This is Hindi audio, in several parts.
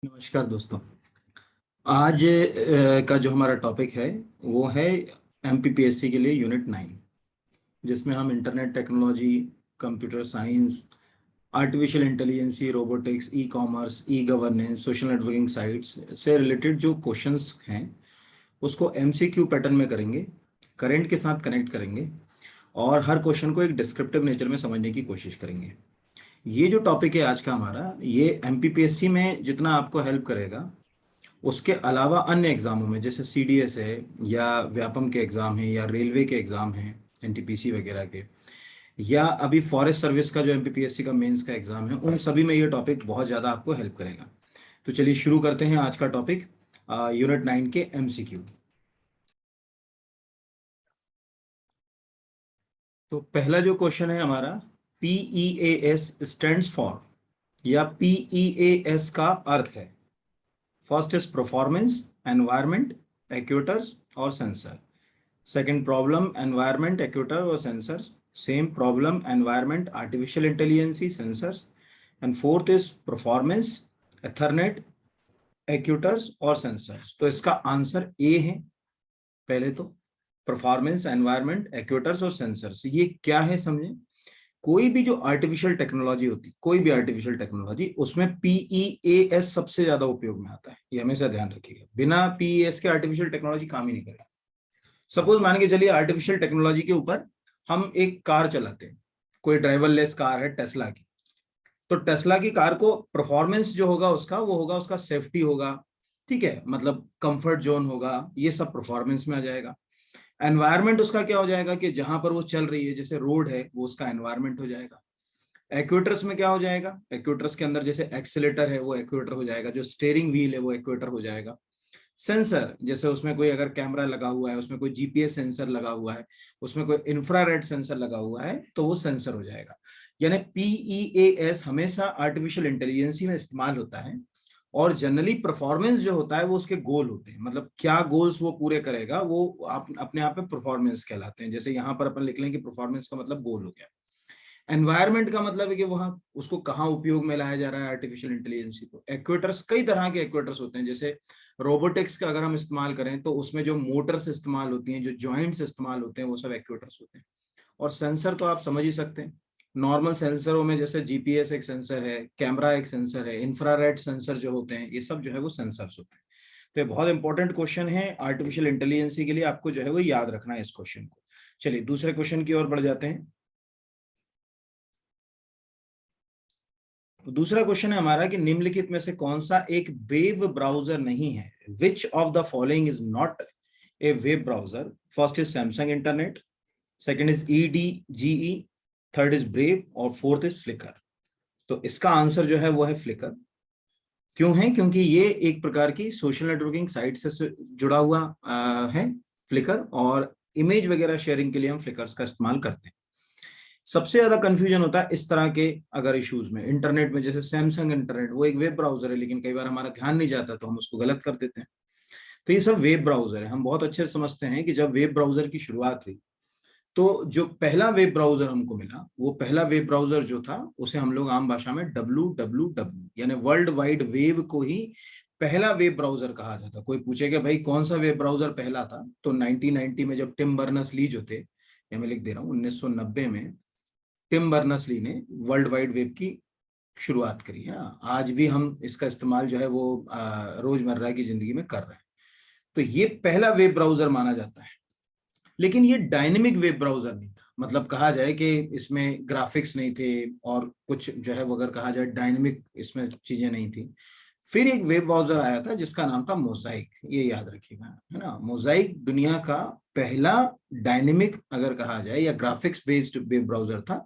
नमस्कार दोस्तों। आज का जो हमारा टॉपिक है वो है एमपीपीएससी के लिए यूनिट 9, जिसमें हम internet technology, computer science, artificial intelligence, robotics, e commerce, e governance, social networking sites से रिलेटेड जो क्वेश्चंस हैं उसको एमसीक्यू पैटर्न में करेंगे, करंट के साथ कनेक्ट करेंगे और हर क्वेश्चन को एक डिस्क्रिप्टिव नेचर में समझने की कोशिश करेंगे। ये जो टॉपिक है आज का हमारा, ये एमपीपीएससी में जितना आपको हेल्प करेगा उसके अलावा अन्य एग्जामों में जैसे सीडीएस है या व्यापम के एग्जाम है या रेलवे के एग्जाम हैं, एनटीपीसी वगैरह के, या अभी फॉरेस्ट सर्विस का जो एमपीपीएससी का मेंस का एग्जाम है, उन सभी में ये टॉपिक बहुत ज़्यादा आपको हेल्प करेगा। तो चलिए शुरू करते हैं आज का टॉपिक, यूनिट 9 के एमसीक्यू। तो पहला जो क्वेश्चन है हमारा, पीईएएस स्टैंड्स फॉर या पीईएएस का अर्थ है। First is performance, environment, actuators और sensor. Second problem, environment, actuator और sensors. Same problem, environment, artificial intelligence, sensors. And fourth is performance, ethernet, actuators और सेंसर्स। तो इसका आंसर ए है। पहले तो परफॉर्मेंस, एनवायरमेंट, एक्ट्यूएटर्स और सेंसर्स, ये क्या है समझें। कोई भी जो आर्टिफिशियल टेक्नोलॉजी होती, कोई भी आर्टिफिशियल टेक्नोलॉजी, उसमें पीईएएस सबसे ज्यादा उपयोग में आता है। ये हमेशा ध्यान रखिएगा, बिना पीईएएस के आर्टिफिशियल टेक्नोलॉजी काम ही नहीं करेगी। सपोज मान के चलिए आर्टिफिशियल टेक्नोलॉजी के ऊपर हम एक कार चलाते हैं, कोई ड्राइवरलेस कार है टेस्ला की, तो टेस्ला की कार को परफॉर्मेंस जो होगा उसका, वो होगा उसका सेफ्टी होगा, ठीक है, मतलब कंफर्ट जोन होगा, ये सब परफॉर्मेंस में आ जाएगा। एनवायरमेंट उसका क्या हो जाएगा कि जहां पर वो चल रही है, जैसे रोड है, वो उसका एनवायरमेंट हो जाएगा। एक्ट्यूएटर्स में क्या हो जाएगा, एक्ट्यूएटर्स के अंदर जैसे एक्सीलेटर है वो एक्ट्यूएटर हो जाएगा, जो स्टीयरिंग व्हील है वो एक्ट्यूएटर हो जाएगा। सेंसर, जैसे उसमें कोई अगर कैमरा लगा हुआ है, उसमें कोई जीपीएस सेंसर लगा हुआ है, उसमें कोई इंफ्रारेड सेंसर लगा हुआ है, तो वो सेंसर हो जाएगा। यानी पीईएएस हमेशा आर्टिफिशियल इंटेलिजेंसी में इस्तेमाल होता है और जनरली परफॉर्मेंस जो होता है वो उसके गोल होते हैं, मतलब क्या गोल्स वो पूरे करेगा वो अपने आप में परफॉर्मेंस कहलाते हैं। जैसे यहाँ पर अपन लिख लें कि परफॉर्मेंस का मतलब गोल हो गया। एनवायरमेंट का मतलब है कि वहां उसको कहाँ उपयोग में लाया जा रहा है आर्टिफिशियल इंटेलिजेंसी को। एक्ट्यूएटर्स, कई तरह के एक्ट्यूएटर्स होते हैं, जैसे रोबोटिक्स का अगर हम इस्तेमाल करें तो उसमें जो मोटर्स इस्तेमाल होती हैं, जो जॉइंट्स इस्तेमाल होते हैं, वो सब एक्ट्यूएटर्स होते हैं। और सेंसर तो आप समझ ही सकते हैं, नॉर्मल सेंसरों में जैसे जीपीएस एक सेंसर है, कैमरा एक सेंसर है, इंफ्रारेड सेंसर जो होते हैं, ये सब जो है वो सेंसर्स होते हैं। तो ये बहुत इंपॉर्टेंट क्वेश्चन है आर्टिफिशियल इंटेलिजेंसी के लिए, आपको जो है वो याद रखना है इस क्वेश्चन को। चलिए दूसरे क्वेश्चन की ओर बढ़ जाते हैं। तो दूसरा क्वेश्चन है हमारा कि निम्नलिखित में से कौन सा एक वेब ब्राउजर नहीं है। Which of the following is not a web browser. First is Samsung Internet, second is E D G E, third is Brave और फोर्थ इज फ्लिकर। तो इसका आंसर जो है वो है फ्लिकर। क्यों है? क्योंकि ये एक प्रकार की सोशल नेटवर्किंग साइट से जुड़ा हुआ है फ्लिकर, और इमेज वगैरह शेयरिंग के लिए हम फ्लिकर्स का इस्तेमाल करते हैं। सबसे ज्यादा कंफ्यूजन होता है इस तरह के अगर इश्यूज में, इंटरनेट में, जैसे सैमसंग इंटरनेट वो एक वेब ब्राउजर है, लेकिन कई बार हमारा ध्यान नहीं जाता तो हम उसको गलत कर देते हैं। तो ये सब वेब ब्राउजर है। हम बहुत अच्छे से समझते हैं कि जब वेब ब्राउजर की शुरुआत हुई तो जो पहला वेब ब्राउजर हमको मिला, वो पहला वेब ब्राउजर जो था उसे हम लोग आम भाषा में WWW यानी वर्ल्ड वाइड वेब को ही पहला वेब ब्राउजर कहा जाता। कोई पूछेगा भाई कौन सा वेब ब्राउजर पहला था, तो 1990 में जब टिम बर्नर्स-ली जो थे, या मैं लिख दे रहा हूँ 1990 में टिम बर्नर्स-ली ने वर्ल्ड वाइड वेब की शुरुआत करी है। आज भी हम इसका इस्तेमाल जो है वो रोजमर्रा की जिंदगी में कर रहे हैं। तो ये पहला वेब ब्राउजर माना जाता है। लेकिन ये डायनेमिक वेब ब्राउजर नहीं था, मतलब कहा जाए कि इसमें ग्राफिक्स नहीं थे और कुछ जो है वो अगर कहा जाए डायनेमिक इसमें चीजें नहीं थी। फिर एक वेब ब्राउजर आया था जिसका नाम था मोजाइक, ये याद रखिएगा, है ना। मोजाइक दुनिया का पहला डायनेमिक अगर कहा जाए या ग्राफिक्स बेस्ड वेब ब्राउजर था।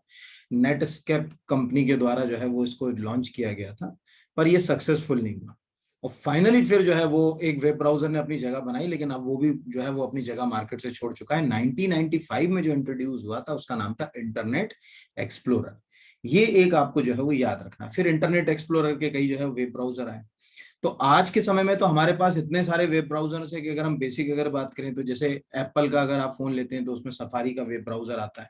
नेटस्केप कंपनी के द्वारा जो है वो इसको लॉन्च किया गया था, पर ये सक्सेसफुल नहीं हुआ। और फाइनली फिर जो है वो एक वेब ब्राउजर ने अपनी जगह बनाई, लेकिन अब वो भी जो है वो अपनी जगह मार्केट से छोड़ चुका है। 1995 में जो इंट्रोड्यूस हुआ था उसका नाम था इंटरनेट एक्सप्लोरर। ये एक आपको जो है वो याद रखना। फिर इंटरनेट एक्सप्लोरर के कई जो है वेब ब्राउजर आए। तो आज के समय में तो हमारे पास इतने सारे वेब ब्राउजर्स है कि अगर हम बेसिक अगर बात करें तो जैसे एप्पल का अगर आप फोन लेते हैं तो उसमें सफारी का वेब ब्राउजर आता है,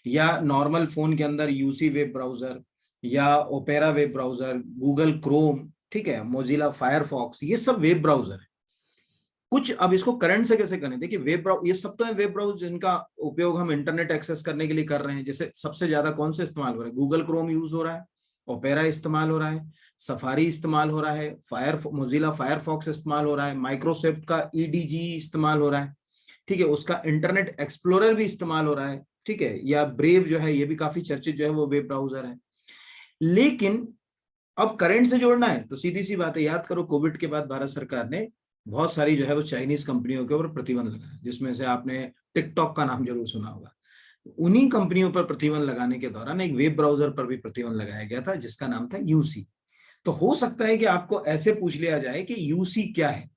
या नॉर्मल फोन के अंदर यूसी वेब ब्राउजर या opera web browser, Google Chrome, ठीक है, मोजिला फायरफॉक्स, ये सब वेब ब्राउजर है। कुछ अब इसको करंट से कैसे करें, देखिए वेब ब्राउजर, ये सब तो है वेब ब्राउजर जिनका उपयोग हम इंटरनेट एक्सेस करने के लिए कर रहे हैं। जैसे सबसे ज्यादा कौन से इस्तेमाल हो रहा है, गूगल क्रोम यूज हो रहा है, ओपेरा इस्तेमाल हो रहा है, सफारी इस्तेमाल हो रहा है, मोजिला फायरफॉक्स इस्तेमाल हो रहा है, माइक्रोसॉफ्ट का ईडीजी इस्तेमाल हो रहा है, ठीक है, उसका इंटरनेट एक्सप्लोरर भी इस्तेमाल हो रहा है, ठीक है, या ब्रेव जो है ये भी काफी चर्चित जो है वो वेब ब्राउजर है। लेकिन अब करंट से जोड़ना है तो सीधी सी बात है, याद करो कोविड के बाद भारत सरकार ने बहुत सारी जो है वो चाइनीज कंपनियों के ऊपर प्रतिबंध लगाया, जिसमें से आपने टिकटॉक का नाम जरूर सुना होगा। उन्हीं कंपनियों पर प्रतिबंध लगाने के दौरान एक वेब ब्राउजर पर भी प्रतिबंध लगाया गया था जिसका नाम था यूसी। तो हो सकता है कि आपको ऐसे पूछ लिया जाए कि यूसी क्या है,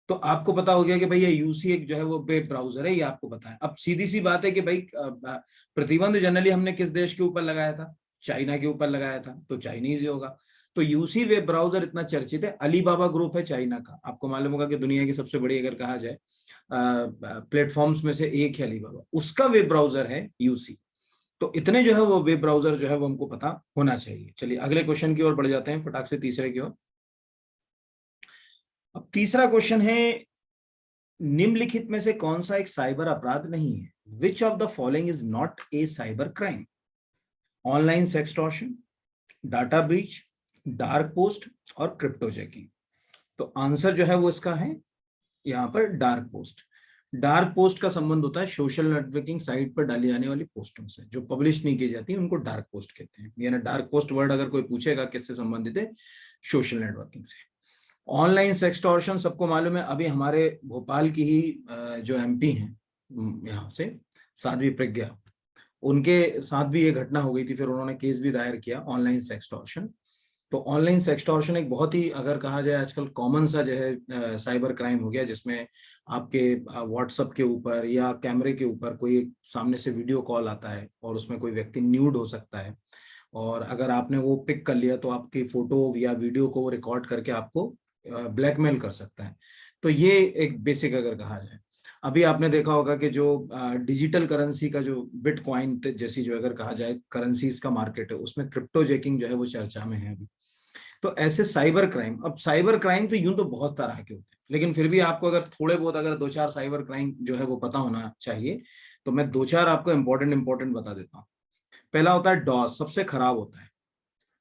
तो आपको पता हो गया कि भाई ये यूसी एक जो है वो वेब ब्राउजर है, ये आपको पता है। अब सीधी सी बात है कि भाई प्रतिबंध जनरली हमने किस देश के ऊपर लगाया था, चाइना के ऊपर लगाया था, तो चाइनीज ही होगा। तो यूसी वेब ब्राउजर इतना चर्चित है, अलीबाबा ग्रुप है चाइना का, आपको मालूम होगा कि दुनिया की सबसे बड़ी अगर कहा जाए प्लेटफॉर्म्स में से एक है अलीबाबा, उसका वेब ब्राउजर है यूसी। तो इतने जो है वो वेब ब्राउजर जो है वो हमको पता होना चाहिए। चलिए अगले क्वेश्चन की ओर बढ़ जाते हैं फटाक से, तीसरे की ओर। अब तीसरा क्वेश्चन है, निम्नलिखित में से कौन सा एक साइबर अपराध नहीं है, which of the following is not A cyber crime, online sextortion, data breach, dark post और क्रिप्टोजैकिंग। तो आंसर जो है वो इसका है यहाँ पर डार्क पोस्ट। डार्क पोस्ट का संबंध होता है सोशल नेटवर्किंग साइट पर डाली जाने वाली पोस्टों से, जो पब्लिश नहीं की जाती उनको डार्क पोस्ट कहते हैं। यानी डार्क पोस्ट वर्ड अगर कोई पूछेगा किससे संबंधित है, सोशल नेटवर्किंग से। ऑनलाइन सेक्सटॉर्शन सबको मालूम है, अभी हमारे भोपाल की ही जो एमपी हैं यहाँ से साध्वी प्रज्ञा, उनके साथ भी ये घटना हो गई थी, फिर उन्होंने केस भी दायर किया ऑनलाइन सेक्सटॉर्शन। तो ऑनलाइन सेक्सटॉर्शन एक बहुत ही अगर कहा जाए आजकल कॉमन सा जो है साइबर क्राइम हो गया, जिसमें आपके व्हाट्सएप के ऊपर या कैमरे के ऊपर कोई सामने से वीडियो कॉल आता है और उसमें कोई व्यक्ति न्यूड हो सकता है, और अगर आपने वो पिक कर लिया तो आपकी फोटो या वीडियो को रिकॉर्ड करके आपको ब्लैकमेल कर सकता है। तो ये एक बेसिक अगर कहा जाए, अभी आपने देखा होगा कि जो डिजिटल करेंसी का जो बिटकॉइन जैसी जो अगर कहा जाए करेंसीज का मार्केट है, उसमें क्रिप्टो जैकिंग जो है वो चर्चा में है अभी। तो ऐसे साइबर क्राइम, अब साइबर क्राइम तो यूं तो बहुत तरह के होते हैं, लेकिन फिर भी आपको अगर थोड़े बहुत अगर दो चार साइबर क्राइम जो है वो पता होना चाहिए, तो मैं दो चार आपको इंपॉर्टेंट बता देता हूँ। पहला होता है डॉस, सबसे खराब होता है।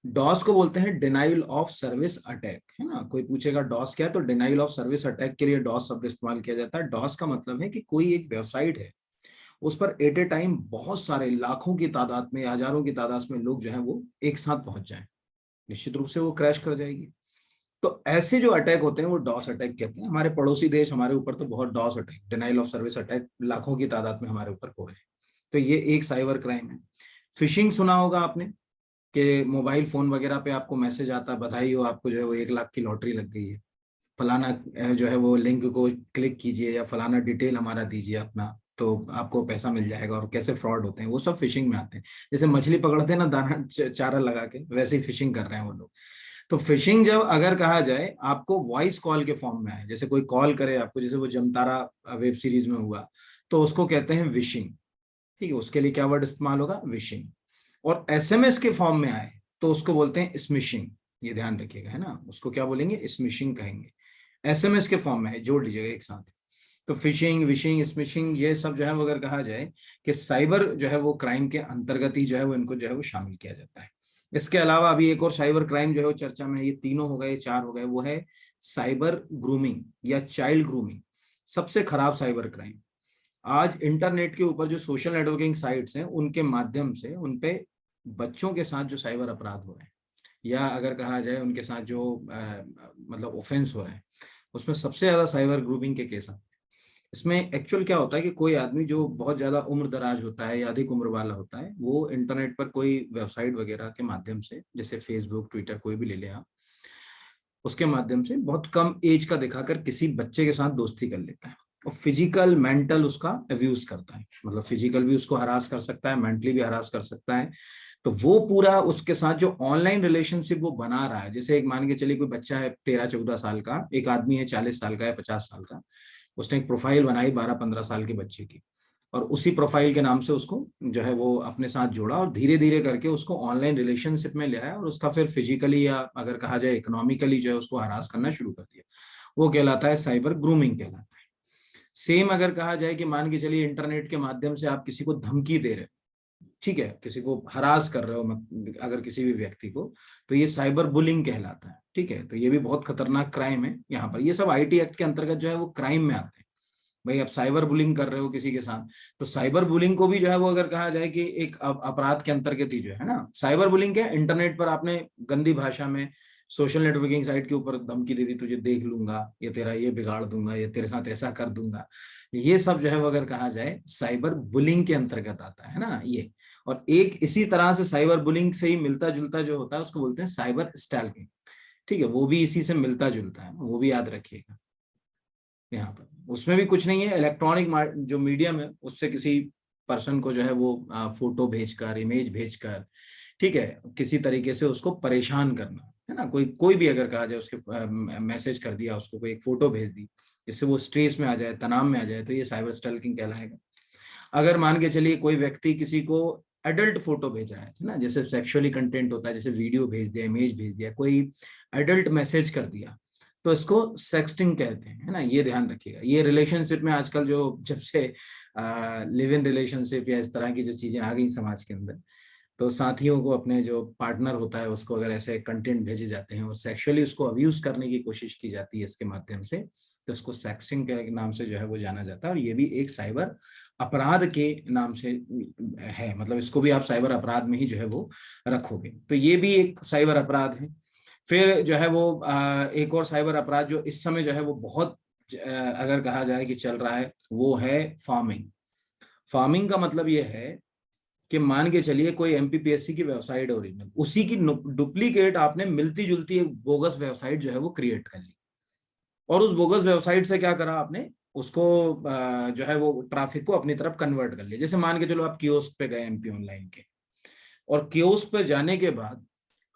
डॉस को बोलते हैं डिनाइल ऑफ सर्विस अटैक, है ना, कोई पूछेगा डॉस क्या है, तो डिनाइल ऑफ सर्विस अटैक के लिए डॉस शब्द इस्तेमाल किया जाता है। डॉस का मतलब है कि कोई एक वेबसाइट है, उस पर एट ए टाइम बहुत सारे लाखों की तादाद में, हजारों की तादाद में लोग जो है वो एक साथ पहुंच जाएं, निश्चित रूप से वो क्रैश कर जाएगी। तो ऐसे जो अटैक होते हैं वो डॉस अटैक कहते हैं। हमारे पड़ोसी देश हमारे ऊपर तो बहुत DOS attack, denial of service attack लाखों की तादाद में हमारे ऊपर हो रहे हैं। तो ये एक साइबर क्राइम है। फिशिंग सुना होगा आपने, कि मोबाइल फोन वगैरह पे आपको मैसेज आता है, बधाई हो आपको जो है वो 1 लाख की लॉटरी लग गई है, फलाना जो है वो लिंक को क्लिक कीजिए या फलाना डिटेल हमारा दीजिए अपना, तो आपको पैसा मिल जाएगा। और कैसे फ्रॉड होते हैं वो सब फिशिंग में आते हैं। जैसे मछली पकड़ते हैं ना दाना चारा लगा के, वैसे ही फिशिंग कर रहे हैं वो लोग। तो फिशिंग जब अगर कहा जाए आपको वॉइस कॉल के फॉर्म में आए, जैसे कोई कॉल करे आपको, जैसे वो जमतारा वेब सीरीज में हुआ, तो उसको कहते हैं विशिंग, ठीक है, उसके लिए क्या वर्ड इस्तेमाल होगा, विशिंग। और एसएमएस के फॉर्म में आए तो उसको बोलते हैं स्मिशिंग, ये ध्यान रखिएगा, है ना, उसको क्या बोलेंगे, स्मिशिंग कहेंगे। एसएमएस के फॉर्म में है, जोड़ लीजिएगा एक साथ। तो फिशिंग, विशिंग, स्मिशिंग, ये सब जो है वो अगर कहा जाए कि साइबर जो है वो क्राइम के अंतर्गत ही जो है वो इनको जो है वो शामिल किया जाता है। इसके अलावा अभी एक और साइबर क्राइम जो है वो चर्चा में है, ये तीनों हो गए, चार हो गए, वो है साइबर ग्रूमिंग या चाइल्ड ग्रूमिंग। सबसे खराब साइबर क्राइम आज इंटरनेट के ऊपर जो सोशल नेटवर्किंग साइट्स हैं उनके माध्यम से उनपे बच्चों के साथ जो साइबर अपराध हो रहे हैं, या अगर कहा जाए उनके साथ जो मतलब ऑफेंस हो रहे हैं, उसमें सबसे ज्यादा साइबर ग्रूमिंग के केस आते हैं। इसमें एक्चुअल क्या होता है कि कोई आदमी जो बहुत ज्यादा उम्र दराज होता है या अधिक उम्र वाला होता है, वो इंटरनेट पर कोई वेबसाइट वगैरह के माध्यम से, जैसे फेसबुक, ट्विटर, कोई भी ले लें आप, उसके माध्यम से बहुत कम एज का दिखाकर किसी बच्चे के साथ दोस्ती कर लेता है और फिजिकल मेंटल उसका अब्यूज करता है। मतलब फिजिकल भी उसको हरास कर सकता है, मेंटली भी हरास कर सकता है। तो वो पूरा उसके साथ जो ऑनलाइन रिलेशनशिप वो बना रहा है, जैसे एक मान के चलिए कोई बच्चा है 13-14 साल का, एक आदमी है 40 साल का या 50 साल का, उसने एक प्रोफाइल बनाई 12-15 साल के बच्चे की, और उसी प्रोफाइल के नाम से उसको जो है वो अपने साथ जोड़ा और धीरे धीरे करके उसको ऑनलाइन रिलेशनशिप में ले आया और उसका फिर फिजिकली या अगर कहा जाए इकोनॉमिकली जो है उसको हरास करना शुरू कर दिया। वो कहलाता है साइबर ग्रूमिंग कहलाता है। सेम अगर कहा जाए कि मान के चलिए इंटरनेट के माध्यम से आप किसी को धमकी दे रहे हो, ठीक है, किसी को हरास कर रहे हो अगर किसी भी व्यक्ति को, तो ये साइबर बुलिंग कहलाता है। ठीक है, तो ये भी बहुत खतरनाक क्राइम है। यहाँ पर ये सब आईटी एक्ट के अंतर्गत जो है वो क्राइम में आते हैं। भाई आप साइबर बुलिंग कर रहे हो किसी के साथ, तो साइबर बुलिंग को भी जो है वो अगर कहा जाए कि एक अपराध के अंतर्गत ही जो है ना। साइबर बुलिंग क्या है, इंटरनेट पर आपने गंदी भाषा में सोशल नेटवर्किंग साइट के ऊपर धमकी दे दी, तुझे देख लूंगा, ये तेरा ये बिगाड़ दूंगा, ये तेरे साथ ऐसा कर दूंगा, ये सब जो है वो अगर कहा जाए साइबर बुलिंग के अंतर्गत आता है ना ये। और एक इसी तरह से साइबर बुलिंग से ही मिलता जुलता जो होता है उसको बोलते हैं साइबर स्टैल्किंग। ठीक है, वो भी इसी से मिलता जुलता है, वो भी याद रखिएगा। यहाँ पर उसमें भी कुछ नहीं है, इलेक्ट्रॉनिक जो मीडियम है उससे किसी पर्सन को जो है वो फोटो भेजकर, इमेज भेजकर, ठीक है, किसी तरीके से उसको परेशान करना है ना। कोई कोई भी अगर कहा जाए उसके मैसेज कर दिया उसको, कोई एक फोटो भेज दी जिससे वो स्ट्रेस में आ जाए, तनाव में आ जाए, तो ये साइबर स्टॉकिंग कहलाएगा। अगर मान के चलिए कोई व्यक्ति किसी को एडल्ट फोटो भेजा है ना, जैसे सेक्सुअली कंटेंट होता है, जैसे वीडियो भेज दिया, इमेज भेज दिया, कोई एडल्ट मैसेज कर दिया, तो इसको सेक्सटिंग कहते हैं, है ना। ये ध्यान रखिएगा। ये रिलेशनशिप में आजकल जो जब से लिव इन रिलेशनशिप या इस तरह की जो चीजें आ गई समाज के अंदर, तो साथियों को अपने जो पार्टनर होता है उसको अगर ऐसे कंटेंट भेजे जाते हैं और सेक्सुअली उसको अब्यूज करने की कोशिश की जाती है इसके माध्यम से, तो उसको सेक्सटिंग के नाम से जो है वो जाना जाता है। और ये भी एक साइबर अपराध के नाम से है, मतलब इसको भी आप साइबर अपराध में ही जो है वो रखोगे, तो ये भी एक साइबर अपराध है। फिर जो है वो एक और साइबर अपराध जो इस समय जो है वो बहुत अगर कहा जाए कि चल रहा है, वो है फार्मिंग। फार्मिंग का मतलब ये है कि मान के चलिए कोई एमपीपीएससी की वेबसाइट है ओरिजिनल, उसी की डुप्लीकेट आपने मिलती जुलती एक बोगस वेबसाइट जो है वो क्रिएट कर ली, और उस बोगस वेबसाइट से क्या करा आपने, उसको जो है वो ट्रैफिक को अपनी तरफ कन्वर्ट कर लिया। जैसे मान के चलो आप कियोस्क पे गए एमपी ऑनलाइन के, और कियोस्क पे जाने के बाद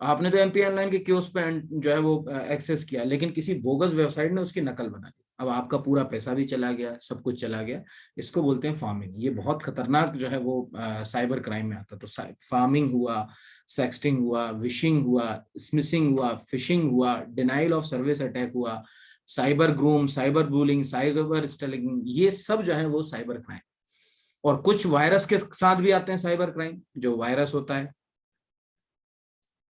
आपने तो एमपी ऑनलाइन के कियोस्क पे जो है वो एक्सेस किया, लेकिन किसी बोगस वेबसाइट ने उसकी नकल बना दी, अब आपका पूरा पैसा भी चला गया, सब कुछ चला गया। इसको बोलते हैं फार्मिंग। ये बहुत खतरनाक जो है वो साइबर क्राइम में आता है। तो फार्मिंग हुआ, सेक्सटिंग हुआ, विशिंग हुआ, स्मिशिंग हुआ, फिशिंग हुआ, डिनाइल ऑफ सर्विस अटैक हुआ, cyber groom, cyber bullying, cyber stalking, ये सब जो है वो साइबर क्राइम। और कुछ वायरस के साथ भी आते हैं साइबर क्राइम। जो वायरस होता है,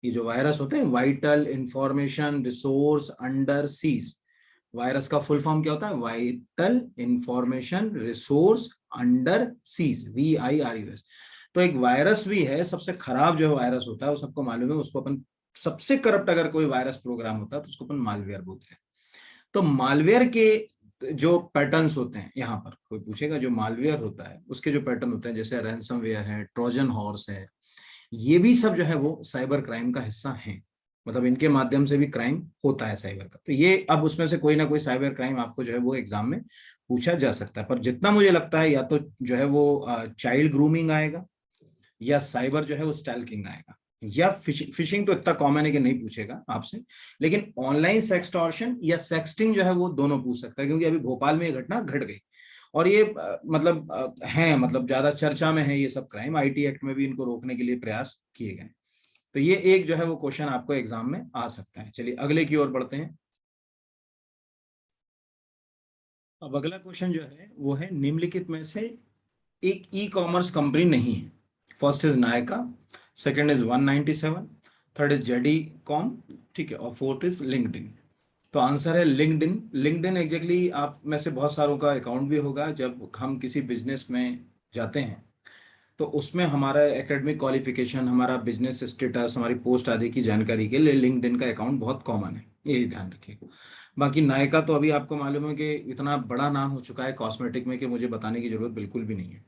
ये जो वायरस होते हैं, vital information resource under seize, virus का फुल फॉर्म क्या होता है, vital information resource under seize, VIRUS। तो एक वायरस भी है, सबसे खराब जो वायरस होता है वो सबको मालूम है, उसको अपन सबसे करप्ट अगर कोई वायरस प्रोग्राम होता है तो उसको अपन मालवेयर बोलते हैं। तो मालवेयर के जो पैटर्न्स होते हैं, यहाँ पर कोई पूछेगा जो मालवेयर होता है उसके जो पैटर्न होते हैं, जैसे रैंसमवेयर है, ट्रोजन हॉर्स है, ये भी सब जो है वो साइबर क्राइम का हिस्सा है। मतलब इनके माध्यम से भी क्राइम होता है साइबर का। तो ये अब उसमें से कोई ना कोई साइबर क्राइम आपको जो है वो एग्जाम में पूछा जा सकता है। पर जितना मुझे लगता है या तो जो है वो चाइल्ड ग्रूमिंग आएगा, या साइबर जो है वो स्टैल्किंग आएगा, या फिशिंग तो इतना कॉमन है कि नहीं पूछेगा आपसे, लेकिन ऑनलाइन सेक्सटॉर्शन या सेक्सटिंग जो है वो दोनों पूछ सकता है, क्योंकि अभी भोपाल में ये घटना घट गई और ये मतलब है, मतलब ज्यादा चर्चा में है ये सब क्राइम। आईटी एक्ट में भी इनको रोकने के लिए प्रयास किए गए। तो ये एक जो है वो क्वेश्चन आपको एग्जाम में आ सकता है। चलिए अगले की ओर बढ़ते हैं। अब अगला क्वेश्चन जो है वो है, निम्नलिखित में से एक ई कॉमर्स कंपनी नहीं है। First is Nykaa, second is 197, third is JD com, ठीक है, और फोर्थ इज लिंक्डइन। तो आंसर है लिंक्डइन। लिंक्डइन एग्जैक्टली आप में से बहुत सारों का अकाउंट भी होगा। जब हम किसी बिजनेस में जाते हैं तो उसमें हमारा एकेडमिक क्वालिफिकेशन, हमारा बिजनेस स्टेटस, हमारी पोस्ट आदि की जानकारी के लिए लिंक्डइन का अकाउंट बहुत कॉमन है, ये ध्यान रखिएगा। बाकी नायका तो अभी आपको मालूम है कि इतना बड़ा नाम हो चुका है कॉस्मेटिक में कि मुझे बताने की जरूरत बिल्कुल भी नहीं है।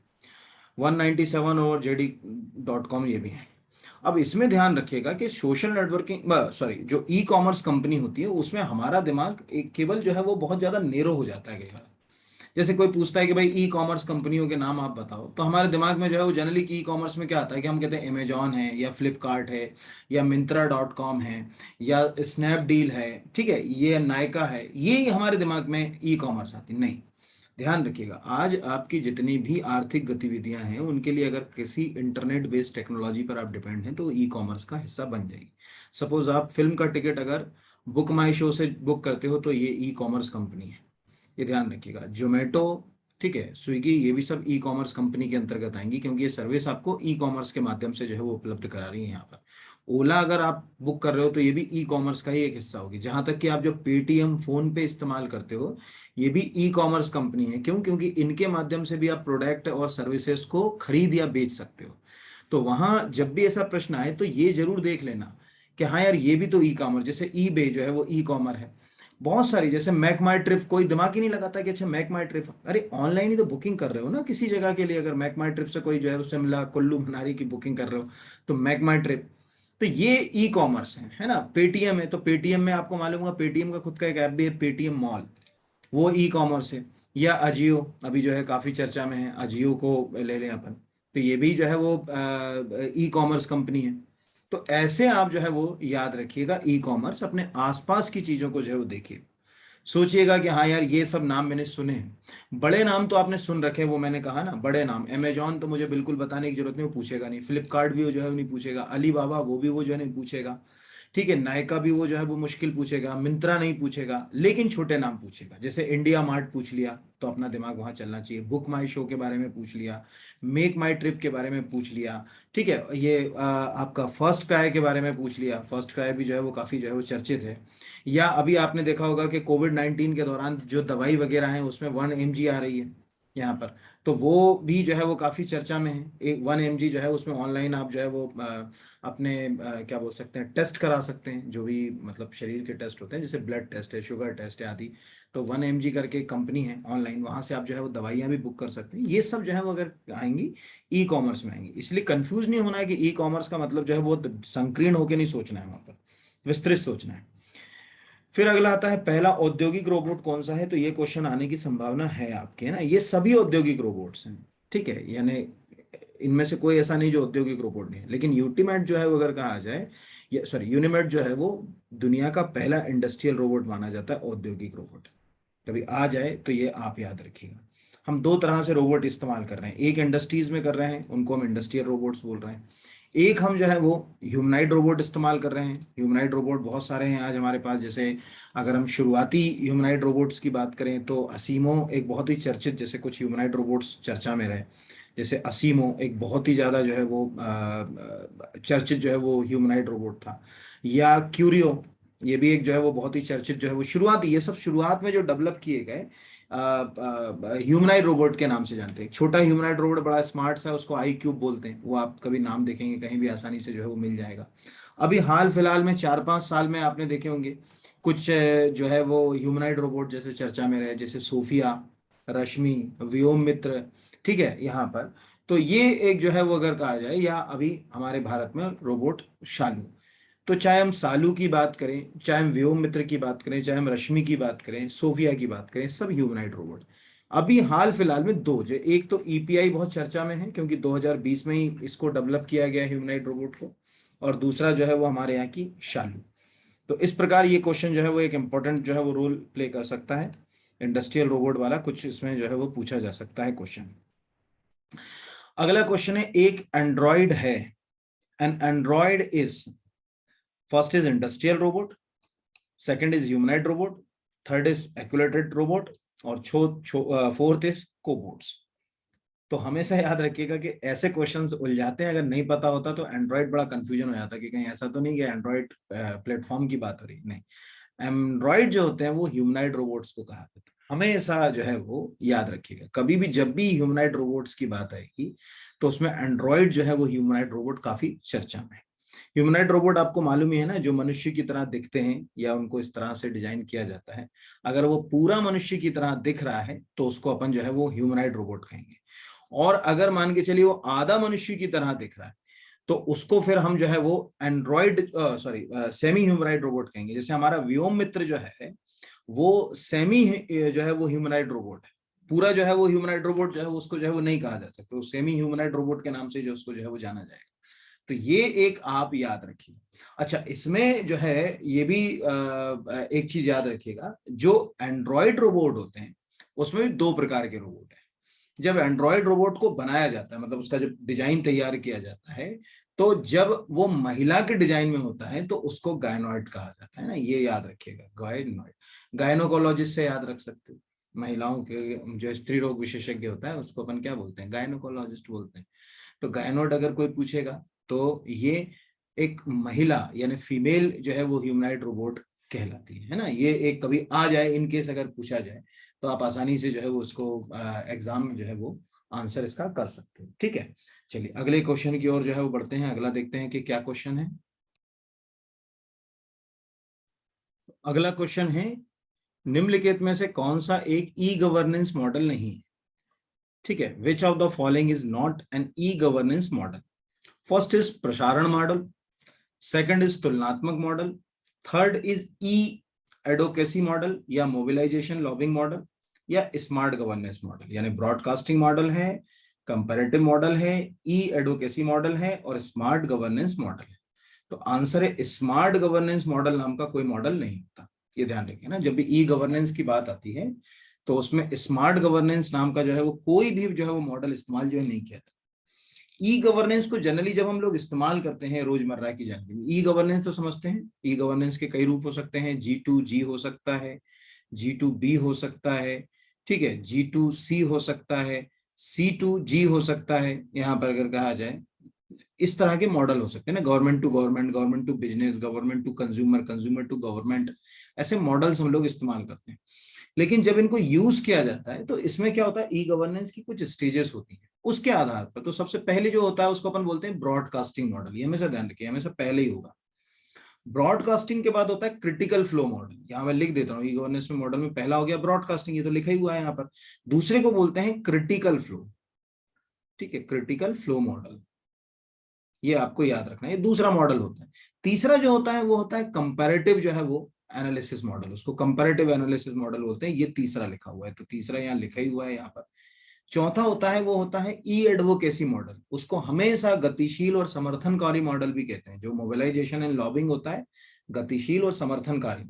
197 और JD.com ये भी है। अब इसमें ध्यान रखिएगा कि सोशल नेटवर्किंग, सॉरी, जो ई कॉमर्स कंपनी होती है उसमें हमारा दिमाग एक केवल जो है वो बहुत ज्यादा नेरो हो जाता है कई बार। जैसे कोई पूछता है कि भाई ई कॉमर्स कंपनियों के नाम आप बताओ, तो हमारे दिमाग में जो है वो जनरली ई कॉमर्स में क्या आता है कि हम कहते हैं अमेजॉन है, या फ्लिपकार्ट है, या Myntra.com है, या स्नैपडील है, ठीक है, ये नायका है, ये हमारे दिमाग में ई कॉमर्स आती नहीं। ध्यान रखिएगा, आज आपकी जितनी भी आर्थिक गतिविधियां हैं उनके लिए अगर किसी इंटरनेट बेस्ड टेक्नोलॉजी पर आप डिपेंड हैं तो ई कॉमर्स का हिस्सा बन जाएगी। सपोज आप फिल्म का टिकट अगर बुक माई शो से बुक करते हो तो ये ई कॉमर्स कंपनी है, ये ध्यान रखिएगा। जोमेटो, ठीक है, स्विगी, ये भी सब ई कॉमर्स कंपनी के अंतर्गत आएंगी क्योंकि ये सर्विस आपको ई कॉमर्स के माध्यम से जो है वो उपलब्ध करा रही है यहाँ पर। ओला अगर आप बुक कर रहे हो तो ये भी ई कॉमर्स का ही एक हिस्सा होगी। जहां तक कि आप जो पेटीएम फोन पे इस्तेमाल करते हो ये भी ई कॉमर्स कंपनी है। क्यों? क्योंकि इनके माध्यम से भी आप प्रोडक्ट और सर्विसेज को खरीद या बेच सकते हो। तो वहां जब भी ऐसा प्रश्न आए तो ये जरूर देख लेना कि हाँ यार ये भी तो ई कॉमर्स, जैसे ई बे जो है वो ई कॉमर्स है। बहुत सारी, जैसे मैक माई ट्रिप, कोई दिमाग ही नहीं लगाता कि अच्छा मैक माई ट्रिप, अरे ऑनलाइन ही तो बुकिंग कर रहे हो ना किसी जगह के लिए। अगर मैक माई ट्रिप से कोई जो है वो शिमला कुल्लू मनाली की बुकिंग कर रहे हो तो मैक माई ट्रिप, तो ये ई कॉमर्स है ना। पेटीएम है तो पेटीएम में आपको मालूम होगा पेटीएम का खुद का एक ऐप भी है, पेटीएम मॉल, वो ई कॉमर्स है। या अजियो अभी जो है काफी चर्चा में है, अजियो को ले लें अपन, तो ये भी जो है वो ई कॉमर्स कंपनी है। तो ऐसे आप जो है वो याद रखिएगा, ई कॉमर्स अपने आसपास की चीजों को जो है वो देखिए, सोचिएगा कि हाँ यार ये सब नाम मैंने सुने हैं। बड़े नाम तो आपने सुन रखे हैं, वो मैंने कहा ना, बड़े नाम, अमेजॉन तो मुझे बिल्कुल बताने की जरूरत नहीं, वो पूछेगा नहीं। फ्लिपकार्ट भी वो जो है वो नहीं पूछेगा। अली बाबा वो भी वो जो है नहीं पूछेगा। ठीक है, नायका भी वो जो है वो मुश्किल पूछेगा। मिंत्रा नहीं पूछेगा, लेकिन छोटे नाम पूछेगा। जैसे इंडिया मार्ट पूछ लिया तो अपना दिमाग वहां चलना चाहिए। बुक माई शो के बारे में पूछ लिया, मेक माई ट्रिप के बारे में पूछ लिया, ठीक है, ये आपका फर्स्ट क्राई के बारे में पूछ लिया। फर्स्ट क्राई भी जो है वो काफी जो है वो चर्चित है। या अभी आपने देखा होगा कि कोविड-19 के दौरान जो दवाई वगैरह है उसमें 1 mg आ रही है यहाँ पर, तो वो भी जो है वो काफी चर्चा में है। एक 1 mg जो है उसमें ऑनलाइन आप जो है वो अपने क्या बोल सकते हैं, टेस्ट करा सकते हैं, जो भी मतलब शरीर के टेस्ट होते हैं, जैसे ब्लड टेस्ट है, शुगर टेस्ट है आदि। तो 1 mg करके एक कंपनी है ऑनलाइन, वहां से आप जो है वो दवाइयां भी बुक कर सकते हैं। ये सब जो है वो अगर आएंगी ई कॉमर्स में आएंगी। इसलिए कंफ्यूज नहीं होना है कि ई कॉमर्स का मतलब जो है वो संकीर्ण होकर नहीं सोचना है, वहां पर विस्तृत सोचना है। फिर अगला आता है पहला औद्योगिक रोबोट कौन सा है, तो ये क्वेश्चन आने की संभावना है आपके, है ना। ये सभी औद्योगिक रोबोट्स हैं, ठीक है, यानी इनमें से कोई ऐसा नहीं जो औद्योगिक रोबोट नहीं है। लेकिन यूटीमैट जो है वो अगर कहा जाए, या सॉरी यूनिमैट जो है वो दुनिया का पहला इंडस्ट्रियल रोबोट माना जाता है, औद्योगिक रोबोट। कभी आ जाए तो ये आप याद रखिएगा। हम दो तरह से रोबोट इस्तेमाल कर रहे हैं, एक इंडस्ट्रीज में कर रहे हैं, उनको हम इंडस्ट्रियल रोबोट्स बोल रहे हैं। एक हम जो है वो ह्यूमनाइड रोबोट इस्तेमाल कर रहे हैं। ह्यूमनाइड रोबोट बहुत सारे हैं आज हमारे पास। जैसे अगर हम शुरुआती ह्यूमनाइड रोबोट्स की बात करें तो असीमो एक बहुत ही चर्चित, जैसे कुछ ह्यूमनाइड रोबोट्स चर्चा में रहे, जैसे असीमो एक बहुत ही ज्यादा जो है वो चर्चित जो है वो ह्यूमनाइड रोबोट था। या क्यूरियो, ये भी एक जो है वो बहुत ही चर्चित जो है वो शुरुआती, ये सब शुरुआत में जो डेवलप किए गए ह्यूमनाइड रोबोट के नाम से जानते हैं। छोटा ह्यूमनाइड रोबोट बड़ा स्मार्ट सा, उसको आई क्यूब बोलते हैं। वो आप कभी नाम देखेंगे कहीं भी आसानी से जो है वो मिल जाएगा। अभी हाल फिलहाल में 4-5 साल में आपने देखे होंगे कुछ जो है वो ह्यूमनाइड रोबोट जैसे चर्चा में रहे, जैसे सोफिया, रश्मि, व्योम मित्र, ठीक है, यहाँ पर। तो ये एक जो है वो अगर कहा जाए, या अभी हमारे भारत में रोबोट शालू। तो चाहे हम सालू की बात करें, चाहे हम व्योम मित्र की बात करें, चाहे हम रश्मि की बात करें, सोफिया की बात करें, सब ह्यूमनाइड रोबोट। अभी हाल फिलहाल में दो, जो एक तो ईपीआई बहुत चर्चा में है क्योंकि 2020 में ही इसको डेवलप किया गया ह्यूमनाइड रोबोट को, और दूसरा जो है वो हमारे यहाँ की शालू। तो इस प्रकार ये क्वेश्चन जो है वो एक इम्पोर्टेंट जो है वो रोल प्ले कर सकता है, इंडस्ट्रियल रोबोट वाला कुछ इसमें जो है वो पूछा जा सकता है क्वेश्चन। अगला क्वेश्चन है, एक एंड्रॉइड है, an android is, first is industrial robot, second is humanoid robot, third is articulated robot, और फोर्थ इज कोबोट्स। तो हमेशा याद रखिएगा कि ऐसे क्वेश्चंस उलझाते हैं, अगर नहीं पता होता तो एंड्रॉइड बड़ा कंफ्यूजन हो जाता है कि कहीं ऐसा तो नहीं कि एंड्रॉइड प्लेटफॉर्म की बात हो रही, नहीं। एंड्रॉइड जो होते हैं वो ह्यूमनाइड रोबोट्स को कहा जाता है। हमेशा जो है वो याद रखिएगा, कभी भी जब भी ह्यूमनाइड रोबोट्स की बात आएगी तो उसमें एंड्रॉइड जो है वो ह्यूमनाइड रोबोट काफी चर्चा में है। ह्यूमनाइड रोबोट आपको मालूम ही है ना, जो मनुष्य की तरह दिखते हैं या उनको इस तरह से डिजाइन किया जाता है। अगर वो पूरा मनुष्य की तरह दिख रहा है तो उसको अपन जो है वो ह्यूमनाइड रोबोट कहेंगे। और अगर मान के चलिए वो आधा मनुष्य की तरह दिख रहा है तो उसको फिर हम जो है वो Android sorry semi humanoid robot कहेंगे। जैसे हमारा व्योम मित्र जो है वो सेमी जो है वो ह्यूमनाइड रोबोट है। पूरा जो है वो ह्यूमनाइड रोबोट जो है उसको जो है वो नहीं कहा जा सकता, तो सेमी ह्यूमनाइड रोबोट के नाम से जो उसको जो है वो जाना जाएगा। तो ये एक आप याद रखिए। अच्छा, इसमें जो है ये भी एक चीज याद रखिएगा, जो एंड्रॉइड रोबोट होते हैं उसमें भी 2 प्रकार के रोबोट हैं। जब एंड्रॉयड रोबोट को बनाया जाता है, मतलब उसका जब डिजाइन तैयार किया जाता है, तो जब वो महिला के डिजाइन में होता है तो उसको गायनोइड कहा जाता है ना, ये याद रखिएगा, गायनोइड। गायनोकोलॉजिस्ट से याद रख सकते हो, महिलाओं के जो स्त्री रोग विशेषज्ञ होता है उसको अपन क्या बोलते हैं, गायनोकोलॉजिस्ट बोलते हैं। तो गायनोइड अगर कोई पूछेगा तो ये एक महिला यानी फीमेल जो है वो ह्यूमनॉइड रोबोट कहलाती है ना। ये एक कभी आ जाए, इन केस अगर पूछा जाए तो आप आसानी से जो है वो उसको एग्जाम जो है वो आंसर इसका कर सकते हो। ठीक है, चलिए अगले क्वेश्चन की ओर जो है वो बढ़ते हैं। अगला देखते हैं कि क्या क्वेश्चन है। अगला क्वेश्चन है, निम्नलिखित में से कौन सा एक ई गवर्नेंस मॉडल नहीं है। ठीक है, which of the following is not an e governance model. First is प्रसारण मॉडल, सेकंड इज तुलनात्मक model, third is e advocacy model या मोबिलाइजेशन लॉबिंग मॉडल, या स्मार्ट गवर्नेंस मॉडल। यानी ब्रॉडकास्टिंग मॉडल है, कंपैरेटिव मॉडल है, ई एडोकेसी मॉडल है और स्मार्ट गवर्नेंस मॉडल है। तो आंसर है स्मार्ट गवर्नेंस मॉडल नाम का कोई मॉडल नहीं होता, ये ध्यान रखें ना। जब भी ई गवर्नेंस की बात आती है तो उसमें स्मार्ट गवर्नेंस नाम का जो है वो कोई भी जो है वो मॉडल इस्तेमाल जो है नहीं किया था। ई गवर्नेंस को जनरली जब हम लोग इस्तेमाल करते हैं रोजमर्रा की जिंदगी में, ई गवर्नेंस तो समझते हैं, ई गवर्नेंस के कई रूप हो सकते हैं, G2G हो सकता है, G2B हो सकता है, ठीक है, G2C हो सकता है, C2G हो सकता है। यहाँ पर अगर कहा जाए इस तरह के मॉडल हो सकते हैं ना, government to government, government to business, government to consumer, consumer to government, ऐसे मॉडल्स हम लोग इस्तेमाल करते हैं। लेकिन जब इनको यूज किया जाता है तो इसमें क्या होता है, ई गवर्नेंस की कुछ स्टेजेस होती है, उसके आधार पर। तो सबसे पहले जो होता है उसको अपन बोलते हैं ब्रॉडकास्टिंग मॉडल, ये हमेशा ध्यान रखिए, हमेशा पहले ही होगा। ब्रॉडकास्टिंग के बाद होता है क्रिटिकल फ्लो मॉडल, यहाँ मैं लिख देता हूँ, ई गवर्नेंस में मॉडल में पहला हो गया ब्रॉडकास्टिंग, ये तो लिखा ही हुआ है यहाँ पर। दूसरे को बोलते हैं क्रिटिकल फ्लो, ठीक है, क्रिटिकल फ्लो मॉडल, ये आपको याद रखना है, ये दूसरा मॉडल होता है। तीसरा जो होता है वो होता है कंपैरेटिव जो है वो एनालिसिस मॉडल, उसको कंपैरेटिव एनालिसिस मॉडल बोलते हैं, ये तीसरा लिखा हुआ है, तो तीसरा यहाँ लिखा ही हुआ है यहाँ पर। चौथा होता है वो होता है ई एडवोकेसी मॉडल, उसको हमेशा गतिशील और समर्थनकारी मॉडल भी कहते हैं। जो मोबिलाइजेशन एंड लॉबिंग होता है, गतिशील और समर्थनकारी।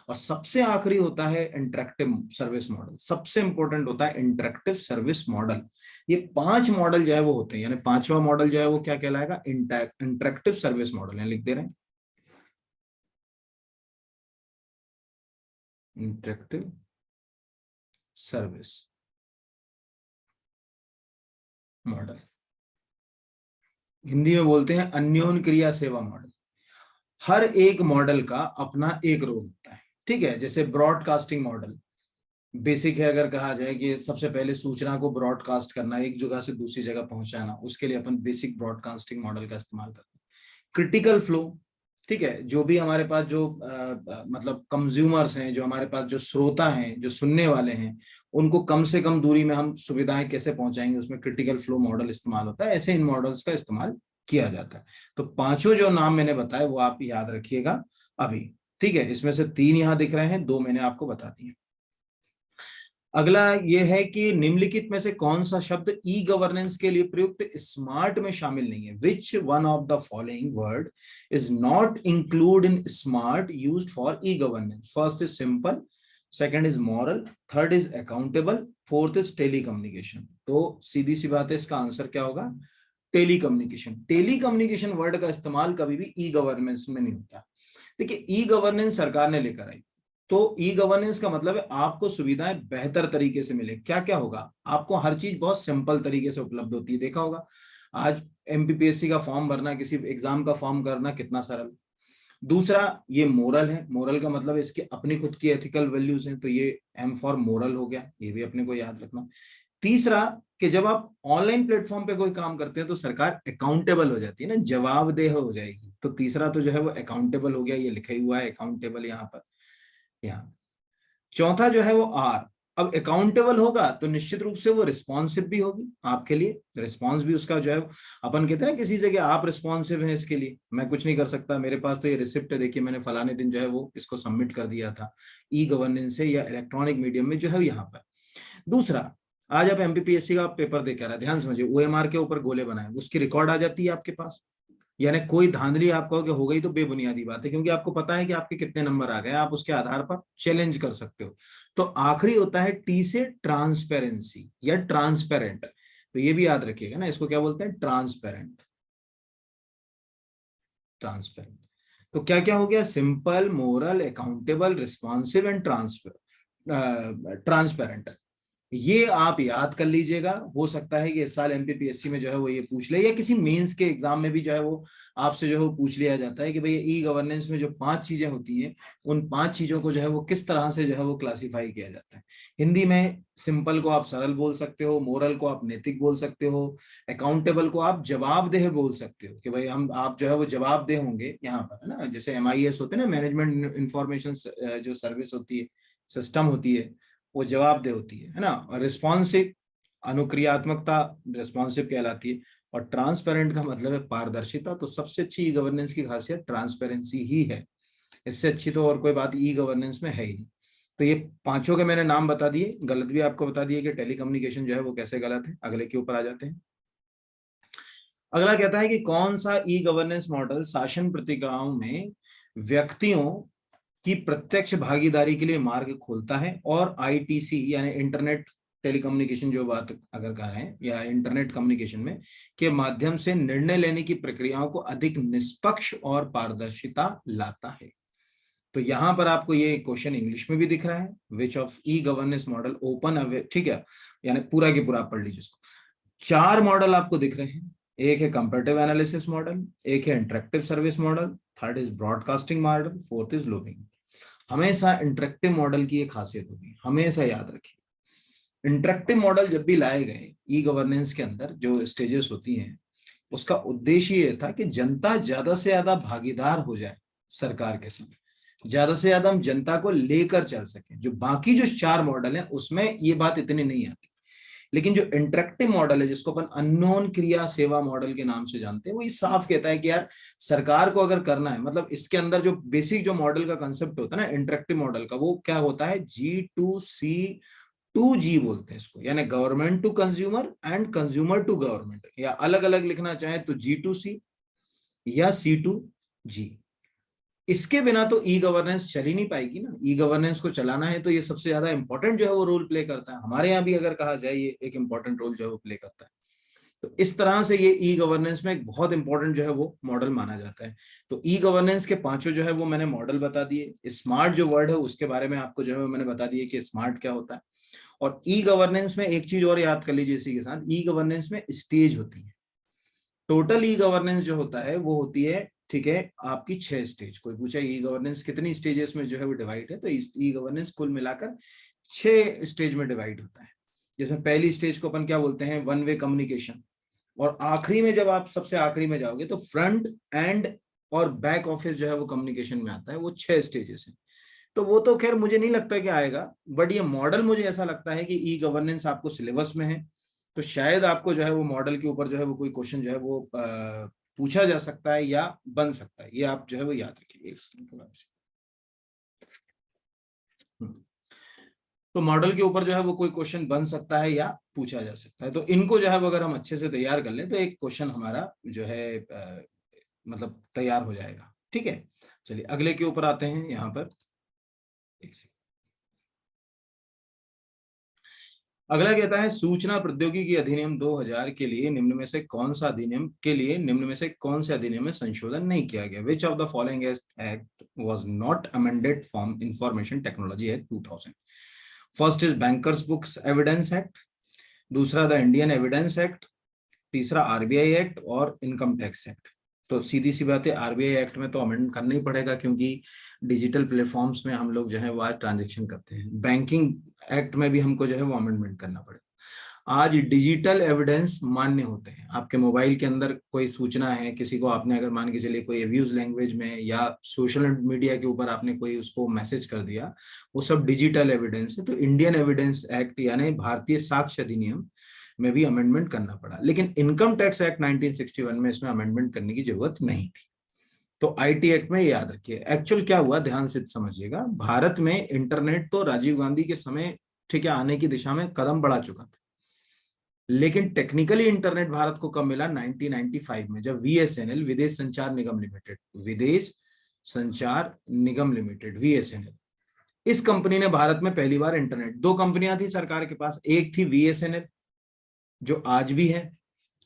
और सबसे आखिरी होता है इंटरेक्टिव सर्विस मॉडल, सबसे इंपॉर्टेंट होता है इंटरेक्टिव सर्विस मॉडल। ये 5 मॉडल जो है वो होते हैं, यानी 5वां मॉडल जो है वो क्या कहलाएगा, इंटरेक्टिव सर्विस मॉडल है, लिख दे रहे हैं इंटरेक्टिव सर्विस मॉडल, हिंदी में बोलते हैं अन्योन क्रिया सेवा मॉडल। हर एक मॉडल का अपना एक रोल होता है, ठीक है। जैसे ब्रॉडकास्टिंग मॉडल बेसिक है, अगर कहा जाए कि सबसे पहले सूचना को ब्रॉडकास्ट करना, एक जगह से दूसरी जगह पहुंचाना, उसके लिए अपन बेसिक ब्रॉडकास्टिंग मॉडल का इस्तेमाल करते हैं। क्रिटिकल फ्लो, ठीक है, जो भी हमारे पास जो मतलब कंज्यूमर्स हैं, जो हमारे पास जो श्रोता हैं, जो सुनने वाले हैं, उनको कम से कम दूरी में हम सुविधाएं कैसे पहुंचाएंगे, उसमें क्रिटिकल फ्लो मॉडल इस्तेमाल होता है। ऐसे इन मॉडल्स का इस्तेमाल किया जाता है। तो 5 जो नाम मैंने बताए वो आप याद रखिएगा अभी, ठीक है। इसमें से 3 यहाँ दिख रहे हैं, 2 मैंने आपको बता दिए। अगला ये है कि निम्नलिखित में से कौन सा शब्द ई गवर्नेंस के लिए प्रयुक्त स्मार्ट में शामिल नहीं है। Which one of the following word is not include in smart used for e governance. First is simple, second is moral, third is accountable, fourth is telecommunication. तो सीधी सी बात है, इसका आंसर क्या होगा, टेलीकम्युनिकेशन। टेलीकम्युनिकेशन वर्ड का इस्तेमाल कभी भी ई गवर्नेंस में नहीं होता। देखिए, ई गवर्नेंस सरकार ने लेकर आई, तो ई गवर्नेंस का मतलब है आपको सुविधाएं बेहतर तरीके से मिले। क्या क्या होगा, आपको हर चीज बहुत सिंपल तरीके से उपलब्ध होती है। देखा होगा आज एमपीपीएससी का फॉर्म भरना, किसी एग्जाम का फॉर्म करना कितना सरल। दूसरा ये मोरल है, मोरल का मतलब इसकी अपनी खुद की एथिकल वैल्यूज हैं, तो ये एम फॉर मोरल हो गया, ये भी अपने को याद रखना। तीसरा कि जब आप ऑनलाइन प्लेटफॉर्म पे कोई काम करते हैं तो सरकार अकाउंटेबल हो जाती है ना, जवाबदेह हो जाएगी। तो तीसरा तो जो है वो अकाउंटेबल हो गया, ये लिखा ही हुआ है अकाउंटेबल यहाँ पर, यहाँ। चौथा जो है वो आर, अब अकाउंटेबल होगा तो निश्चित रूप से वो रिस्पॉन्सिव भी होगी आपके लिए, रिस्पॉन्स भी उसका जो है, अपन कहते हैं ना किसी जगह आप रिस्पॉन्सिव हैं इसके लिए, मैं कुछ नहीं कर सकता, मेरे पास तो ये रिसिप्ट है, देखिए मैंने फलाने दिन जो है वो इसको सबमिट कर दिया था ई गवर्नेंस से या इलेक्ट्रॉनिक मीडियम में जो है यहाँ पर। दूसरा, आज आप एमपीपीएससी का पेपर देकर आए, ध्यान समझिए, ओएमआर के ऊपर गोले बनाए, उसकी रिकॉर्ड आ जाती है आपके पास, यानी कोई धांधली आप कहोगे हो गई तो बेबुनियादी बात है, क्योंकि आपको पता है कि आपके कितने नंबर आ गए, आप उसके आधार पर चैलेंज कर सकते हो। तो आखिरी होता है टी से ट्रांसपेरेंसी या ट्रांसपेरेंट, तो ये भी याद रखिएगा ना, इसको क्या बोलते हैं, ट्रांसपेरेंट। ट्रांसपेरेंट तो क्या क्या हो गया, simple, moral, accountable, responsive and transparent. ये आप याद कर लीजिएगा। हो सकता है कि इस साल एमपीपीएससी में जो है वो ये पूछ ले, या किसी मेंस के एग्जाम में भी जो है वो आपसे जो है वो पूछ लिया जाता है कि भाई ई गवर्नेंस में जो 5 चीजें होती हैं, उन 5 चीजों को जो है वो किस तरह से जो है वो क्लासिफाई किया जाता है। हिंदी में सिंपल को आप सरल बोल सकते हो, मोरल को आप नैतिक बोल सकते हो, अकाउंटेबल को आप जवाबदेह बोल सकते हो कि भाई हम आप जो है वो जवाबदेह होंगे यहाँ पर, है ना। जैसे MIS होते हैं ना, मैनेजमेंट इंफॉर्मेशन जो सर्विस होती है, सिस्टम होती है, वो जवाबदेह होती है ना। और रिस्पॉन्सिव, अनुक्रियात्मकता रिस्पॉन्सिव कहलाती है। और ट्रांसपेरेंट का मतलब है पारदर्शिता। तो सबसे अच्छी ई गवर्नेंस की खासियत ट्रांसपेरेंसी ही है, इससे अच्छी तो और कोई बात ई गवर्नेंस में है ही नहीं। तो ये पांचों के मैंने नाम बता दिए, गलत भी आपको बता दिए कि टेलीकम्युनिकेशन जो है वो कैसे गलत है। अगले के ऊपर आ जाते हैं। अगला कहता है कि कौन सा ई गवर्नेंस मॉडल शासन प्रक्रियाओं में व्यक्तियों की प्रत्यक्ष भागीदारी के लिए मार्ग खोलता है, और आईटीसी यानी इंटरनेट टेलीकम्युनिकेशन जो बात अगर कर रहे हैं, या इंटरनेट कम्युनिकेशन में के माध्यम से निर्णय लेने की प्रक्रियाओं को अधिक निष्पक्ष और पारदर्शिता लाता है। तो यहां पर आपको ये क्वेश्चन इंग्लिश में भी दिख रहा है, which of E governance model open away, ठीक है, यानी पूरा के पूरा आप पढ़ लीजिए इसको। 4 मॉडल आपको दिख रहे हैं, एक है कंपैरेटिव एनालिसिस मॉडल, एक है interactive service model, third is broadcasting model, fourth is lobbying. हमेशा इंटरेक्टिव मॉडल की एक खासियत होगी, हमेशा याद रखिए। इंटरेक्टिव मॉडल जब भी लाए गए ई गवर्नेंस के अंदर, जो स्टेजेस होती हैं, उसका उद्देश्य ये था कि जनता ज्यादा से ज्यादा भागीदार हो जाए सरकार के साथ, ज्यादा से ज्यादा हम जनता को लेकर चल सके। जो बाकी जो 4 मॉडल हैं उसमें ये बात इतनी नहीं आती, लेकिन जो इंटरेक्टिव मॉडल है, जिसको अपन अननोन क्रिया सेवा मॉडल के नाम से जानते हैं, वो ये साफ कहता है कि यार सरकार को अगर करना है, मतलब इसके अंदर जो बेसिक जो मॉडल का कंसेप्ट होता है ना इंटरेक्टिव मॉडल का, वो क्या होता है, G2C2G बोलते हैं इसको, यानी government to consumer and consumer to government, या अलग अलग लिखना चाहे तो G2C या C2G। इसके बिना तो ई गवर्नेंस चल ही नहीं पाएगी ना। ई गवर्नेंस को चलाना है तो ये सबसे ज्यादा इंपॉर्टेंट जो है वो रोल प्ले करता है। हमारे यहाँ भी अगर कहा जाए ये एक इंपॉर्टेंट रोल जो है वो प्ले करता है। तो इस तरह से ये ई गवर्नेंस में एक बहुत इंपॉर्टेंट जो है वो मॉडल माना जाता है। तो ई गवर्नेंस के 5 जो है वो मैंने मॉडल बता दिए। स्मार्ट जो वर्ड है उसके बारे में आपको जो है मैंने बता दिया कि स्मार्ट क्या होता है। और ई गवर्नेंस में एक चीज और याद कर लीजिए इसी के साथ, ई गवर्नेंस में स्टेज होती है। टोटल ई गवर्नेंस जो होता है वो होती है, ठीक है, आपकी 6 स्टेज। कोई पूछा ई गवर्नेंस कितनी स्टेजेस में जो है वो डिवाइड है, तो ई गवर्नेंस कुल मिलाकर 6 स्टेज में डिवाइड होता है। जिसमें पहली स्टेज को अपन क्या बोलते हैं, वन वे कम्युनिकेशन। और आखिरी में जब आप सबसे आखिरी में जाओगे तो फ्रंट एंड और बैक ऑफिस जो है वो कम्युनिकेशन में आता है। वो 6 स्टेजेस है। तो वो तो खैर मुझे नहीं लगता कि आएगा, बट ये मॉडल मुझे ऐसा लगता है कि ई गवर्नेंस आपको सिलेबस में है, तो शायद आपको जो है वो मॉडल के ऊपर जो है वो कोई क्वेश्चन जो है वो पूछा जा सकता है या बन सकता है। ये आप जो है वो याद रखिए एक सेकंड के बाद से। तो मॉडल के ऊपर जो है वो कोई क्वेश्चन बन सकता है या पूछा जा सकता है। तो इनको जो है वो अगर हम अच्छे से तैयार कर लें तो एक क्वेश्चन हमारा जो है मतलब तैयार हो जाएगा। ठीक है, चलिए अगले के ऊपर आते हैं। यहाँ पर एक सेकंड, अगला कहता है सूचना प्रौद्योगिकी अधिनियम 2000 के लिए निम्न में से कौन सा अधिनियम के लिए निम्न में से कौन से अधिनियम में संशोधन नहीं किया गया। विच of the following act was not amended from information technology act 2000। First is bankers books evidence act, दूसरा द इंडियन एविडेंस एक्ट, तीसरा आरबीआई एक्ट और इनकम टैक्स एक्ट। तो सीधी सी बात है, आरबीआई एक्ट में तो अमेंड करना ही पड़ेगा क्योंकि डिजिटल प्लेटफॉर्म्स में हम लोग जो है वो आज ट्रांजेक्शन करते हैं। बैंकिंग एक्ट में भी हमको जो है वो अमेंडमेंट करना पड़ेगा। आज डिजिटल एविडेंस मान्य होते हैं। आपके मोबाइल के अंदर कोई सूचना है, किसी को आपने अगर मान के चलिए कोई एब्यूज लैंग्वेज में या सोशल मीडिया के ऊपर आपने कोई उसको मैसेज कर दिया, वो सब डिजिटल एविडेंस है। तो इंडियन एविडेंस एक्ट यानी भारतीय साक्ष्य अधिनियम में भी अमेंडमेंट करना पड़ा। लेकिन इनकम टैक्स एक्ट 1961 में इसमें अमेंडमेंट करने की जरूरत नहीं थी। तो आईटी एक्ट में याद रखिए एक्चुअल क्या हुआ, ध्यान से समझिएगा। भारत में इंटरनेट तो राजीव गांधी के समय ठीक है आने की दिशा में कदम बढ़ा चुका था। लेकिन टेक्निकली इंटरनेट भारत को कब मिला? 1995 में, जब वीएसएनएल, विदेश संचार निगम लिमिटेड, विदेश संचार निगम लिमिटेड, वीएसएनएल, इस कंपनी ने भारत में पहली बार इंटरनेट, दो कंपनियां थी सरकार के पास, एक थी वीएसएनएल जो आज भी है,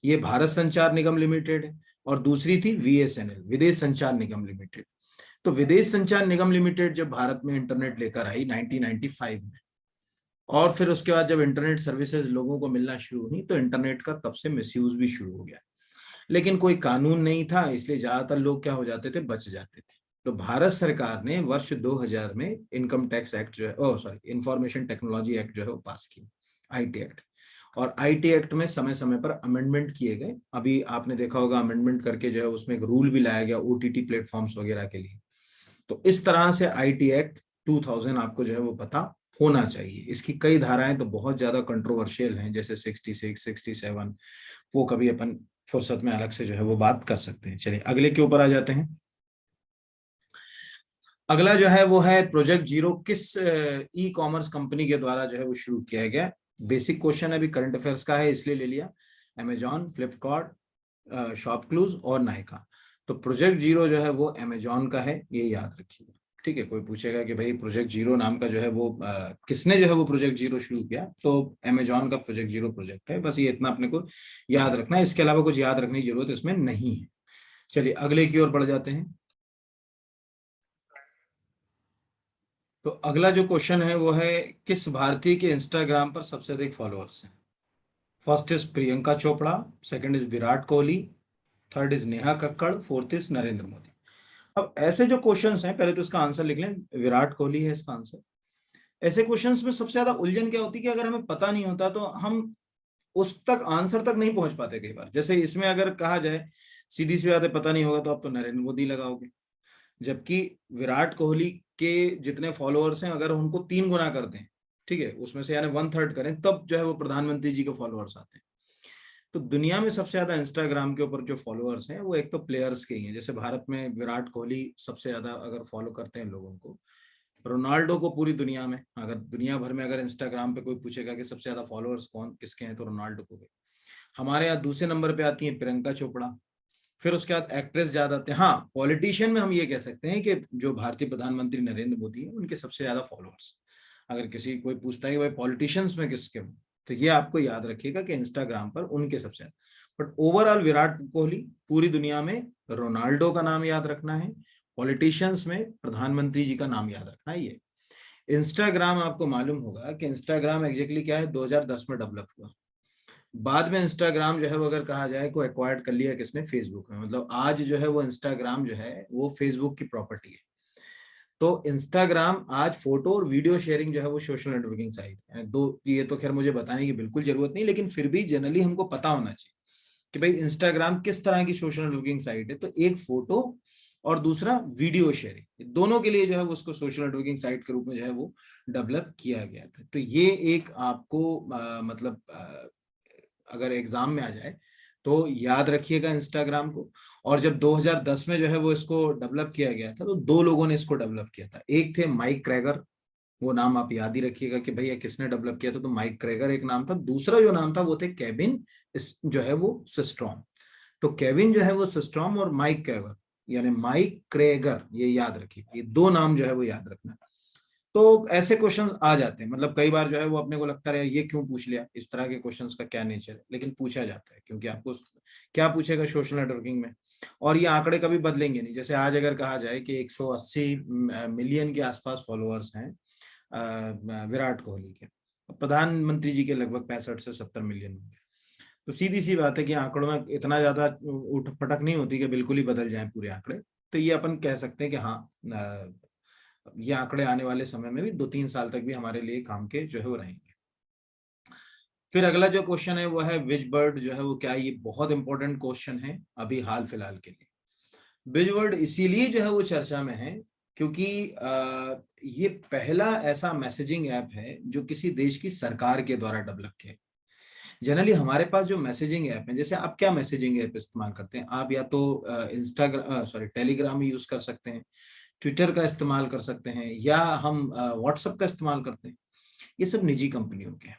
ये भारत संचार निगम लिमिटेड है, और दूसरी थी वीएसएनएल, विदेश संचार निगम लिमिटेड। तो विदेश संचार निगम लिमिटेड जब भारत में इंटरनेट लेकर आई 1995 में, और फिर उसके बाद जब इंटरनेट सर्विसेज लोगों को मिलना शुरू हुई, तो इंटरनेट का तब से मिसयूज भी शुरू हो गया। लेकिन कोई कानून नहीं था, इसलिए ज्यादातर लोग क्या हो जाते थे? बच जाते थे। तो भारत सरकार ने वर्ष 2000 में इनकम टैक्स एक्ट जो है, इंफॉर्मेशन टेक्नोलॉजी एक्ट जो है वो पास किया, आईटी एक्ट। और आईटी एक्ट में समय समय पर अमेंडमेंट किए गए। अभी आपने देखा होगा अमेंडमेंट करके जो है उसमें एक रूल भी लाया गया ओटीटी प्लेटफॉर्म्स वगैरह के लिए। तो इस तरह से आईटी एक्ट 2000 आपको जो है वो पता होना चाहिए। इसकी कई धाराएं तो बहुत ज्यादा कंट्रोवर्शियल हैं, जैसे 66, 67, वो कभी अपन फुर्सत में अलग से जो है वो बात कर सकते हैं। चलिए अगले के ऊपर आ जाते हैं। अगला जो है वो है प्रोजेक्ट जीरो किस ई कॉमर्स कंपनी के द्वारा जो है वो शुरू किया गया? बेसिक क्वेश्चन अभी करंट अफेयर्स का है इसलिए ले लिया। अमेजॉन, फ्लिपकार्ट, शॉपक्लूज और नायका। तो प्रोजेक्ट जीरो जो है वो अमेजॉन का है, ये याद रखिएगा। ठीक है, कोई पूछेगा कि भाई प्रोजेक्ट जीरो नाम का जो है वो किसने जो है वो प्रोजेक्ट जीरो शुरू किया, तो अमेजॉन का प्रोजेक्ट जीरो प्रोजेक्ट है। बस ये इतना अपने को याद रखना है, इसके अलावा कुछ याद रखने की जरूरत इसमें नहीं है। चलिए अगले की ओर बढ़ जाते हैं। तो अगला जो क्वेश्चन है वो है किस भारतीय के इंस्टाग्राम पर सबसे अधिक फॉलोअर्स हैं? First is Priyanka Chopra, second is Virat Kohli, third is Neha Kakkar, fourth is Narendra Modi. अब ऐसे जो क्वेश्चंस हैं, पहले तो इसका आंसर लिख लें, विराट कोहली है इसका आंसर। ऐसे क्वेश्चंस में सबसे ज्यादा उलझन क्या होती है कि अगर हमें पता नहीं होता तो हम उस तक आंसर तक नहीं पहुंच पाते कई बार। जैसे इसमें अगर कहा जाए सीधी सी बात है, पता नहीं होगा तो आप तो नरेंद्र मोदी लगाओगे, जबकि विराट कोहली के जितने फॉलोअर्स हैं अगर उनको 3 गुना कर दें, ठीक है, उसमें से यानी 1/3 करें, तब जो है वो प्रधानमंत्री जी के फॉलोअर्स आते हैं। तो दुनिया में सबसे ज्यादा इंस्टाग्राम के ऊपर जो फॉलोअर्स हैं वो एक तो प्लेयर्स के ही हैं। जैसे भारत में विराट कोहली सबसे ज्यादा अगर फॉलो करते हैं लोगों को, रोनाल्डो को पूरी दुनिया में, अगर दुनिया भर में अगर इंस्टाग्राम पे कोई पूछेगा कि सबसे ज्यादा फॉलोअर्स कौन किसके हैं, तो रोनाल्डो को। हमारे यहाँ दूसरे नंबर पे आती है प्रियंका चोपड़ा। फिर उसके बाद एक्ट्रेस ज्यादा आते हैं। हाँ, पॉलिटिशियन में हम ये कह सकते हैं कि जो भारतीय प्रधानमंत्री नरेंद्र मोदी है उनके सबसे ज्यादा फॉलोअर्स। अगर किसी कोई पूछता है कि भाई पॉलिटिशियंस में किसके, तो ये आपको याद रखिएगा कि इंस्टाग्राम पर उनके सबसे ज्यादा। बट ओवरऑल विराट कोहली, पूरी दुनिया में रोनाल्डो का नाम याद रखना है, पॉलिटिशियंस में प्रधानमंत्री जी का नाम याद रखना है। ये इंस्टाग्राम आपको मालूम होगा कि इंस्टाग्राम एग्जैक्टली क्या है, 2010 में डेवलप हुआ। बाद में इंस्टाग्राम जो है वो अगर कहा जाए को एक्वायर्ड कर लिया किसने? फेसबुक में। मतलब आज जो है वो इंस्टाग्राम जो है वो फेसबुक की प्रॉपर्टी है। तो इंस्टाग्राम आज फोटो और वीडियो शेयरिंग जो है वो सोशल नेटवर्किंग साइट है। दो ये तो खैर मुझे बताने की बिल्कुल जरूरत नहीं, लेकिन फिर भी जनरली हमको पता होना चाहिए कि भाई इंस्टाग्राम किस तरह की सोशल नेटवर्किंग साइट है। तो एक फोटो और दूसरा वीडियो शेयरिंग, दोनों के लिए जो है वो उसको सोशल नेटवर्किंग साइट के रूप में जो है वो डेवलप किया गया था। तो ये एक आपको मतलब अगर एग्जाम में आ जाए तो याद रखिएगा इंस्टाग्राम को। और जब 2010 में जो है वो इसको डेवलप किया गया था, तो दो लोगों ने इसको डेवलप किया था। एक थे माइक क्रेगर, वो नाम आप याद ही रखिएगा कि भैया किसने डेवलप किया था, तो माइक क्रेगर एक नाम था। दूसरा जो नाम था वो थे केविन जो है वो सिस्ट्रॉम। तो केविन जो है वो सिस्ट्रॉम और माइक क्रेगर यानी माइक क्रेगर, ये याद रखिए, ये दो नाम जो है वो याद रखना। तो ऐसे क्वेश्चन आ जाते हैं। मतलब कई बार जो है वो अपने को लगता है ये क्यों पूछ लिया, इस तरह के क्वेश्चंस का क्या नेचर है, लेकिन पूछा जाता है क्योंकि आपको क्या पूछेगा सोशल नेटवर्किंग में। और ये आंकड़े कभी बदलेंगे नहीं। जैसे आज अगर कहा जाए कि 180 मिलियन के आसपास फॉलोअर्स हैं विराट कोहली के, प्रधानमंत्री जी के लगभग 65 से 70 मिलियन होंगे। तो सीधी सी बात है कि आंकड़ों में इतना ज्यादा उठ पटक नहीं होती कि बिल्कुल ही बदल जाए पूरे आंकड़े। तो ये अपन कह सकते हैं कि हाँ, ये आंकड़े आने वाले समय में भी 2-3 साल तक भी हमारे लिए काम के जो है वो रहेंगे। फिर अगला जो क्वेश्चन है वो है विच बर्ड जो है वो क्या है? ये बहुत इंपॉर्टेंट क्वेश्चन है अभी हाल फिलहाल के लिए। विच बर्ड इसीलिए जो है वो चर्चा में है क्योंकि ये पहला ऐसा मैसेजिंग ऐप है जो किसी देश की सरकार के द्वारा डेवलप किया। जनरली हमारे पास जो मैसेजिंग ऐप है, जैसे आप क्या मैसेजिंग ऐप इस्तेमाल करते हैं? आप या तो टेलीग्राम यूज कर सकते हैं, ट्विटर का इस्तेमाल कर सकते हैं, या हम व्हाट्सएप का इस्तेमाल करते हैं। ये सब निजी कंपनियों के हैं।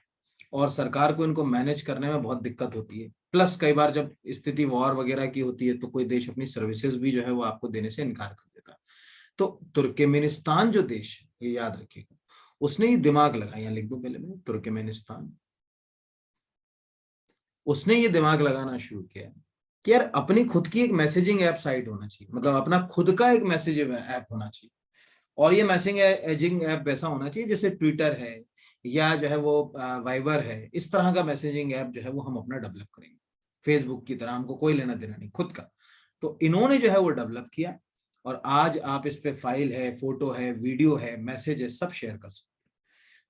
और सरकार को इनको मैनेज करने में बहुत दिक्कत होती है। प्लस कई बार जब स्थिति वॉर वगैरह की होती है तो कोई देश अपनी सर्विसेज भी जो है वो आपको देने से इनकार कर देता है। तो तुर्कमेनिस्तान जो देश है, ये याद रखिएगा, उसने ये दिमाग लगाया, यहाँ लिख दो पहले में तुर्कमेनिस्तान, उसने ये दिमाग लगाना शुरू किया कि यार अपनी खुद की एक मैसेजिंग ऐप साइट होना चाहिए, मतलब अपना खुद का एक मैसेज ऐप होना चाहिए। और ये मैसेजिंग ऐप वैसा होना चाहिए जैसे ट्विटर है या जो है वो वाइबर है, इस तरह का मैसेजिंग ऐप जो है वो हम अपना डेवलप करेंगे। फेसबुक की तरह हमको कोई लेना देना नहीं, खुद का। तो इन्होंने जो है वो डेवलप किया और आज आप इस पे फाइल है, फोटो है, वीडियो है, मैसेज है, सब शेयर कर सकते हैं।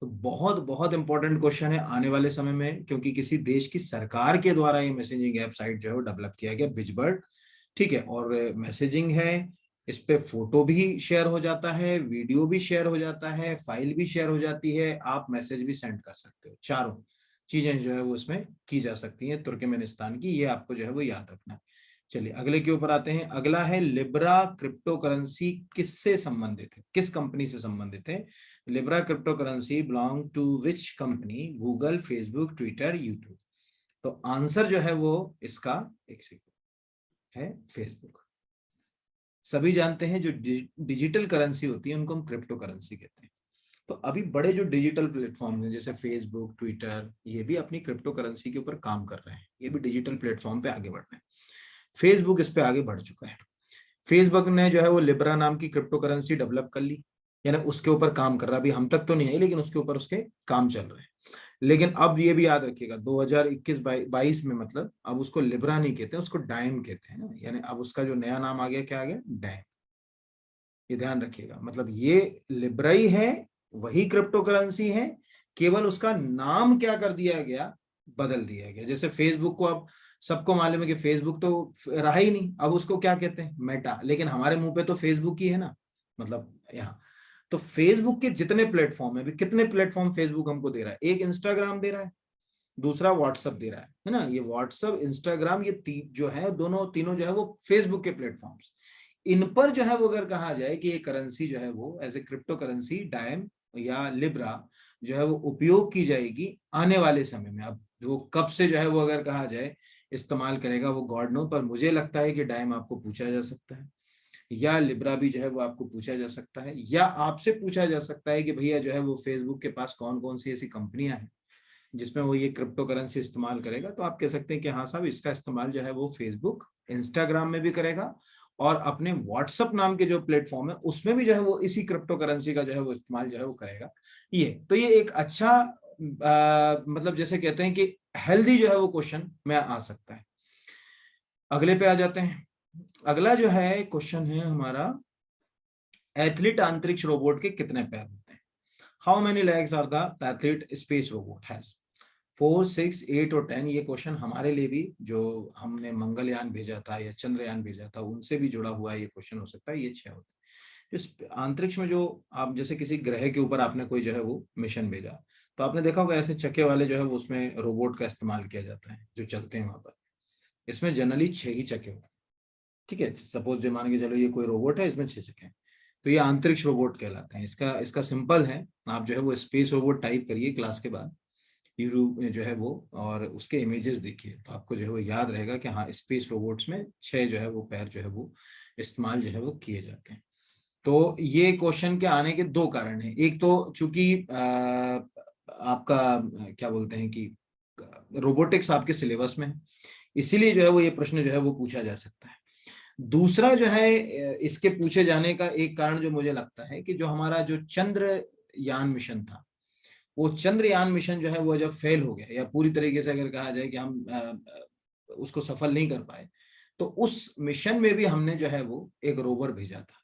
तो बहुत बहुत इंपॉर्टेंट क्वेश्चन है आने वाले समय में, क्योंकि किसी देश की सरकार के द्वारा ये मैसेजिंग ऐप साइट जो है वो डेवलप किया गया, बिजबर्ड, ठीक है। और मैसेजिंग है, इस पे फोटो भी शेयर हो जाता है, वीडियो भी शेयर हो जाता है, फाइल भी शेयर हो जाती है, आप मैसेज भी सेंड कर सकते हो। चारों चीजें जो है वो इसमें की जा सकती हैं तुर्कमेनिस्तान की, ये आपको जो है वो याद रखना है। चलिए अगले के ऊपर आते हैं। अगला है लिब्रा क्रिप्टो करेंसी किससे संबंधित है, किस कंपनी से संबंधित है? Libra cryptocurrency belong to which company? Google, Facebook, Twitter, YouTube. तो आंसर जो है वो इसका एक सेकंड है फेसबुक। सभी जानते हैं जो डिजिटल करेंसी होती है उनको हम क्रिप्टो करेंसी कहते हैं। तो अभी बड़े जो डिजिटल प्लेटफॉर्म हैं जैसे फेसबुक, ट्विटर, ये भी अपनी क्रिप्टो करेंसी के ऊपर काम कर रहे हैं, ये भी डिजिटल प्लेटफॉर्म पे आगे बढ़ रहे हैं। फेसबुक इस पे आगे बढ़ चुका है। फेसबुक ने जो है वो लिब्रा नाम की क्रिप्टो करेंसी डेवलप कर ली, यानी उसके ऊपर काम कर रहा है। अभी हम तक तो नहीं आई लेकिन उसके ऊपर उसके काम चल रहे हैं। लेकिन अब ये भी याद रखिएगा 2021-22 में मतलब अब उसको लिब्रा नहीं कहते, उसको डाइम कहते हैं ना, यानी अब उसका जो नया नाम आ गया, क्या आ गया? डाइम। ये ध्यान रखिएगा, मतलब ये लिब्रा ही है, वही क्रिप्टो करेंसी है, केवल उसका नाम क्या कर दिया गया? बदल दिया गया। जैसे फेसबुक को अब सबको मालूम है कि फेसबुक तो रहा ही नहीं, अब उसको क्या कहते हैं? मेटा। लेकिन हमारे मुंह पे तो फेसबुक ही है ना, मतलब यहाँ। तो फेसबुक के जितने प्लेटफॉर्म है, कितने प्लेटफॉर्म फेसबुक हमको दे रहा है? एक इंस्टाग्राम दे रहा है, दूसरा व्हाट्सअप दे रहा है ना। ये व्हाट्सअप, इंस्टाग्राम, ये जो है दोनों तीनों जो है वो फेसबुक के प्लेटफॉर्म्स। इन पर जो है वो अगर कहा जाए कि ये करेंसी जो है वो एज ए क्रिप्टो करेंसी डायम या लिब्रा जो है वो उपयोग की जाएगी आने वाले समय में। अब वो कब से जो है वो अगर कहा जाए इस्तेमाल करेगा वो गॉड नो, पर मुझे लगता है कि डायम आपको पूछा जा सकता है या लिब्रा भी जो है वो आपको पूछा जा सकता है, या आपसे पूछा जा सकता है कि भैया जो है वो फेसबुक के पास कौन कौन सी ऐसी कंपनियां हैं जिसमें वो ये क्रिप्टो करेंसी इस्तेमाल करेगा। तो आप कह सकते हैं कि हाँ साहब, इसका इस्तेमाल जो है वो फेसबुक, इंस्टाग्राम में भी करेगा और अपने व्हाट्सएप नाम के जो प्लेटफॉर्म है उसमें भी जो है वो इसी क्रिप्टो करेंसी का जो है वो इस्तेमाल जो है वो करेगा। ये एक अच्छा मतलब जैसे कहते हैं कि हेल्दी जो है वो क्वेश्चन में आ सकता है। अगले पे आ जाते हैं। अगला जो है क्वेश्चन है हमारा, एथलीट अंतरिक्ष रोबोट के कितने पैर होते हैं? How many legs are the athlete space robot has? 4, 6, 8 और 10। ये क्वेश्चन हमारे लिए भी, जो हमने मंगलयान भेजा था या चंद्रयान भेजा था, उनसे भी जुड़ा हुआ ये क्वेश्चन हो सकता है। ये 6 होते हैं। इस अंतरिक्ष में जो आप जैसे किसी ग्रह के ऊपर आपने कोई जो है वो मिशन भेजा, तो आपने देखा होगा ऐसे चक्के वाले जो है वो उसमें रोबोट का इस्तेमाल किया जाता है जो चलते हैं वहां पर। इसमें जनरली 6 ही चक्के होते हैं, ठीक है। सपोज जो मान के चलो ये कोई रोबोट है, इसमें 6 चक्के हैं, तो ये अंतरिक्ष रोबोट कहलाते हैं। इसका सिंपल है, आप जो है वो स्पेस रोबोट टाइप करिए क्लास के बाद यूट्यूब में जो है वो, और उसके इमेजेस देखिए तो आपको जो है वो याद रहेगा कि हाँ स्पेस रोबोट्स में 6 जो है वो पैर जो है वो इस्तेमाल जो है वो किए जाते हैं। तो ये क्वेश्चन के आने के 2 कारण हैं। एक तो चूंकि आपका क्या बोलते हैं कि रोबोटिक्स आपके सिलेबस में है, इसीलिए जो है वो ये प्रश्न जो है वो पूछा जा सकता है। दूसरा जो है इसके पूछे जाने का एक कारण जो मुझे लगता है कि जो हमारा जो चंद्रयान मिशन था, वो चंद्रयान मिशन जो है वो जब फेल हो गया या पूरी तरीके से अगर कहा जाए कि हम उसको सफल नहीं कर पाए, तो उस मिशन में भी हमने जो है वो एक रोवर भेजा था,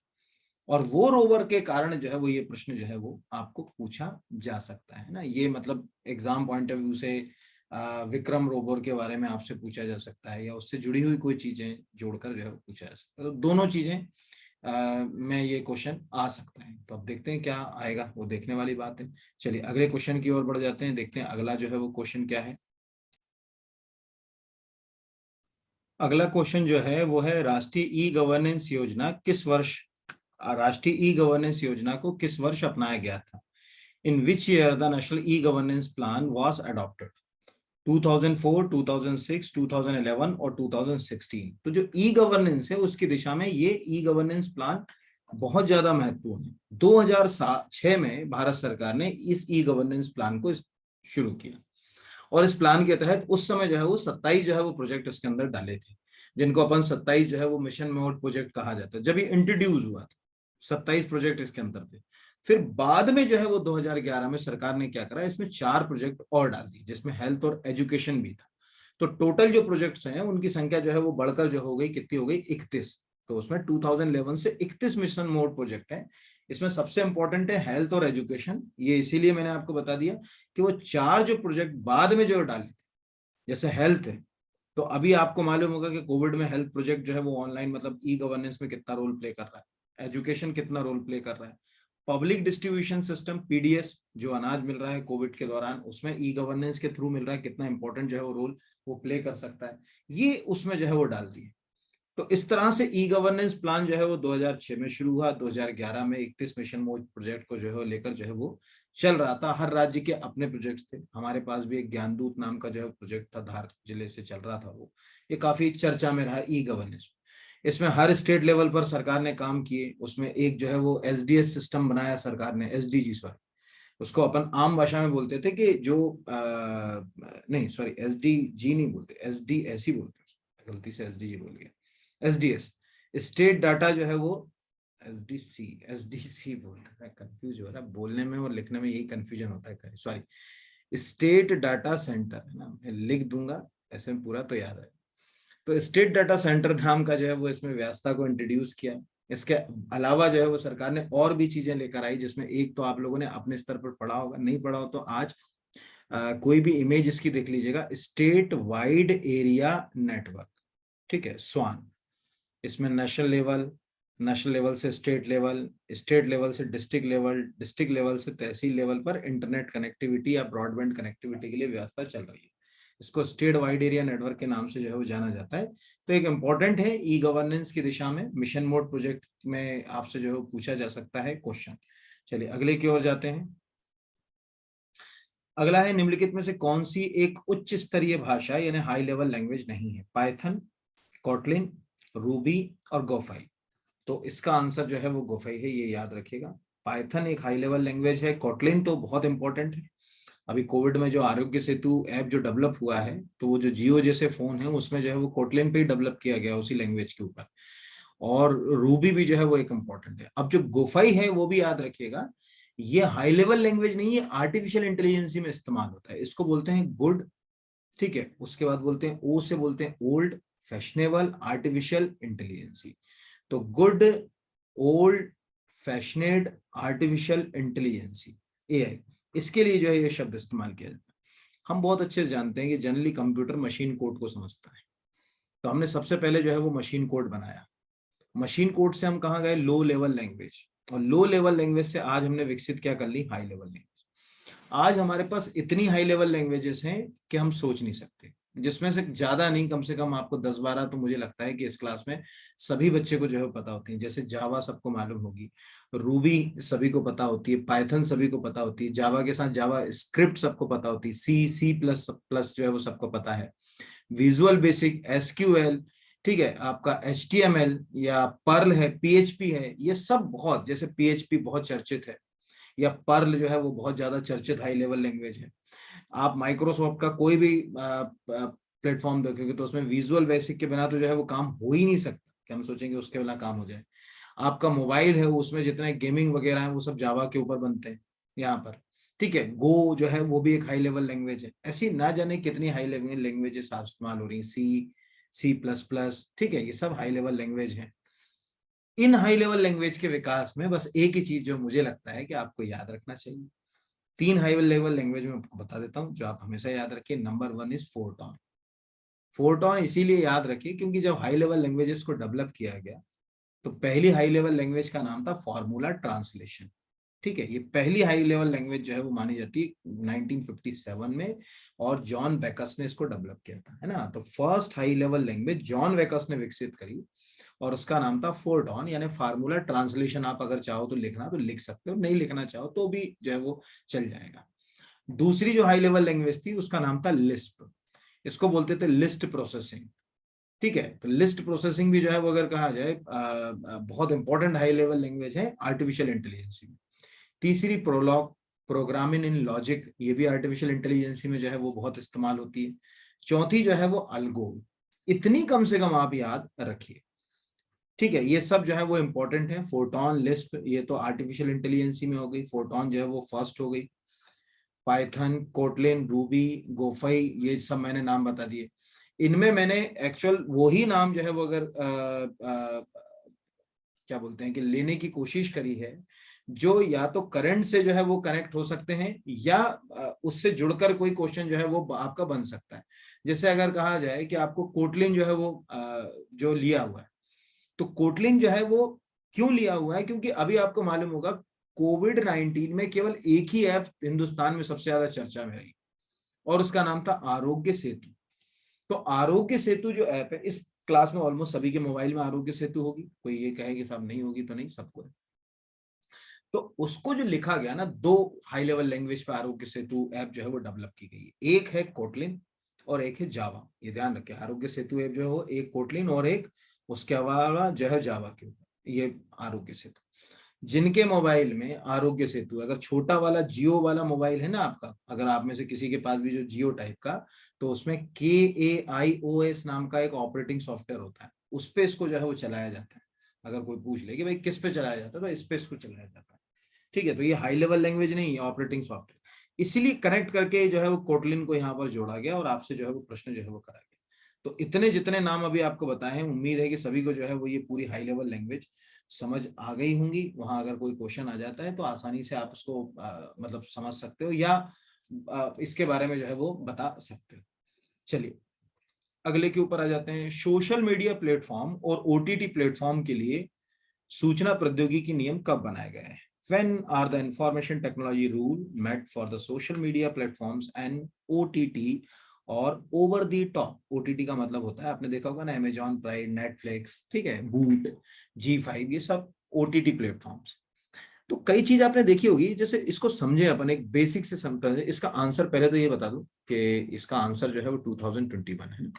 और वो रोवर के कारण जो है वो ये प्रश्न जो है वो आपको पूछा जा सकता है ना। ये मतलब एग्जाम पॉइंट ऑफ व्यू से विक्रम रोवर के बारे में आपसे पूछा जा सकता है, या उससे जुड़ी हुई कोई चीजें जोड़कर जो है वो पूछा जा सकता है। तो दोनों चीजें में ये क्वेश्चन आ सकता है। तो अब देखते हैं क्या आएगा, वो देखने वाली बात है। चलिए अगले क्वेश्चन की ओर बढ़ जाते हैं, देखते हैं अगला जो है वो क्वेश्चन क्या है। अगला क्वेश्चन जो है वो है, राष्ट्रीय ई गवर्नेंस योजना किस वर्ष, राष्ट्रीय ई गवर्नेंस योजना को किस वर्ष अपनाया गया था? In which year the national e-governance plan was adopted? 2004, 2006, 2011 और 2016। तो जो ई गवर्नेंस है उसकी दिशा में ये ई गवर्नेंस प्लान बहुत ज्यादा महत्वपूर्ण है। 2006 में भारत सरकार ने इस ई गवर्नेंस प्लान को शुरू किया और इस प्लान के तहत उस समय जो है वो 27 जो है वो प्रोजेक्ट इसके अंदर डाले थे, जिनको अपन 27 जो है वो मिशन मोड प्रोजेक्ट कहा जाता है। जब ये इंट्रोड्यूस हुआ था 27 प्रोजेक्ट इसके अंदर थे। फिर बाद में जो है वो 2011 में सरकार ने क्या करा, इसमें 4 प्रोजेक्ट और डाल दी जिसमें हेल्थ और एजुकेशन भी था। तो टोटल जो प्रोजेक्ट्स हैं उनकी संख्या जो है वो बढ़कर जो हो गई, कितनी हो गई, 31। तो उसमें 2011 से 31 मिशन मोड प्रोजेक्ट है। इसमें सबसे इंपॉर्टेंट है हेल्थ और एजुकेशन। ये इसीलिए मैंने आपको बता दिया कि वो 4 जो प्रोजेक्ट बाद में जो डाले थे, जैसे हेल्थ है, तो अभी आपको मालूम होगा कि कोविड में हेल्थ प्रोजेक्ट जो है वो ऑनलाइन मतलब ई गवर्नेंस में कितना रोल प्ले कर रहा है, एजुकेशन कितना रोल प्ले कर रहा है, पब्लिक डिस्ट्रीब्यूशन सिस्टम पीडीएस जो अनाज मिल रहा है कोविड के दौरान उसमें ई गवर्नेंस के थ्रू मिल रहा है, कितना इंपॉर्टेंट जो है वो रोल वो प्ले कर सकता है, ये उसमें जो है वो डाल दिए। तो इस तरह से ई गवर्नेंस प्लान जो है वो 2006 में शुरू हुआ, 2011 में 31 मिशन मोड प्रोजेक्ट को जो है लेकर जो है वो चल रहा था। हर राज्य के अपने प्रोजेक्ट थे। हमारे पास भी एक ज्ञानदूत नाम का जो है प्रोजेक्ट था, धार जिले से चल रहा था वो, ये काफी चर्चा में रहा ई गवर्नेंस। इसमें हर स्टेट लेवल पर सरकार ने काम किए। उसमें एक जो है वो एसडीएस सिस्टम बनाया सरकार ने, एसडीजी सॉरी, उसको अपन आम भाषा में बोलते थे कि जो नहीं सॉरी एसडीजी नहीं बोलते, एसडीएस ही बोलते, गलती से एसडीजी बोल गया, एसडीएस स्टेट डाटा जो है वो एसडीसी बोलते हैं, कंफ्यूज हो रहा है बोलने में और लिखने में, यही कंफ्यूजन होता है, सॉरी स्टेट डाटा सेंटर है ना, मैं लिख दूंगा ऐसे में पूरा तो याद है। तो स्टेट डाटा सेंटर नाम का जो है वो इसमें व्यवस्था को इंट्रोड्यूस किया। इसके अलावा जो है वो सरकार ने और भी चीजें लेकर आई, जिसमें एक तो आप लोगों ने अपने स्तर पर पढ़ा होगा, नहीं पढ़ा हो तो आज कोई भी इमेज इसकी देख लीजिएगा, स्टेट वाइड एरिया नेटवर्क, ठीक है, स्वान। इसमें नेशनल लेवल से स्टेट लेवल, स्टेट लेवल से डिस्ट्रिक्ट लेवल, डिस्ट्रिक्ट लेवल से तहसील लेवल पर इंटरनेट कनेक्टिविटी या ब्रॉडबैंड कनेक्टिविटी के लिए व्यवस्था चल रही है। इसको स्टेट वाइड एरिया नेटवर्क के नाम से जो है वो जाना जाता है। तो एक इंपॉर्टेंट है ई गवर्नेंस की दिशा में, मिशन मोड प्रोजेक्ट में आपसे जो है पूछा जा सकता है क्वेश्चन। चलिए अगले की ओर जाते हैं। अगला है, निम्नलिखित में से कौन सी एक उच्च स्तरीय भाषा यानी हाई लेवल लैंग्वेज नहीं है? पाइथन, कॉटलिन, रूबी और गोफाई। तो इसका आंसर जो है वो गोफाई है, ये याद रखिएगा। पाइथन एक हाई लेवल लैंग्वेज है, कॉटलिन तो बहुत इंपॉर्टेंट है। अभी कोविड में जो आरोग्य सेतु ऐप जो डेवलप हुआ है, तो वो जो जियो जैसे फोन है उसमें जो है वो कोटलिन पे ही डेवलप किया गया, उसी लैंग्वेज के ऊपर। और रूबी भी जो है वो एक इंपॉर्टेंट है। अब जो गोफाई है वो भी याद रखिएगा, ये हाई लेवल लैंग्वेज नहीं है, आर्टिफिशियल इंटेलिजेंस में इस्तेमाल होता है। इसको बोलते हैं गुड, ठीक है, उसके बाद बोलते हैं ओ से बोलते हैं ओल्ड फैशनेबल आर्टिफिशियल इंटेलिजेंसी। तो good old fashioned artificial intelligence, AI, इसके लिए जो है ये शब्द इस्तेमाल किया जाता है। हम बहुत अच्छे से जानते हैं कि जनरली कंप्यूटर मशीन कोड को समझता है, तो हमने सबसे पहले जो है वो मशीन कोड बनाया। मशीन कोड से हम कहाँ गए? लो लेवल लैंग्वेज, और लो लेवल लैंग्वेज से आज हमने विकसित क्या कर ली? High level language. आज हमारे पास इतनी हाई लेवल लैंग्वेजेस हैं कि हम सोच नहीं सकते, जिसमें से ज्यादा नहीं, कम से कम आपको 10-12 तो मुझे लगता है कि इस क्लास में सभी बच्चे को जो है पता होती है। जैसे जावा सबको मालूम होगी, रूबी सभी को पता होती है, पाइथन सभी को पता होती है, जावा के साथ जावा स्क्रिप्ट सबको पता होती है, सी प्लस प्लस जो है वो सबको पता है, विजुअल बेसिक, एसक्यूएल, ठीक है, आपका HTML या पर्ल है, PHP है, ये सब बहुत, जैसे PHP बहुत चर्चित है, या पर्ल जो है वो बहुत ज्यादा चर्चित हाई लेवल लैंग्वेज है। आप माइक्रोसॉफ्ट का कोई भी प्लेटफॉर्म देखोगे तो उसमें विजुअल बेसिक के बिना तो जो है वो काम हो ही नहीं सकता कि हम सोचेंगे उसके बिना काम हो जाए। आपका मोबाइल है उसमें जितने गेमिंग वगैरह है वो सब जावा के ऊपर बनते हैं यहाँ पर, ठीक है। गो जो है वो भी एक हाई लेवल लैंग्वेज है। ऐसी ना जाने कितनी हाई लेवल लैंग्वेजेस इस्तेमाल हो रही है, C++, ठीक है, ये सब हाई लेवल लैंग्वेज है। इन हाई लेवल लैंग्वेज के विकास में बस एक ही चीज जो मुझे लगता है कि आपको याद रखना चाहिए, 3 हाई लेवल लैंग्वेज में आपको बता देता हूं जो आप हमेशा याद रखिए। Number 1 is फोरटॉन। फोरटॉन इसीलिए याद रखिए क्योंकि जब हाई लेवल लैंग्वेजेस को डेवलप किया गया तो पहली हाई लेवल लैंग्वेज का नाम था फॉर्मूला ट्रांसलेशन, ठीक है। ये पहली हाई लेवल लैंग्वेज जो है वो मानी जाती है 1957 में, और जॉन बेकस ने इसको डेवलप किया था, है ना। तो first high level language John Backus ने विकसित करी, और उसका नाम था फोर्टॉन, यानी फार्मूला ट्रांसलेशन आप अगर चाहो तो लिखना तो लिख सकते हो, नहीं लिखना चाहो तो भी जो है वो चल जाएगा। दूसरी जो हाई लेवल लैंग्वेज थी उसका नाम था लिस्प, इसको बोलते थे लिस्ट प्रोसेसिंग। ठीक है, तो लिस्ट प्रोसेसिंग भी जो है वो अगर कहा जाए बहुत इंपॉर्टेंट हाई लेवल लैंग्वेज है आर्टिफिशियल इंटेलिजेंस में। तीसरी प्रोलॉग, प्रोग्रामिंग इन लॉजिक, ये भी आर्टिफिशियल इंटेलिजेंस में जो है वो बहुत इस्तेमाल होती है। चौथी जो है वो अल्गो। इतनी कम से कम आप याद रखिए। ठीक है, ये सब जो है वो इंपॉर्टेंट है। फोर्टॉन, लिस्प, ये तो आर्टिफिशियल इंटेलिजेंस में हो गई। फोर्टॉन जो है वो फर्स्ट हो गई। पाइथन, कोटलिन, रूबी, गोफई, ये सब मैंने नाम बता दिए। इनमें मैंने एक्चुअल वही नाम जो है वो अगर क्या बोलते हैं कि लेने की कोशिश करी है जो या तो करंट से जो है वो कनेक्ट हो सकते हैं या उससे जुड़कर कोई क्वेश्चन जो है वो आपका बन सकता है। जैसे अगर कहा जाए कि आपको कोटलिन जो है वो जो लिया हुआ है, तो कोटलिन जो है वो क्यों लिया हुआ है, क्योंकि अभी आपको मालूम होगा कोविड-19 में केवल एक ही ऐप हिंदुस्तान में सबसे ज्यादा चर्चा में रही और उसका नाम था आरोग्य सेतु। तो आरोग्य सेतु जो ऐप है, इस क्लास में ऑलमोस्ट सभी के मोबाइल में आरोग्य सेतु होगी, कोई ये कहे कि साहब नहीं होगी तो नहीं, सबको है। तो उसको जो लिखा गया ना, दो हाई लेवल लैंग्वेज पे आरोग्य सेतु ऐप जो है वो डेवलप की गई है। एक है कोटलिन और एक है जावा। ये ध्यान रखें, आरोग्य सेतु ऐप जो है वो एक कोटलिन और एक उसके अलावा जो है जावा के ऊपर, ये आरोग्य सेतु। जिनके मोबाइल में आरोग्य सेतु, अगर छोटा वाला जियो वाला मोबाइल है ना आपका, अगर आप में से किसी के पास भी जो जियो टाइप का, तो उसमें KAIOS नाम का एक ऑपरेटिंग सॉफ्टवेयर होता है, उस पे इसको जो है वो चलाया जाता है। अगर कोई पूछ ले कि भाई किस पे चलाया जाता है, तो इस पे इसको चलाया जाता है। ठीक है, तो ये हाई लेवल लैंग्वेज नहीं है, ऑपरेटिंग सॉफ्टवेयर। इसीलिए कनेक्ट करके जो है वो कोटलिन को यहाँ पर जोड़ा गया और आपसे जो है वो प्रश्न जो है वो करा गया। तो इतने जितने नाम अभी आपको बताए हैं, उम्मीद है कि सभी को जो है वो ये पूरी हाई लेवल लैंग्वेज समझ आ गई होंगी। वहां अगर कोई क्वेश्चन आ जाता है तो आसानी से आप उसको मतलब समझ सकते हो या इसके बारे में जो है वो बता सकते हो। चलिए अगले के ऊपर आ जाते हैं। सोशल मीडिया प्लेटफॉर्म और OTT प्लेटफॉर्म के लिए सूचना प्रौद्योगिकी नियम कब बनाए गए हैं? When are the information technology rule met for the social media platforms and OTT और ओवर दी टॉप? OTT का मतलब होता है, आपने देखा होगा ना, Amazon प्राइम, नेटफ्लिक्स, ठीक है, बूट, G5, ये सब OTT प्लेटफॉर्म्स। तो कई चीज आपने देखी होगी, जैसे इसको समझे अपन एक बेसिक से समझे। इसका आंसर पहले तो ये बता दूं कि इसका आंसर जो है वो 2021 है।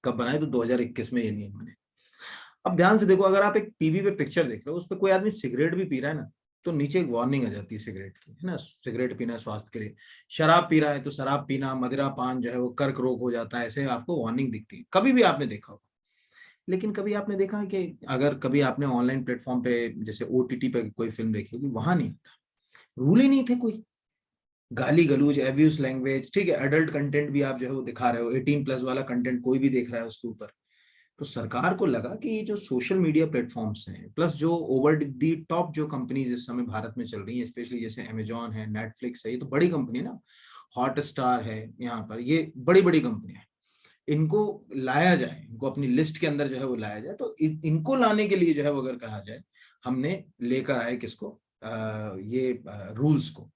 कब बनाए? तो 2021 में ये नियम बने। अब ध्यान से देखो, अगर आप एक टीवी पे पिक्चर देख रहे हो, उस पर कोई आदमी सिगरेट भी पी रहा है ना, तो नीचे एक वार्निंग आ जाती है सिगरेट की, है ना, सिगरेट पीना स्वास्थ्य के लिए। शराब पी रहा है तो शराब पीना, मदिरा पान जो है वो कर्क रोग हो जाता है, ऐसे आपको वार्निंग दिखती है। कभी भी आपने देखा होगा। लेकिन कभी आपने देखा है कि अगर कभी आपने ऑनलाइन प्लेटफॉर्म पे जैसे OTT पे कोई फिल्म देखी होगी, वहां नहीं था, रूल ही नहीं थे कोई। गाली गलौज, एब्यूज लैंग्वेज, ठीक है, एडल्ट कंटेंट भी आप जो है वो दिखा रहे हो, 18+ वाला कंटेंट कोई भी देख रहा है उसके ऊपर। तो सरकार को लगा कि ये जो सोशल मीडिया प्लेटफॉर्म्स हैं, प्लस जो ओवर दी टॉप जो कंपनीज इस समय भारत में चल रही हैं, स्पेशली जैसे अमेजॉन है, नेटफ्लिक्स है, ये तो बड़ी कंपनी है ना, हॉटस्टार है, यहाँ पर ये बड़ी बड़ी कंपनियां हैं, इनको लाया जाए, इनको अपनी लिस्ट के अंदर जो है वो लाया जाए। तो इनको लाने के लिए जो है वो अगर कहा जाए, हमने लेकर आए किसको, ये रूल्स को।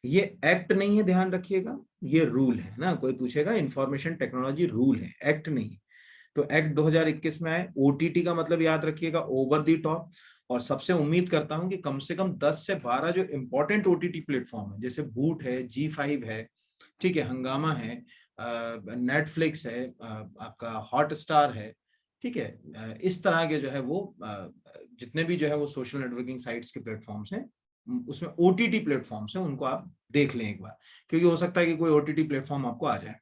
ये एक्ट नहीं है, ध्यान रखिएगा, ये रूल है ना। कोई पूछेगा, इंफॉर्मेशन टेक्नोलॉजी रूल है, एक्ट नहीं। तो एक्ट 2021 में आए। OTT का मतलब याद रखिएगा, ओवर दी टॉप। और सबसे उम्मीद करता हूं कि कम से कम 10 से 12 जो इंपॉर्टेंट OTT प्लेटफॉर्म है, जैसे बूट है, G5 है, ठीक है, हंगामा है, नेटफ्लिक्स है, आपका हॉटस्टार है, ठीक है, इस तरह के जो है वो जितने भी जो है वो सोशल नेटवर्किंग साइट्स के प्लेटफॉर्म्स हैं, उसमें OTT प्लेटफॉर्म्स हैं, उनको आप देख लें एक बार, क्योंकि हो सकता है कि कोई OTT प्लेटफॉर्म आपको आ जाए।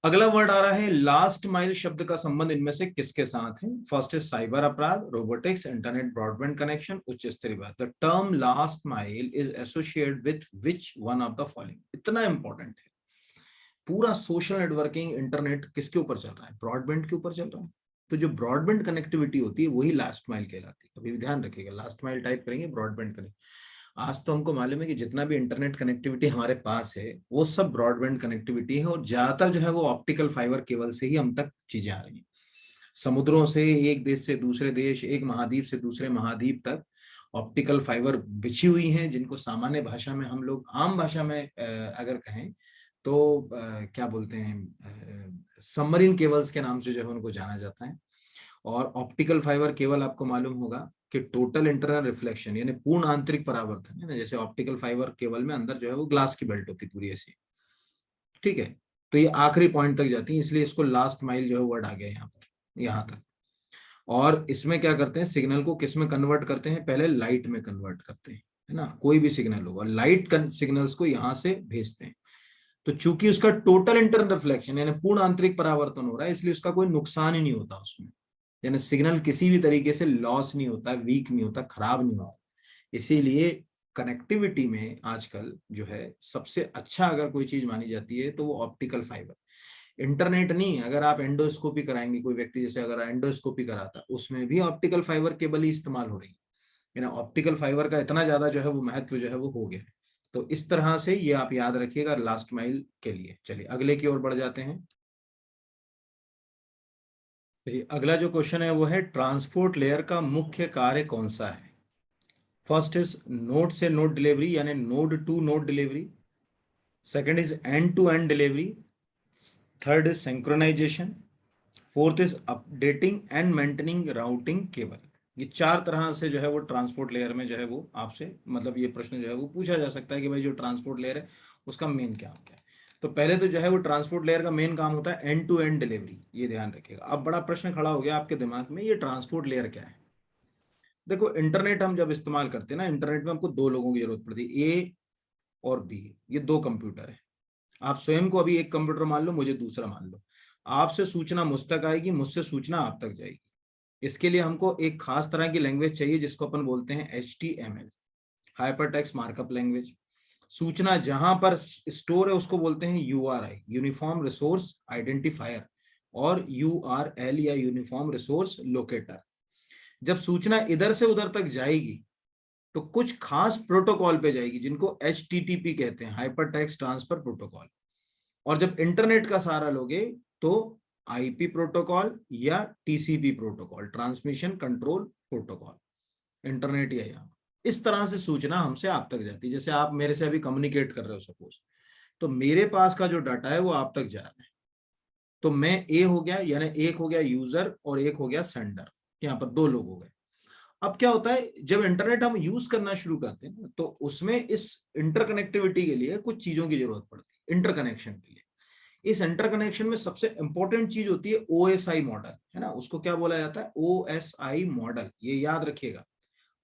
अगला वर्ड आ रहा है लास्ट माइल शब्द का संबंध इनमें से किसके साथ है? फर्स्ट है साइबर अपराध, रोबोटिक्स, इंटरनेट ब्रॉडबैंड कनेक्शन, उच्च स्तरीय बात। The term last mile is associated with which one of the following? इतना इंपॉर्टेंट है। पूरा सोशल नेटवर्किंग इंटरनेट किसके ऊपर चल रहा है? ब्रॉडबैंड के ऊपर चल रहा है। तो जो ब्रॉडबैंड कनेक्टिविटी होती है वही लास्ट माइल कहलाती है। अभी भी ध्यान रखिएगा, लास्ट माइल टाइप करेंगे, ब्रॉडबैंड कनेक्ट। आज तो हमको मालूम है कि जितना भी इंटरनेट कनेक्टिविटी हमारे पास है वो सब ब्रॉडबैंड कनेक्टिविटी है, और ज्यादातर जो है वो ऑप्टिकल फाइबर केबल से ही हम तक चीजें आ रही हैं। समुद्रों से, एक देश से दूसरे देश, एक महाद्वीप से दूसरे महाद्वीप तक ऑप्टिकल फाइबर बिछी हुई हैं, जिनको सामान्य भाषा में हम लोग, आम भाषा में अगर कहें तो क्या बोलते हैं, सबमरीन केबल्स के नाम से जो है उनको जाना जाता है। और ऑप्टिकल फाइबर केबल आपको मालूम होगा कि टोटल इंटरनल रिफ्लेक्शन यानी पूर्ण आंतरिक परावर्तन है ना, जैसे ऑप्टिकल फाइबर केबल में अंदर जो है वो ग्लास की बेल्ट होती है पूरी ऐसी, ठीक है। तो ये आखिरी पॉइंट तक जाती है, इसलिए इसको लास्ट माइल जो है वर्ड आ गया यहाँ पर, यहाँ तक। और इसमें क्या करते हैं, सिग्नल को किस में कन्वर्ट करते हैं, पहले लाइट में कन्वर्ट करते हैं, है ना। कोई भी सिग्नल होगा लाइट सिग्नल्स को यहाँ से भेजते हैं। तो चूंकि उसका टोटल इंटरनल रिफ्लेक्शन यानी पूर्ण आंतरिक परावर्तन हो रहा है, इसलिए उसका कोई नुकसान ही नहीं होता उसमें, यानी सिग्नल किसी भी तरीके से लॉस नहीं होता, वीक नहीं होता, खराब नहीं होता। इसीलिए कनेक्टिविटी में आजकल जो है सबसे अच्छा अगर कोई चीज मानी जाती है तो वो ऑप्टिकल फाइबर, इंटरनेट नहीं। अगर आप एंडोस्कोपी कराएंगे, कोई व्यक्ति जैसे अगर एंडोस्कोपी कराता, उसमें भी ऑप्टिकल फाइबर केबल ही इस्तेमाल हो रही है ना। ऑप्टिकल फाइबर का इतना ज्यादा जो है वो महत्व जो है वो हो गया है। तो इस तरह से ये आप याद रखिएगा लास्ट माइल के लिए। चलिए अगले की ओर बढ़ जाते हैं। चलिए अगला जो क्वेश्चन है वो है ट्रांसपोर्ट लेयर का मुख्य कार्य कौन सा है। फर्स्ट इज नोड से नोड डिलीवरी यानी node to node delivery. Second is end to end delivery. Third is synchronisation. Fourth is updating and maintaining routing cable. ये चार तरह से जो है वो ट्रांसपोर्ट लेयर में जो है वो आपसे मतलब ये प्रश्न जो है वो पूछा जा सकता है कि भाई जो ट्रांसपोर्ट लेयर है उसका मेन क्या होता है। तो पहले तो जो है वो ट्रांसपोर्ट लेयर का मेन काम होता है एंड टू एंड डिलीवरी, ये ध्यान रखिएगा। अब बड़ा प्रश्न खड़ा हो गया आपके दिमाग में, ये ट्रांसपोर्ट लेयर क्या है। देखो इंटरनेट हम जब इस्तेमाल करते हैं ना, इंटरनेट में हमको दो लोगों की जरूरत पड़ती है, ए और बी, ये दो कंप्यूटर है। आप स्वयं को अभी एक कंप्यूटर मान लो, मुझे दूसरा मान लो। आपसे सूचना मुझ तक आएगी, मुझसे सूचना आप तक जाएगी। इसके लिए हमको एक खास तरह की लैंग्वेज चाहिए जिसको अपन बोलते हैं HTML, hyper text markup language. सूचना जहां पर स्टोर है उसको बोलते हैं URI, यूनिफॉर्म रिसोर्स आइडेंटिफायर, और URL या यूनिफॉर्म रिसोर्स लोकेटर। जब सूचना इधर से उधर तक जाएगी तो कुछ खास प्रोटोकॉल पे जाएगी जिनको HTTP कहते हैं, हाइपर टेक्स्ट ट्रांसफर प्रोटोकॉल। और जब इंटरनेट का सहारा लोगे तो IP प्रोटोकॉल या TCP protocol, transmission control protocol, internet या यहाँ इस तरह से सूचना हमसे आप तक जाती है। जैसे आप मेरे से अभी कम्युनिकेट कर रहे हो सपोज, तो मेरे पास का जो डाटा है वो आप तक जा रहा है। तो मैं ए हो गया, यानी एक हो गया यूजर और एक हो गया सेंडर, यहाँ पर दो लोग हो गए। अब क्या होता है, जब इंटरनेट हम यूज करना शुरू करते हैं तो उसमें इस इंटरकनेक्टिविटी के लिए कुछ चीजों की जरूरत पड़ती है, इंटरकनेक्शन के लिए। इस इंटरकनेक्शन में सबसे इंपॉर्टेंट चीज होती है OSI मॉडल, है ना। उसको क्या बोला जाता है, OSI मॉडल, ये याद रखिएगा।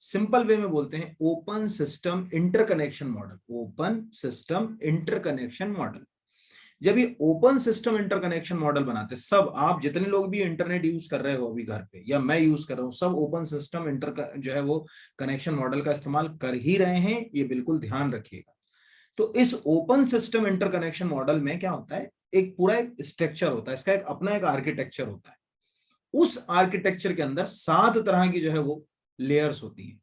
सिंपल वे में बोलते हैं open system interconnection model, open system interconnection model. जब ये ओपन सिस्टम इंटरकनेक्शन मॉडल बनाते, सब आप जितने लोग भी इंटरनेट यूज कर रहे हो अभी घर पे या मैं यूज कर रहा हूँ, सब ओपन सिस्टम इंटर जो है वो कनेक्शन मॉडल का इस्तेमाल कर ही रहे हैं, ये बिल्कुल ध्यान रखिएगा। तो इस ओपन सिस्टम इंटरकनेक्शन मॉडल में क्या होता है, एक पूरा एक स्ट्रक्चर होता है, इसका एक अपना एक आर्किटेक्चर होता है। उस आर्किटेक्चर के अंदर 7 तरह की जो है वो लेयर्स होती है।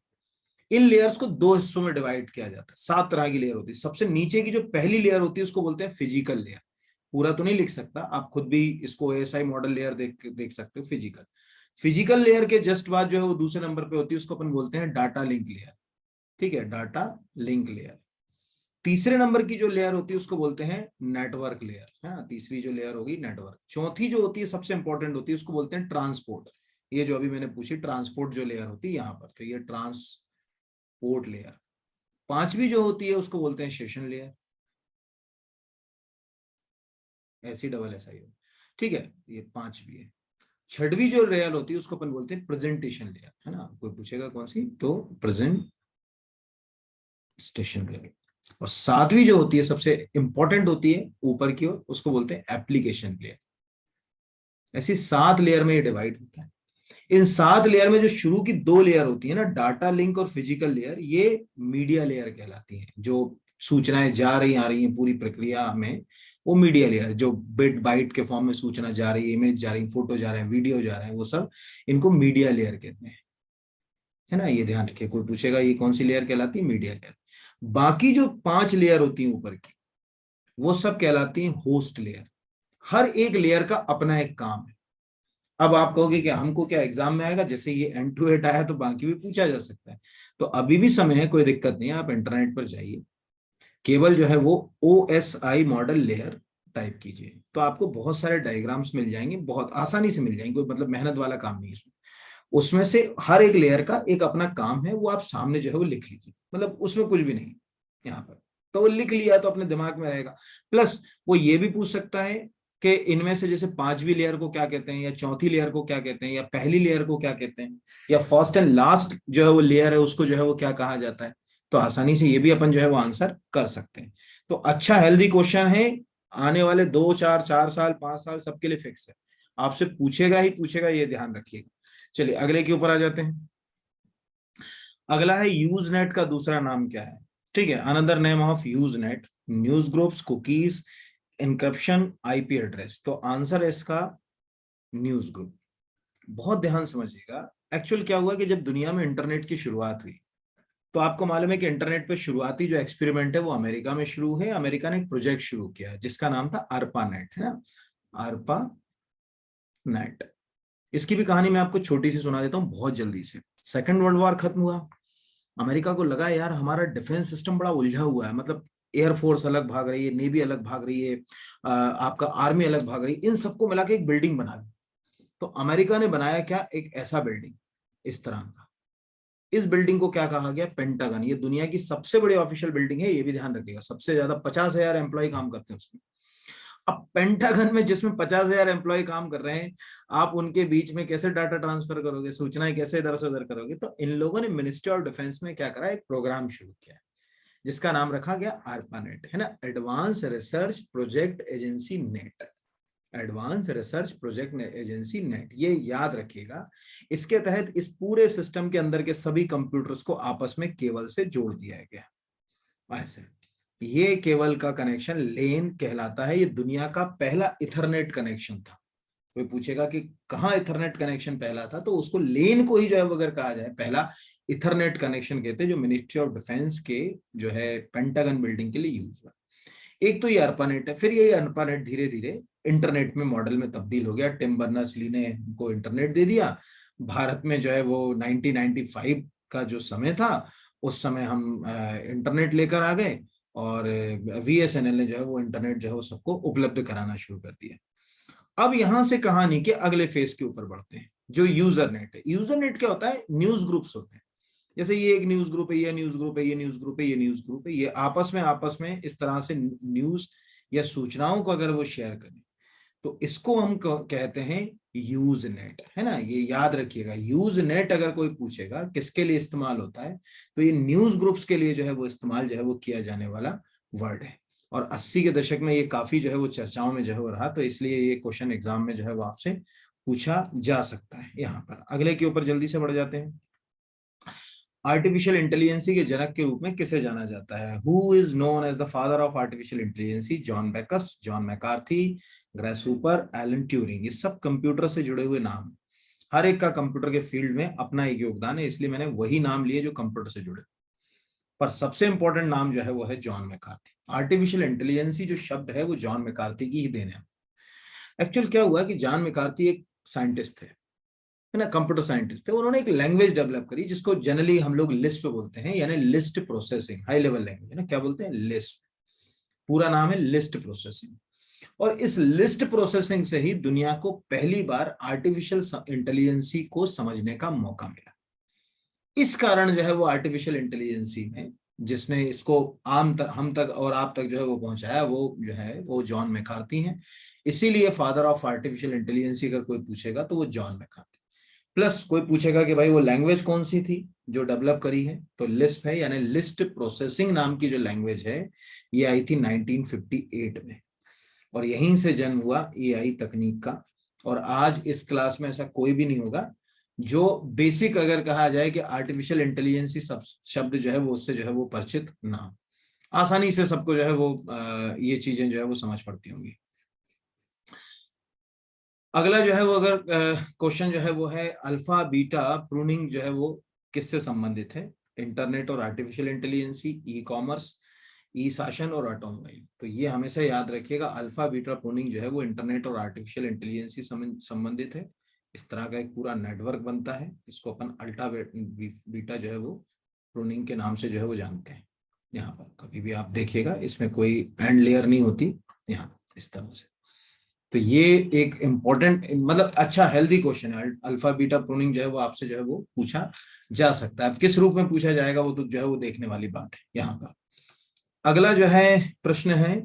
इन लेयर्स को दो हिस्सों में डिवाइड किया जाता है, 7 तरह की लेयर होती है। सबसे नीचे की जो पहली लेयर होती है उसको बोलते हैं फिजिकल लेयर। पूरा तो नहीं लिख सकता, आप खुद भी इसको ASI मॉडल लेयर देख सकते हो। फिजिकल लेयर के जस्ट बाद जो है वो दूसरे नंबर पे होती है, उसको अपन बोलते हैं डाटा लिंक लेयर, ठीक है, डाटा लिंक लेयर। तीसरे नंबर की जो लेयर होती है उसको बोलते हैं नेटवर्क लेयर, है ना, तीसरी जो लेयर होगी नेटवर्क। चौथी जो होती है सबसे इंपॉर्टेंट होती है, उसको बोलते हैं ट्रांसपोर्ट। ये जो अभी मैंने पूछी ट्रांसपोर्ट जो लेयर होती है यहाँ पर, तो ये ट्रांसपोर्ट लेयर। पांचवी जो होती है उसको बोलते हैं सेशन लेयर, SC SI, ठीक है, ये पांचवी है। छठवीं जो लेयर होती है उसको अपन बोलते हैं प्रेजेंटेशन लेयर, है ना। कोई पूछेगा कौन सी, तो प्रेजेंटेशन लेयर। और सातवीं जो होती है सबसे इंपॉर्टेंट होती है ऊपर की ओर, उसको बोलते हैं एप्लीकेशन लेयर। ऐसी 7 लेयर में ये डिवाइड होता है। इन 7 लेयर में जो शुरू की 2 लेयर होती है ना, डाटा लिंक और फिजिकल लेयर, ये मीडिया लेयर कहलाती है। जो सूचनाएं जा रही आ रही हैं पूरी प्रक्रिया में, वो मीडिया लेयर, जो बिट बाइट के फॉर्म में सूचना जा रही है, इमेज जा रही है, फोटो जा रहे हैं, वीडियो जा रहे हैं, वो सब इनको मीडिया लेयर कहते हैं, है ना। ये ध्यान रखिए, कोई पूछेगा ये कौन सी लेयर कहलाती है, मीडिया लेयर। बाकी जो 5 लेयर होती है ऊपर की, वो सब कहलाती है होस्ट लेयर। हर एक लेयर का अपना एक काम है। अब आप कहोगे कि हमको क्या एग्जाम में आएगा, जैसे ये एंड टू एंड आया तो बाकी भी पूछा जा सकता है। तो अभी भी समय है, कोई दिक्कत नहीं है, आप इंटरनेट पर जाइए, केवल जो है वो OSI मॉडल लेयर टाइप कीजिए, तो आपको बहुत सारे डायग्राम्स मिल जाएंगे, बहुत आसानी से मिल जाएंगे, कोई मतलब मेहनत वाला काम नहीं है इसमें। उसमें से हर एक लेयर का एक अपना काम है, वो आप सामने जो है वो लिख लीजिए, मतलब उसमें कुछ भी नहीं यहाँ पर, तो वो लिख लिया तो अपने दिमाग में रहेगा। प्लस वो ये भी पूछ सकता है कि इनमें से जैसे पांचवी लेयर को क्या कहते हैं, या चौथी लेयर को क्या कहते हैं, या पहली लेयर को क्या कहते हैं, या फर्स्ट एंड लास्ट जो है वो लेयर है उसको जो है वो क्या कहा जाता है। तो आसानी से ये भी अपन जो है वो आंसर कर सकते हैं। तो अच्छा हेल्दी क्वेश्चन है, आने वाले 2 4 4 साल 5 साल सबके लिए फिक्स है, आपसे पूछेगा ही पूछेगा, ये ध्यान रखिएगा। चलिए अगले के ऊपर आ जाते हैं। अगला है यूजनेट का दूसरा नाम क्या है। ठीक है, another name of Usenet, news groups, cookies, encryption, IP address. तो आंसर है इसका न्यूज ग्रुप। बहुत ध्यान समझिएगा। एक्चुअल क्या हुआ कि जब दुनिया में इंटरनेट की शुरुआत हुई, तो आपको मालूम है कि इंटरनेट पे शुरुआती जो एक्सपेरिमेंट है वो अमेरिका में शुरू है। अमेरिका ने एक प्रोजेक्ट शुरू किया जिसका नाम था अर्पा नेट, है ना, अर्पा नेट। इसकी भी कहानी मैं आपको छोटी सी सुना देता हूँ बहुत जल्दी से। सेकेंड वर्ल्ड वॉर खत्म हुआ, अमेरिका को लगा यार हमारा डिफेंस सिस्टम बड़ा उलझा हुआ है, मतलब एयरफोर्स अलग भाग रही है, नेवी अलग भाग रही है, आपका आर्मी अलग भाग रही है, इन सबको मिला के एक बिल्डिंग बना ली। तो अमेरिका ने बनाया क्या, एक ऐसा बिल्डिंग इस तरह का। इस बिल्डिंग को क्या कहा गया, पेंटागन। ये दुनिया की सबसे बड़ी ऑफिशियल बिल्डिंग है, ये भी ध्यान रखिएगा। सबसे ज्यादा 50,000 एम्प्लॉय काम करते हैं उसमें। अब पेंटागन में जिसमें 50,000 एम्प्लॉय काम कर रहे हैं, आप उनके बीच में कैसे डाटा ट्रांसफर करोगे, सूचनाएं कैसे इधर से उधर करोगे। तो इन लोगों ने मिनिस्ट्री ऑफ डिफेंस में क्या करा, एक प्रोग्राम शुरू किया जिसका नाम रखा गया ARPANET, है ना, advance research project agency net. Advance research project agency net, ये याद रखिएगा। इसके तहत इस पूरे सिस्टम के अंदर के सभी कंप्यूटर्स को आपस में केबल से जोड़ दिया गया। ऐसे ये केबल का कनेक्शन लेन कहलाता है। ये दुनिया का पहला इथरनेट कनेक्शन था। कोई पूछेगा कि कहाँ इथरनेट कनेक्शन पहला था, तो उसको लेन को ही जो है अगर कहा जाए पहला इथरनेट कनेक्शन कहते हैं, जो मिनिस्ट्री ऑफ डिफेंस के जो है पेंटागन बिल्डिंग के लिए यूज हुआ। एक तो ये अर्पानेट है, फिर ये अर्पानेट धीरे धीरे इंटरनेट में मॉडल में तब्दील हो गया। टिम बर्नर्स ली ने उनको इंटरनेट दे दिया। भारत में जो है वो 1995 का जो समय था, उस समय हम इंटरनेट लेकर आ गए, और VSNL ने जो है वो इंटरनेट जो है वो सबको उपलब्ध कराना शुरू कर दिया। अब यहां से कहानी के अगले फेज के ऊपर बढ़ते हैं, जो यूजर नेट है। यूजर नेट क्या होता है, न्यूज ग्रुप्स होते हैं। जैसे ये एक न्यूज ग्रुप है, ये न्यूज ग्रुप है, ये न्यूज ग्रुप है, ये न्यूज ग्रुप है, ये आपस में इस तरह से न्यूज या सूचनाओं को अगर वो शेयर करें, तो इसको हम कहते हैं यूज नेट, है ना। ये याद रखिएगा, यूज नेट अगर कोई पूछेगा किसके लिए इस्तेमाल होता है, तो ये न्यूज ग्रुप्स के लिए जो है वो इस्तेमाल जो है वो किया जाने वाला वर्ड है। और 80 के दशक में ये काफी जो है वो चर्चाओं में जो है वो रहा, तो इसलिए ये क्वेश्चन एग्जाम में जो है वो आपसे पूछा जा सकता है। यहाँ पर अगले के ऊपर जल्दी से बढ़ जाते हैं। आर्टिफिशियल इंटेलिजेंसी के जनक के रूप में किसे जाना जाता है। Who is known as the father of artificial intelligence. John Backus, John McCarthy, Grace Hopper, Alan Turing. ये सब कंप्यूटर से जुड़े हुए नाम। हर एक का कंप्यूटर के फील्ड में अपना एक योगदान है, इसलिए मैंने वही नाम लिए जो कंप्यूटर से जुड़े। पर सबसे इंपॉर्टेंट नाम जो है वो है जॉन मैकार्थी। आर्टिफिशियल इंटेलिजेंसी जो शब्द है वो जॉन मैकार्थी की ही देन है। एक्चुअल क्या हुआ कि जॉन मैकार्थी एक साइंटिस्ट थे, है ना, कंप्यूटर साइंटिस्ट थे। उन्होंने एक लैंग्वेज डेवलप करी जिसको जनरली हम लोग लिस्प बोलते हैं, यानी list processing, high level language, है ना। क्या बोलते हैं, लिस्प। पूरा नाम है लिस्ट प्रोसेसिंग। और इस लिस्ट प्रोसेसिंग से ही दुनिया को पहली बार आर्टिफिशियल इंटेलिजेंसी को समझने का मौका मिला। इस कारण जो है वो आर्टिफिशियल इंटेलिजेंसी में जिसने इसको आम तक, हम तक और आप तक जो है वो पहुंचाया, वो जो है वो जॉन मैकार्थी हैं। इसीलिए फादर ऑफ आर्टिफिशियल इंटेलिजेंसी अगर कोई पूछेगा तो वो जॉन मैकार्थी। प्लस कोई पूछेगा कि भाई वो लैंग्वेज कौन सी थी जो डेवलप करी है, तो लिस्प है, यानी लिस्ट प्रोसेसिंग नाम की जो लैंग्वेज है ये आई थी 1958 में। और यहीं से जन्म हुआ AI तकनीक का। और आज इस क्लास में ऐसा कोई भी नहीं होगा जो बेसिक अगर कहा जाए कि आर्टिफिशियल इंटेलिजेंसी शब्द जो है वो उससे जो है वो परिचित ना हो। आसानी से सबको जो है वो ये चीजें जो है वो समझ पड़ती होंगी। अगला जो है वो अगर क्वेश्चन जो है वो है अल्फा बीटा प्रूनिंग जो है वो किससे संबंधित है। इंटरनेट और आर्टिफिशियल इंटेलिजेंसी, ई कॉमर्स, ई शासन और ऑटोमोबाइल। तो ये हमेशा याद रखिएगा, अल्फा बीटा प्रूनिंग जो है वो इंटरनेट और आर्टिफिशियल इंटेलिजेंसी संबंधित है। इस तरह का एक पूरा नेटवर्क बनता है, इसको अपन अल्टा बीटा जो है वो प्रूनिंग के नाम से जो है वो जानते हैं। यहाँ पर कभी भी आप देखिएगा इसमें कोई एंड लेयर नहीं होती, यहाँ इस तरह से। तो ये एक इंपॉर्टेंट, मतलब अच्छा हेल्दी क्वेश्चन है। अल्फा बीटा प्रूनिंग जो है वो आपसे जो है वो पूछा जा सकता है। किस रूप में पूछा जाएगा वो तो जो है वो देखने वाली बात है। यहाँ पर अगला जो है प्रश्न है,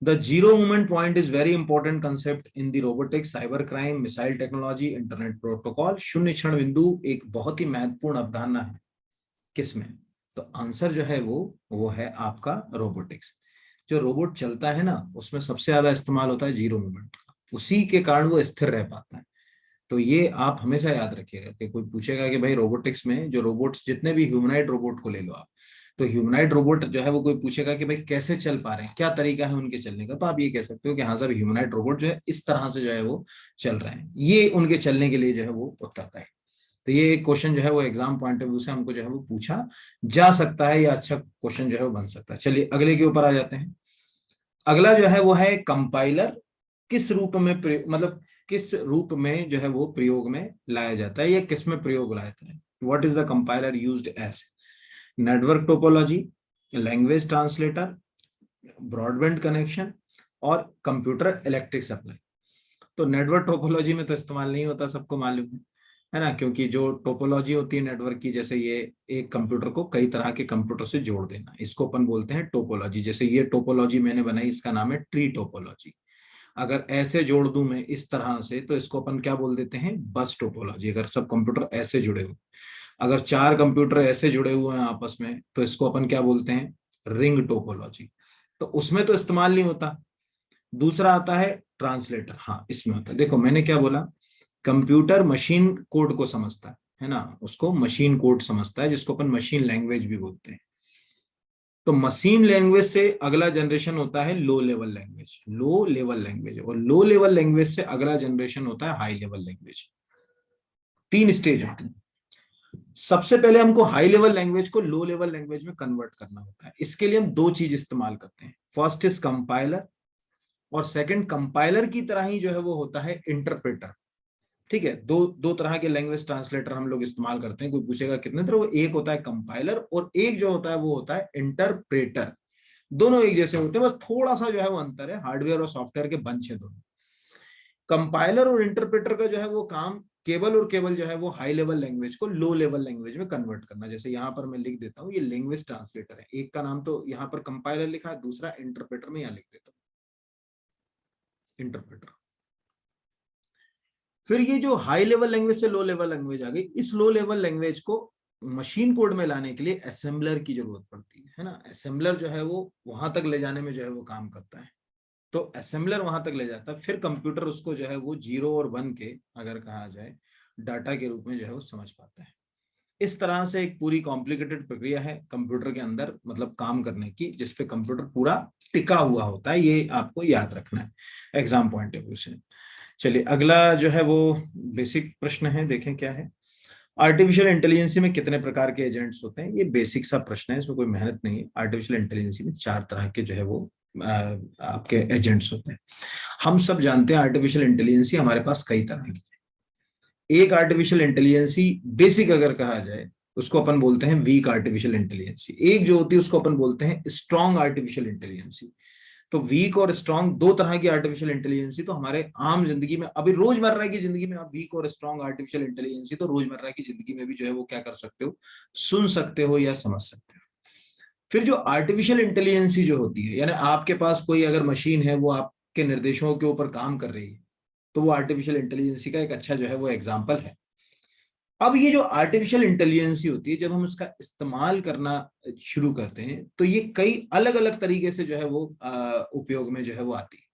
the zero movement point is very important concept in the robotics, cyber crime, missile technology, internet protocol. शून्य क्षण बिंदु एक बहुत ही महत्वपूर्ण अवधारणा है किसमें? तो आंसर जो है वो है आपका रोबोटिक्स। जो रोबोट चलता है ना उसमें सबसे ज्यादा इस्तेमाल होता है जीरो मूवमेंट का, उसी के कारण वो स्थिर रह पाता है। तो ये आप हमेशा याद रखिएगा कि कोई पूछेगा कि भाई रोबोटिक्स में जो रोबोट्स, जितने भी ह्यूमनाइड रोबोट को ले लो आप, तो ह्यूमनाइड रोबोट जो है वो कोई पूछेगा कि भाई कैसे चल पा रहे हैं, क्या तरीका है उनके चलने का, तो आप ये कह सकते हो कि हाँ सर ह्यूमनाइड रोबोट जो है इस तरह से जो है वो चल रहे हैं, ये उनके चलने के लिए जो है वो उत्तर है। तो ये क्वेश्चन जो है वो एग्जाम पॉइंट ऑफ व्यू से हमको जो है वो पूछा जा सकता है, या अच्छा क्वेश्चन जो है वो बन सकता है। चलिए अगले के ऊपर आ जाते हैं। अगला जो है वो है कंपाइलर किस रूप में मतलब किस रूप में जो है वो प्रयोग में लाया जाता है, या किस में प्रयोग लाया जाता है। What is the compiler used as? Network topology, language translator, broadband connection, और कंप्यूटर इलेक्ट्रिक सप्लाई। तो नेटवर्क टोपोलॉजी में तो इस्तेमाल नहीं होता, सबको मालूम है ना, क्योंकि जो टोपोलॉजी होती है नेटवर्क की, जैसे ये एक कंप्यूटर को कई तरह के कंप्यूटर से जोड़ देना, इसको अपन बोलते हैं टोपोलॉजी। जैसे ये टोपोलॉजी मैंने बनाई, इसका नाम है ट्री टोपोलॉजी। अगर ऐसे जोड़ दूं मैं इस तरह से, तो इसको अपन क्या बोल देते हैं? बस टोपोलॉजी। अगर सब कंप्यूटर ऐसे जुड़े हुए, अगर चार कंप्यूटर ऐसे जुड़े हुए हैं आपस में, तो इसको अपन क्या बोलते हैं? Ring topology. तो उसमें तो इस्तेमाल नहीं होता। दूसरा आता है ट्रांसलेटर, हाँ इसमें होता है। देखो मैंने क्या बोला, कंप्यूटर मशीन कोड को समझता है ना, उसको मशीन कोड समझता है, जिसको अपन मशीन लैंग्वेज भी बोलते हैं। तो मशीन लैंग्वेज से अगला जनरेशन होता है low level language, low level language, और लो लेवल लैंग्वेज से अगला जनरेशन होता है हाई लेवल लैंग्वेज। तीन स्टेज होती है। सबसे पहले हमको हाई लेवल लैंग्वेज को लो लेवल लैंग्वेज में कन्वर्ट करना होता है। इसके लिए हम दो चीज इस्तेमाल करते हैं, फर्स्ट इज कंपाइलर, और सेकंड कंपाइलर की तरह ही जो है वो होता है इंटरप्रेटर। ठीक है, दो दो तरह के लैंग्वेज ट्रांसलेटर हम लोग इस्तेमाल करते हैं। कोई पूछेगा कितने तरह, वो एक होता है कंपाइलर, और एक जो होता है वो होता है इंटरप्रेटर। दोनों एक जैसे होते हैं, बस थोड़ा सा जो है वो अंतर है, हार्डवेयर और सॉफ्टवेयर के बंच है दोनों। कंपाइलर और इंटरप्रेटर का जो है वो काम केवल और केवल जो है वो हाई लेवल लैंग्वेज को लो लेवल लैंग्वेज में कन्वर्ट करना। जैसे यहाँ पर मैं लिख देता हूँ, ये लैंग्वेज ट्रांसलेटर है, एक का नाम तो यहाँ पर कंपाइलर लिखा है, दूसरा इंटरप्रेटर में यहाँ लिख देता हूँ, इंटरप्रेटर। फिर ये जो हाई लेवल लैंग्वेज से लो लेवल लैंग्वेज आ गई, इस लो लेवल लैंग्वेज को मशीन कोड में लाने के लिए असेंबलर की जरूरत पड़ती है ना। असेंबलर जो है वो वहां तक ले जाने में जो है वो काम करता है। तो असेंबलर वहां तक ले जाता है, फिर कंप्यूटर उसको जो है वो 0 और 1 के, अगर कहा जाए, डाटा के रूप में जो है वो समझ पाता है। इस तरह से एक पूरी कॉम्प्लिकेटेड प्रक्रिया है कंप्यूटर के अंदर, मतलब काम करने की, जिसपे कंप्यूटर पूरा टिका हुआ होता है। ये आपको याद रखना है एग्जाम पॉइंट ऑफ व्यू से। चलिए अगला जो है वो बेसिक प्रश्न है, देखें क्या है। आर्टिफिशियल इंटेलिजेंसी में कितने प्रकार के एजेंट्स होते हैं? ये बेसिक सा प्रश्न है, इसमें कोई मेहनत नहीं है। आर्टिफिशियल इंटेलिजेंसी में 4 तरह के जो है वो आपके एजेंट्स होते हैं। हम सब जानते हैं आर्टिफिशियल इंटेलिजेंसी हमारे पास कई तरह की है। एक आर्टिफिशियल इंटेलिजेंसी बेसिक अगर कहा जाए, उसको अपन बोलते हैं वीक आर्टिफिशियल इंटेलिजेंसी। एक जो होती है उसको अपन बोलते हैं स्ट्रॉन्ग आर्टिफिशियल इंटेलिजेंसी। तो वीक और स्ट्रांग दो तरह की आर्टिफिशियल इंटेलिजेंसी तो हमारे आम जिंदगी में, अभी रोजमर्रा की जिंदगी में आप वीक और स्ट्रांग आर्टिफिशियल इंटेलिजेंसी तो रोजमर्रा की जिंदगी में भी जो है वो क्या कर सकते हो, सुन सकते हो या समझ सकते हो। फिर जो आर्टिफिशियल इंटेलिजेंसी जो होती है, यानी आपके पास कोई अगर मशीन है वो आपके निर्देशों के ऊपर काम कर रही है, तो वो आर्टिफिशियल इंटेलिजेंसी का एक अच्छा जो है वो एग्जाम्पल है। अब ये जो आर्टिफिशियल इंटेलिजेंसी होती है, जब हम इसका इस्तेमाल करना शुरू करते हैं, तो ये कई अलग अलग तरीके से जो है वो उपयोग में जो है वो आती है।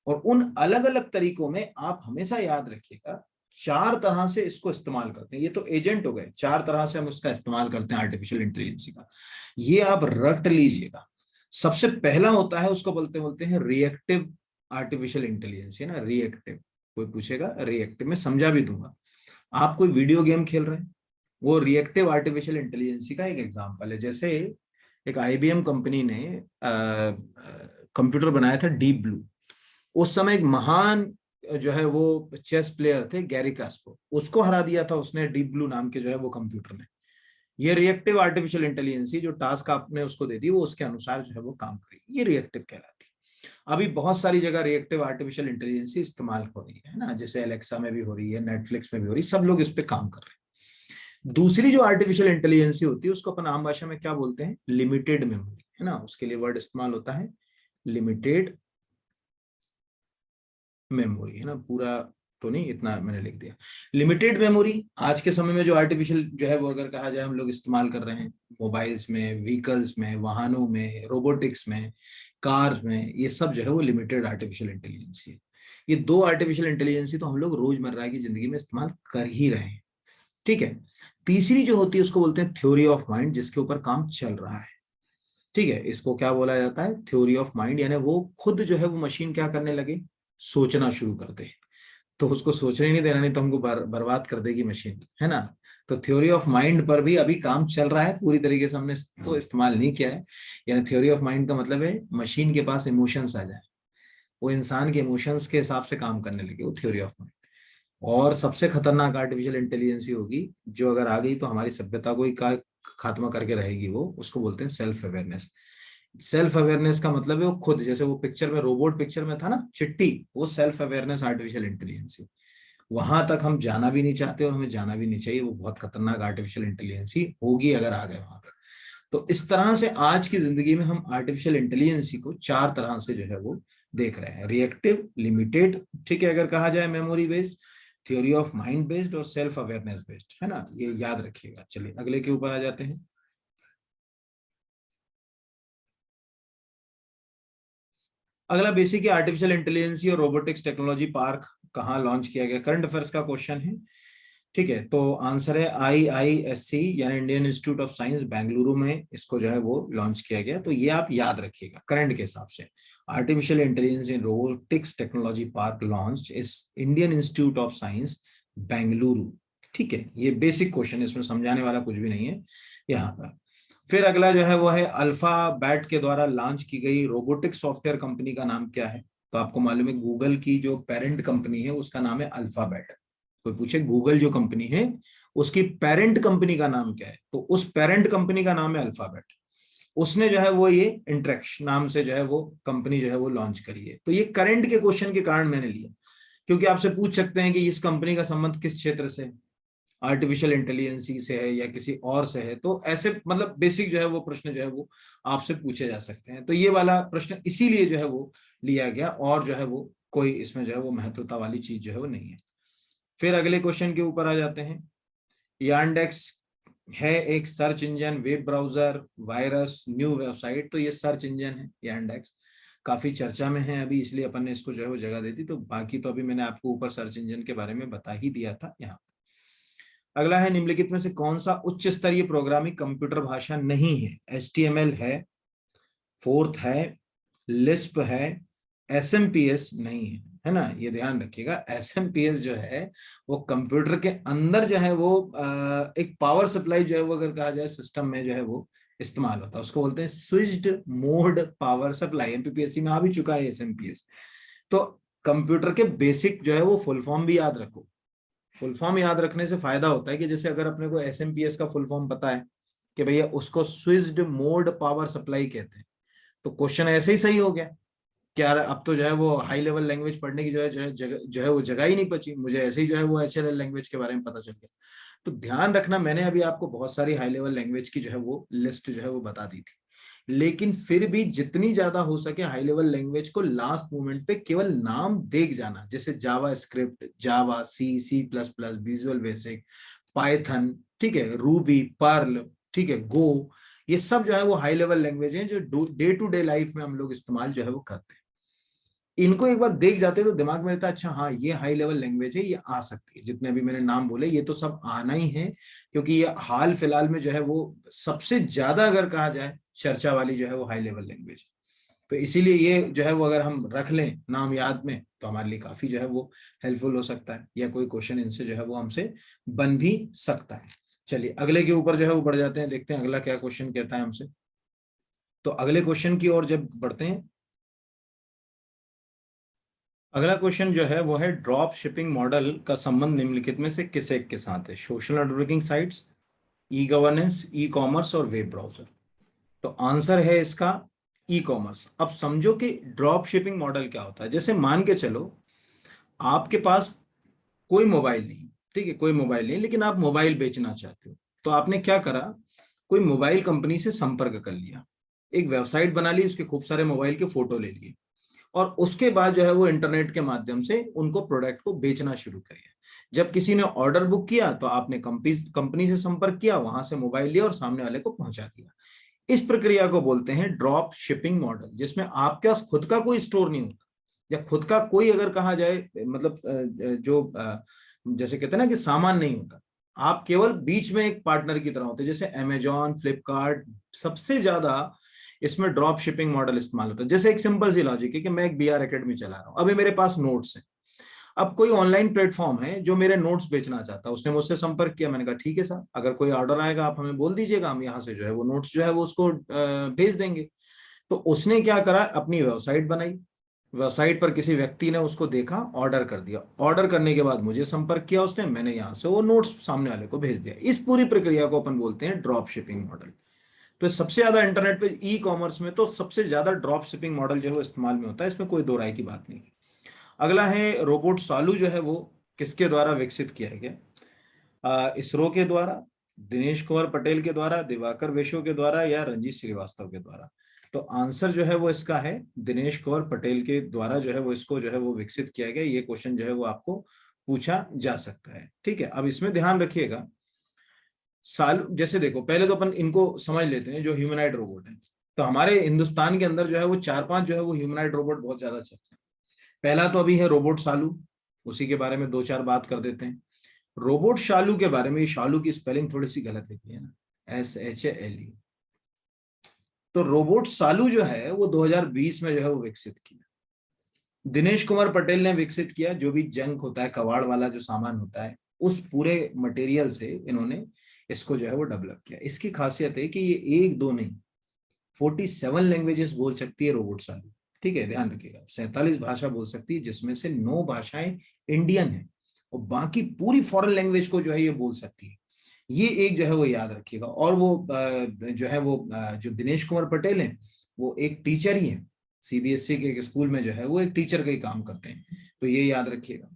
और उन अलग अलग तरीकों में आप हमेशा याद रखिएगा, 4 तरह से इसको इस्तेमाल करते हैं। ये तो एजेंट हो गए, 4 तरह से हम इसका इस्तेमाल करते हैं आर्टिफिशियल इंटेलिजेंसी का, ये आप रट लीजिएगा। सबसे पहला होता है, उसको बोलते बोलते हैं रिएक्टिव आर्टिफिशियल इंटेलिजेंसी, है ना, रिएक्टिव। कोई पूछेगा रिएक्टिव, में समझा भी दूंगा। आप कोई वीडियो गेम खेल रहे हैं, वो रिएक्टिव आर्टिफिशियल इंटेलिजेंसी का एक एग्जांपल है। जैसे एक आईबीएम कंपनी ने कंप्यूटर बनाया था डीप ब्लू। उस समय एक महान जो है वो चेस प्लेयर थे गैरी कास्पो, उसको हरा दिया था उसने डीप ब्लू नाम के जो है वो कंप्यूटर ने। ये रिएक्टिव आर्टिफिशियल इंटेलिजेंस, जो टास्क आपने उसको दे दी वो उसके अनुसार जो है वो काम करेगी, ये रिएक्टिव कहलाती है। अभी बहुत सारी जगह रिएक्टिव आर्टिफिशियल इंटेलिजेंस इस्तेमाल हो रही है ना, जैसे एलेक्सा में भी हो रही है, नेटफ्लिक्स में भी हो रही है, सब लोग इस पे काम कर रहे हैं। दूसरी जो आर्टिफिशियल इंटेलिजेंस होती है उसको अपन आम भाषा में क्या बोलते हैं, लिमिटेड मेमोरी, है ना, उसके लिए वर्ड इस्तेमाल होता है लिमिटेड मेमोरी, है ना, पूरा तो नहीं, इतना मैंने लिख दिया। लिमिटेड मेमोरी आज के समय में जो आर्टिफिशियल जो है वो अगर कहा जाए हम लोग इस्तेमाल कर रहे हैं मोबाइल्स में, व्हीकल्स में, वाहनों में, रोबोटिक्स में, कार में, ये सब जो है वो लिमिटेड आर्टिफिशियल इंटेलिजेंस है। ये दो आर्टिफिशियल इंटेलिजेंस तो हम लोग रोजमर्रा की जिंदगी में इस्तेमाल कर ही रहे हैं, ठीक है। तीसरी जो होती है उसको बोलते हैं थ्योरी ऑफ माइंड, जिसके ऊपर काम चल रहा है, ठीक है। इसको क्या बोला जाता है, थ्योरी ऑफ माइंड, यानी वो खुद जो है वो मशीन क्या करने लगे, सोचना शुरू कर दे। तो उसको सोचने नहीं देना, नहीं तो हमको बर्बाद कर देगी मशीन, है ना। तो थ्योरी ऑफ माइंड पर भी अभी काम चल रहा है, पूरी तरीके से हमने तो इस्तेमाल नहीं किया है। यानी थ्योरी ऑफ माइंड का मतलब है मशीन के पास इमोशंस आ जाए, वो इंसान के इमोशंस के हिसाब से काम करने लगे, वो थ्योरी ऑफ माइंड। और सबसे खतरनाक आर्टिफिशियल इंटेलिजेंस होगी जो अगर आ गई तो हमारी सभ्यता को ही का खात्मा करके रहेगी, वो उसको बोलते हैं सेल्फ अवेयरनेस। सेल्फ अवेयरनेस का मतलब है वो खुद, जैसे वो पिक्चर में, रोबोट पिक्चर में था ना चिट्टी, वो सेल्फ अवेयरनेस आर्टिफिशियल इंटेलिजेंस। वहां तक हम जाना भी नहीं चाहते और हमें जाना भी नहीं चाहिए, वो बहुत खतरनाक आर्टिफिशियल इंटेलिजेंस होगी अगर आ गए वहां तक। तो इस तरह से आज की जिंदगी में हम आर्टिफिशियल इंटेलिजेंस को चार तरह से जो है वो देख रहे हैं, रिएक्टिव, लिमिटेड, ठीक है, अगर कहा जाए memory based, theory of mind based और सेल्फ अवेयरनेस बेस्ड, है ना, ये याद रखिएगा। चलिए अगले के ऊपर आ जाते हैं। अगला बेसिक है आर्टिफिशियल इंटेलिजेंस और रोबोटिक्स टेक्नोलॉजी पार्क कहाँ लॉन्च किया गया, करंट अफेयर्स का क्वेश्चन है, ठीक है। तो आंसर है IISC यानी Indian Institute of Science Bengaluru में इसको जो है वो लॉन्च किया गया। तो ये आप याद रखिएगा करंट के हिसाब से, artificial intelligence in robotics technology park launch is Indian Institute of Science Bengaluru, ठीक है। ये बेसिक क्वेश्चन है, इसमें समझाने वाला कुछ भी नहीं है यहाँ पर। फिर अगला जो है वो है अल्फाबेट के द्वारा लॉन्च की गई रोबोटिक सॉफ्टवेयर कंपनी का नाम क्या है। तो आपको मालूम है गूगल की जो पेरेंट कंपनी है उसका नाम है अल्फाबेट। कोई पूछे गूगल जो कंपनी है उसकी पेरेंट कंपनी का नाम क्या है, तो उस पेरेंट कंपनी का नाम है अल्फाबेट। उसने जो है वो ये इंटरेक्श नाम से जो है वो कंपनी जो है वो लॉन्च करी है। तो ये करंट के क्वेश्चन के कारण मैंने लिया, क्योंकि आपसे पूछ सकते हैं कि इस कंपनी का संबंध किस क्षेत्र से, आर्टिफिशियल इंटेलिजेंसी से है या किसी और से है। तो ऐसे मतलब बेसिक जो है वो प्रश्न जो है वो आपसे पूछे जा सकते हैं। तो ये वाला प्रश्न इसीलिए जो है वो लिया गया, और जो है वो कोई इसमें जो है वो महत्वता वाली चीज जो है वो नहीं है। फिर अगले क्वेश्चन के ऊपर आ जाते हैं। यांडेक्स है एक search engine, web browser, virus, new website. तो ये सर्च इंजन है यांडेक्स, काफी चर्चा में है अभी, इसलिए अपन ने इसको जो है वो जगह दी थी। तो बाकी तो अभी मैंने आपको ऊपर सर्च इंजन के बारे में बता ही दिया था यहाँ। अगला है निम्नलिखित में से कौन सा उच्च स्तरीय प्रोग्रामिंग कंप्यूटर भाषा नहीं है। HTML है, फोर्थ है, लिस्प है, SMPS नहीं है ना। ये ध्यान रखिएगा, SMPS जो है वो कंप्यूटर के अंदर जो है वो एक पावर सप्लाई जो है वो अगर कहा जाए सिस्टम में जो है वो इस्तेमाल होता है, उसको बोलते हैं switched mode power supply. MPPSC में आ भी चुका है SMPS। तो कंप्यूटर के बेसिक जो है वो फुल फॉर्म भी याद रखो। फुल फॉर्म याद रखने से फायदा होता है कि जैसे अगर अपने को SMPS का फुल फॉर्म पता है कि भैया उसको स्विच्ड मोड पावर सप्लाई कहते हैं, तो क्वेश्चन ऐसे ही सही हो गया कि यार अब तो जो है वो हाई लेवल लैंग्वेज पढ़ने की जो है वो जगह ही नहीं बची, मुझे ऐसे ही जो है वो HLL लैंग्वेज के बारे में पता चल गया। तो ध्यान रखना, मैंने अभी आपको बहुत सारी हाई लेवल लैंग्वेज की जो है वो लिस्ट जो है वो बता दी थी, लेकिन फिर भी जितनी ज्यादा हो सके हाई लेवल लैंग्वेज को लास्ट मोमेंट पे केवल नाम देख जाना, जैसे जावा स्क्रिप्ट, जावा, C++, विजुअल बेसिक, पाइथन, ठीक है, रूबी, पर्ल, ठीक है, गो। ये सब जो है वो हाई लेवल लैंग्वेज है जो डे टू डे लाइफ में हम लोग इस्तेमाल जो है वो करते हैं। इनको एक बार देख जाते हैं तो दिमाग में रहता है अच्छा हाँ ये हाई लेवल लैंग्वेज है, ये आ सकती है। जितने भी मैंने नाम बोले ये तो सब आना ही है, क्योंकि ये हाल फिलहाल में जो है वो सबसे ज्यादा अगर कहा जाए चर्चा वाली जो है वो हाई लेवल लैंग्वेज। तो इसीलिए ये जो है वो अगर हम रख लें नाम याद में तो हमारे लिए काफी जो है वो हेल्पफुल हो सकता है, या कोई क्वेश्चन इनसे जो है वो हमसे बन भी सकता है। चलिए अगले के ऊपर जो है वो बढ़ जाते हैं, देखते हैं अगला क्या क्वेश्चन कहता है हमसे। तो अगले क्वेश्चन की ओर जब बढ़ते हैं, अगला क्वेश्चन जो है वो है ड्रॉप शिपिंग मॉडल का संबंध निम्नलिखित में से किस एक के साथ है, social networking sites, e governance, e commerce और वेब ब्राउजर। तो आंसर है इसका ई कॉमर्स। अब समझो कि ड्रॉप शिपिंग मॉडल क्या होता है। जैसे मान के चलो आपके पास कोई मोबाइल नहीं, ठीक है, कोई मोबाइल नहीं, लेकिन आप मोबाइल बेचना चाहते हो। तो आपने क्या करा, कोई मोबाइल कंपनी से संपर्क कर लिया, एक वेबसाइट बना ली, उसके खूब सारे मोबाइल के फोटो ले लिए, और उसके बाद जो है वो इंटरनेट के माध्यम से उनको प्रोडक्ट को बेचना शुरू करिए। जब किसी ने ऑर्डर बुक किया तो आपने कंपनी से संपर्क किया, वहां से मोबाइल लिया और सामने वाले को पहुंचा दिया। इस प्रक्रिया को बोलते हैं ड्रॉप शिपिंग मॉडल, जिसमें आपके पास खुद का कोई स्टोर नहीं होता, या खुद का कोई अगर कहा जाए मतलब जैसे कहते हैं ना कि सामान नहीं होता। आप केवल बीच में एक पार्टनर की तरह होते हैं। जैसे अमेजॉन, फ्लिपकार्ट, सबसे ज्यादा इसमें ड्रॉप शिपिंग मॉडल इस्तेमाल होता है। जैसे एक सिंपल सी लॉजिक है कि मैं एक बीआर एकेडमी चला रहा हूं, अभी मेरे पास नोट्स हैं। अब कोई ऑनलाइन प्लेटफॉर्म है जो मेरे नोट्स बेचना चाहता है, उसने मुझसे संपर्क किया, मैंने कहा ठीक है सर, अगर कोई ऑर्डर आएगा आप हमें बोल दीजिएगा, हम यहाँ से जो है वो नोट्स जो है वो उसको भेज देंगे। तो उसने क्या करा, अपनी वेबसाइट बनाई, वेबसाइट पर किसी व्यक्ति ने उसको देखा, ऑर्डर कर दिया, ऑर्डर करने के बाद मुझे संपर्क किया उसने, मैंने यहाँ से वो नोट्स सामने वाले को भेज दिया। इस पूरी प्रक्रिया को अपन बोलते हैं ड्रॉप शिपिंग मॉडल। तो सबसे ज्यादा इंटरनेट पे ई कॉमर्स में तो सबसे ज्यादा ड्रॉप शिपिंग मॉडल जो है वो इस्तेमाल में होता है, इसमें कोई दो राय की बात नहीं। अगला है रोबोट सालू, जो है वो किसके द्वारा विकसित किया गया? इसरो के द्वारा, दिनेश कुमार पटेल के द्वारा, दिवाकर वेशो के द्वारा, या रंजीत श्रीवास्तव के द्वारा? तो आंसर जो है वो इसका है दिनेश कुमार पटेल के द्वारा जो है वो इसको जो है वो विकसित किया गया। ये क्वेश्चन जो है वो आपको पूछा जा सकता है, ठीक है। अब इसमें ध्यान रखिएगा, साल जैसे देखो, पहले तो अपन इनको समझ लेते हैं जो ह्यूमनॉइड रोबोट है। तो हमारे हिंदुस्तान के अंदर जो है वो चार पांच जो है वो ह्यूमनॉइड रोबोट बहुत ज्यादा चलते हैं। पहला तो अभी है रोबोट सालू, उसी के बारे में दो चार बात कर देते हैं। रोबोट शालू के बारे में, ये शालू की स्पेलिंग थोड़ी सी गलत लिखी है ना, SHALU। तो रोबोट सालू जो है वो 2020 में जो है वो विकसित किया, दिनेश कुमार पटेल ने विकसित किया। जो भी जंक होता है, कबाड़ वाला जो सामान होता है, उस पूरे मटेरियल से इन्होंने इसको जो है वो डेवलप किया। इसकी खासियत है कि ये एक दो नहीं, 47 लैंग्वेजेस बोल सकती है रोबोट सालू, ठीक है, ध्यान रखिएगा। 47 भाषा बोल सकती है, जिसमें से 9 भाषाएं इंडियन है, और बाकी पूरी फॉरेन लैंग्वेज को जो है ये बोल सकती है। ये एक जो है वो याद रखिएगा। और वो जो है वो जो दिनेश कुमार पटेल हैं, वो एक टीचर ही है, सीबीएसई के एक स्कूल में जो है वो एक टीचर का ही काम करते हैं, तो ये याद रखिएगा।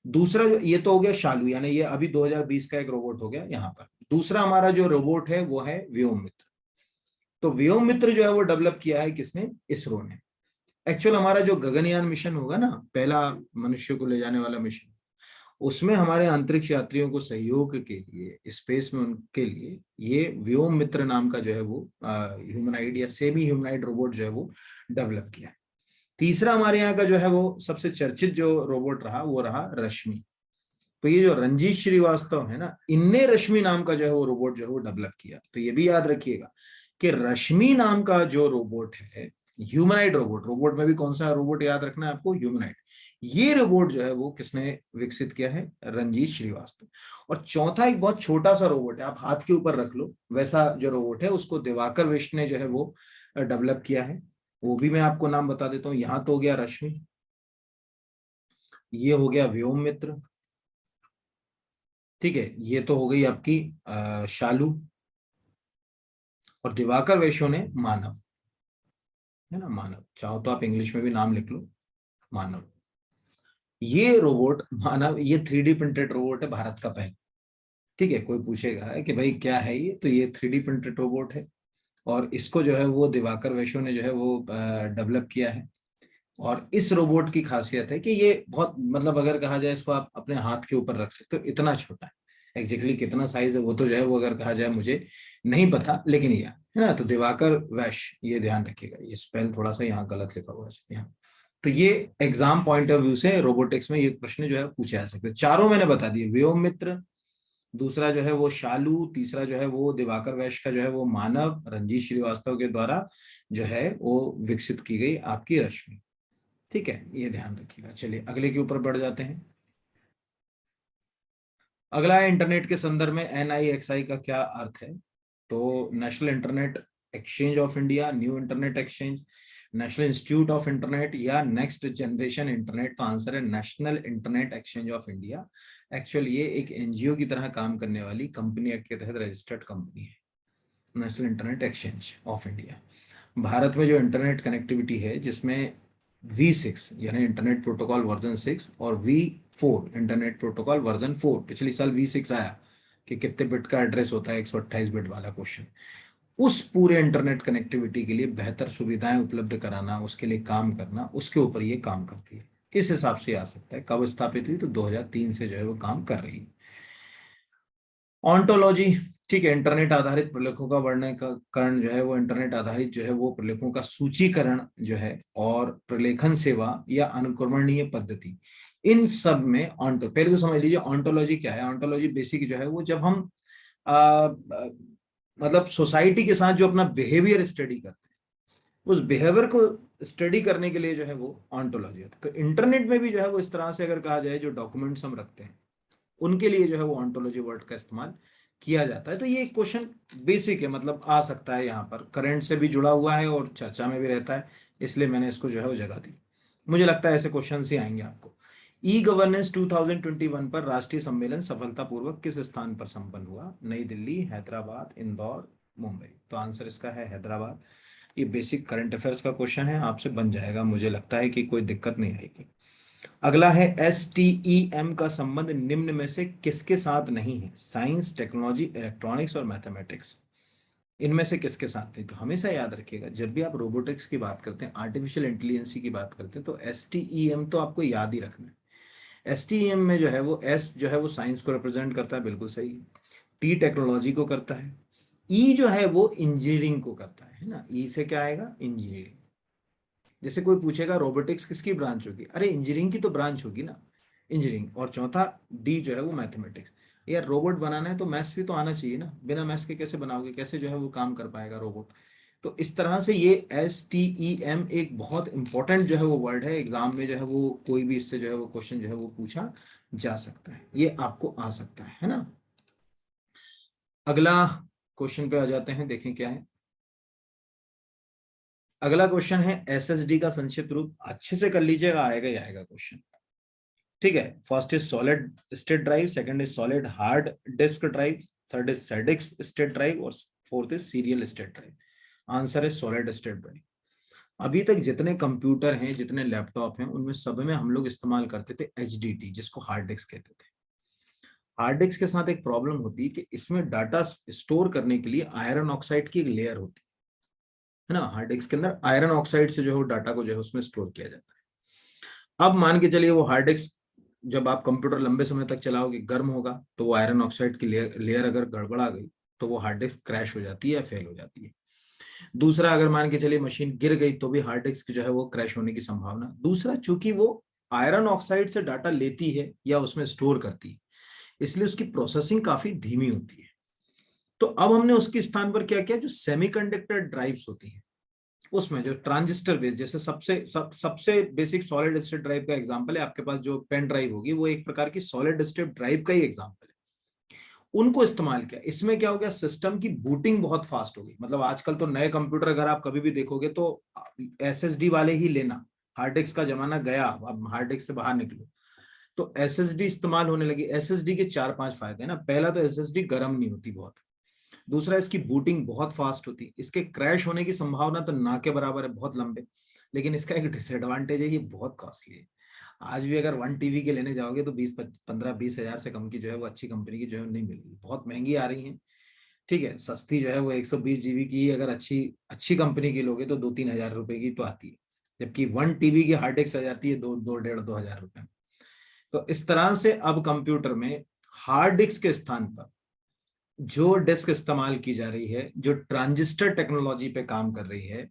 दूसरा जो, ये तो हो गया शालू, यानी ये अभी 2020 का एक रोबोट हो गया यहाँ पर। दूसरा हमारा जो रोबोट है वो है व्योम मित्र। तो व्योम मित्र जो है वो डेवलप किया है किसने? इसरो ने। एक्चुअल हमारा जो गगनयान मिशन होगा ना, पहला मनुष्य को ले जाने वाला मिशन, उसमें हमारे अंतरिक्ष यात्रियों को सहयोग के लिए, स्पेस में उनके लिए, ये व्योम मित्र नाम का जो है वो ह्यूमनाइड या सेमी ह्यूमनाइड रोबोट जो है वो डेवलप किया है। तीसरा हमारे यहाँ का जो है वो सबसे चर्चित जो रोबोट रहा वो रहा रश्मि। तो ये जो रंजीत श्रीवास्तव है ना, इनने रश्मि नाम का जो है वो रोबोट जो है वो डेवलप किया। तो ये भी याद रखिएगा कि रश्मि नाम का जो रोबोट है, ह्यूमनाइड रोबोट, रोबोट में भी कौन सा रोबोट याद रखना है आपको? ह्यूमनाइड। ये रोबोट जो है वो किसने विकसित किया है? रंजीत श्रीवास्तव। और चौथा एक बहुत छोटा सा रोबोट है, आप हाथ के ऊपर रख लो, वैसा जो रोबोट है उसको दिवाकर विष्ट ने जो है वो डेवलप किया है। वो भी मैं आपको नाम बता देता हूँ। यहाँ तो हो गया रश्मि, ये हो गया व्योम मित्र, ठीक है, ये तो हो गई आपकी शालू, और दिवाकर वेशो ने मानव, है ना, मानव। चाहो तो आप इंग्लिश में भी नाम लिख लो, मानव। ये रोबोट मानव, ये 3D प्रिंटेड रोबोट है, भारत का पहला, ठीक है। कोई पूछेगा कि भाई क्या है ये, तो ये 3D प्रिंटेड रोबोट है, और इसको जो है वो दिवाकर वेशो ने जो है वो डेवलप किया है। और इस रोबोट की खासियत है कि ये बहुत, मतलब अगर कहा जाए इसको आप अपने हाथ के ऊपर रख सकते हो, इतना छोटा है। एग्जैक्टली कितना साइज है वो तो जो है वो अगर कहा जाए मुझे नहीं पता, लेकिन ये है ना। तो दिवाकर वैश, ये ध्यान रखिएगा, ये स्पेल थोड़ा सा यहाँ गलत लिखा हुआ है यहाँ। तो ये एग्जाम पॉइंट ऑफ व्यू से रोबोटिक्स में ये प्रश्न जो है पूछे जा सकते हैं। चारों मैंने बता दिए, व्योम मित्र, दूसरा जो है वो शालू, तीसरा जो है वो दिवाकर वैश का जो है वो मानव, रंजीत श्रीवास्तव के द्वारा जो है वो विकसित की गई आपकी रश्मि, ठीक है, ये ध्यान रखिएगा। चलिए अगले के ऊपर बढ़ जाते हैं। अगला है इंटरनेट के संदर्भ में NIXI का क्या अर्थ है? तो national internet exchange of India, new internet exchange, national institute of internet या नेक्स्ट जनरेशन इंटरनेट? तो आंसर है national internet exchange of India. Actually ये एक एनजीओ की तरह काम करने वाली कंपनी एक्ट के तहत रजिस्टर्ड कंपनी है, national internet exchange of India. Bharat में जो इंटरनेट कनेक्टिविटी है जिसमें V6 यानी इंटरनेट प्रोटोकॉल वर्जन 6 और V4 इंटरनेट प्रोटोकॉल वर्जन 4, पिछली साल V6 आया कि कितने बिट का एड्रेस होता है, 128 बिट वाला क्वेश्चन। उस पूरे इंटरनेट कनेक्टिविटी के लिए बेहतर सुविधाएं उपलब्ध कराना, उसके लिए काम करना, उसके ऊपर ये काम करती है। इस हिसाब से आ सकता है कब स्थापित हुई, तो 2003 से जो है वो काम कर रही है। ऑन्टोलॉजी, ठीक है, इंटरनेट आधारित प्रलेखों का वर्णनीकरण जो है वो इंटरनेट आधारित जो है वो प्रलेखों का सूचीकरण जो है और प्रलेखन सेवा या अनुक्रमणीय पद्धति, इन सब में पहले तो समझ लीजिए ऑन्टोलॉजी क्या है। ऑन्टोलॉजी बेसिक जो है वो जब हम मतलब सोसाइटी के साथ जो अपना बिहेवियर स्टडी करते हैं, उस बिहेवियर को स्टडी करने के लिए जो है वो ऑन्टोलॉजी होता है। तो इंटरनेट में भी जो है वो इस तरह से अगर कहा जाए, जो डॉक्यूमेंट्स हम रखते हैं उनके लिए जो है वो ऑन्टोलॉजी वर्ड का इस्तेमाल किया जाता है। तो ये एक क्वेश्चन बेसिक है, मतलब आ सकता है, यहाँ पर करंट से भी जुड़ा हुआ है और चर्चा में भी रहता है, इसलिए मैंने इसको जो है वो जगह दी। मुझे लगता है ऐसे क्वेश्चन ही आएंगे आपको। ई गवर्नेंस 2021 पर राष्ट्रीय सम्मेलन सफलतापूर्वक किस स्थान पर संपन्न हुआ? नई दिल्ली, हैदराबाद, इंदौर, मुंबई। तो आंसर इसका है हैदराबाद। ये बेसिक करंट अफेयर्स का क्वेश्चन है, आपसे बन जाएगा, मुझे लगता है कि कोई दिक्कत नहीं आएगी। अगला है STEM का संबंध निम्न में से किसके साथ नहीं है? साइंस, टेक्नोलॉजी, इलेक्ट्रॉनिक्स और मैथमेटिक्स, इनमें से किसके साथ नहीं? तो हमेशा याद रखिएगा जब भी आप रोबोटिक्स की बात करते हैं, आर्टिफिशियल इंटेलिजेंस की बात करते हैं, तो STEM तो आपको याद ही रखना है। STEM में जो है वो S जो है वो साइंस को रिप्रेजेंट करता है, बिल्कुल सही। T टेक्नोलॉजी को करता है। E जो है वो इंजीनियरिंग को करता है ना। E से क्या आएगा? इंजीनियरिंग। जैसे कोई पूछेगा रोबोटिक्स किसकी ब्रांच होगी, अरे इंजीनियरिंग की तो ब्रांच होगी ना, इंजीनियरिंग। और चौथा D जो है वो मैथमेटिक्स। यार रोबोट बनाना है तो मैथ्स भी तो आना चाहिए ना, बिना मैथ्स के कैसे बनाओगे, कैसे जो है वो काम कर पाएगा रोबोट? तो इस तरह से ये STEM एक बहुत इंपॉर्टेंट जो है वो वर्ड है, एग्जाम में जो है वो कोई भी इससे जो है वो क्वेश्चन जो है वो पूछा जा सकता है, ये आपको आ सकता है ना। अगला क्वेश्चन पे आ जाते हैं, देखें क्या है। अगला क्वेश्चन है SSD का संक्षिप्त रूप, अच्छे से कर लीजिएगा, आएगा ही आएगा क्वेश्चन, ठीक है। First is solid state drive, second is solid hard disk drive, third is ZX state drive और fourth is serial state drive. Answer है सॉलिड स्टेट ड्राइव। अभी तक जितने कंप्यूटर हैं, जितने लैपटॉप हैं, उनमें सब में हम लोग इस्तेमाल करते थे HDD, जिसको हार्ड डिस्क कहते थे। हार्ड डिस्क के साथ एक प्रॉब्लम होती है कि इसमें डाटा स्टोर करने के लिए आयरन ऑक्साइड की एक लेयर होती है ना। हार्ड डिस्क के अंदर आयरन ऑक्साइड से जो है डाटा को जो है उसमें स्टोर किया जाता है। अब मान के चलिए वो हार्ड डिस्क जब आप कंप्यूटर लंबे समय तक चलाओगे, गर्म होगा, तो वो आयरन ऑक्साइड की लेयर अगर गड़बड़ा गई तो वो हार्ड डिस्क क्रैश हो जाती है या फेल हो जाती है। दूसरा, अगर मान के चलिए मशीन गिर गई तो भी हार्ड डिस्क जो है वो क्रैश होने की संभावना। दूसरा, चूंकि वो आयरन ऑक्साइड से डाटा लेती है या उसमें स्टोर करती है, इसलिए उसकी प्रोसेसिंग काफी धीमी होती है। तो अब हमने उसके स्थान पर क्या किया, जो सेमीकंडक्टर ड्राइव्स होती हैं उसमें जो ट्रांजिस्टर बेस्ड, जैसे सबसे बेसिक सॉलिड स्टेट ड्राइव का एग्जांपल है आपके पास जो पेन ड्राइव होगी, वो एक प्रकार की सॉलिड स्टेट ड्राइव का ही एग्जांपल है। उनको इस्तेमाल किया। इसमें क्या हो गया, सिस्टम की बूटिंग बहुत फास्ट हो गई। मतलब आजकल तो नए कंप्यूटर अगर आप कभी भी देखोगे तो SSD वाले ही लेना, हार्ड डिस्क का जमाना गया, अब हार्ड डिस्क से बाहर निकलो। तो SSD इस्तेमाल होने लगी। SSD के 4-5 फायदे हैं ना। पहला तो SSD गर्म नहीं होती बहुत। दूसरा, इसकी बूटिंग बहुत फास्ट होती है। इसके क्रैश होने की संभावना तो ना के बराबर है, बहुत लंबे। लेकिन इसका एक डिसएडवांटेज है, ये बहुत कॉस्टली है। आज भी अगर 1 TB के लेने जाओगे तो 15-20 हजार से कम की जो है वो अच्छी कंपनी की जो है नहीं मिलेगी, बहुत महंगी आ रही है। ठीक है, सस्ती जो है वो 120 GB की अगर अच्छी अच्छी कंपनी की लोगे तो 2-3 हजार रुपए की तो आती है, जबकि 1 TB की हार्ड डिस्क आ जाती है 2-1.5-2 हजार रुपए में। तो इस तरह से अब कंप्यूटर में हार्ड डिस्क के स्थान पर जो डिस्क इस्तेमाल की जा रही है, जो ट्रांजिस्टर टेक्नोलॉजी पे काम कर रही है,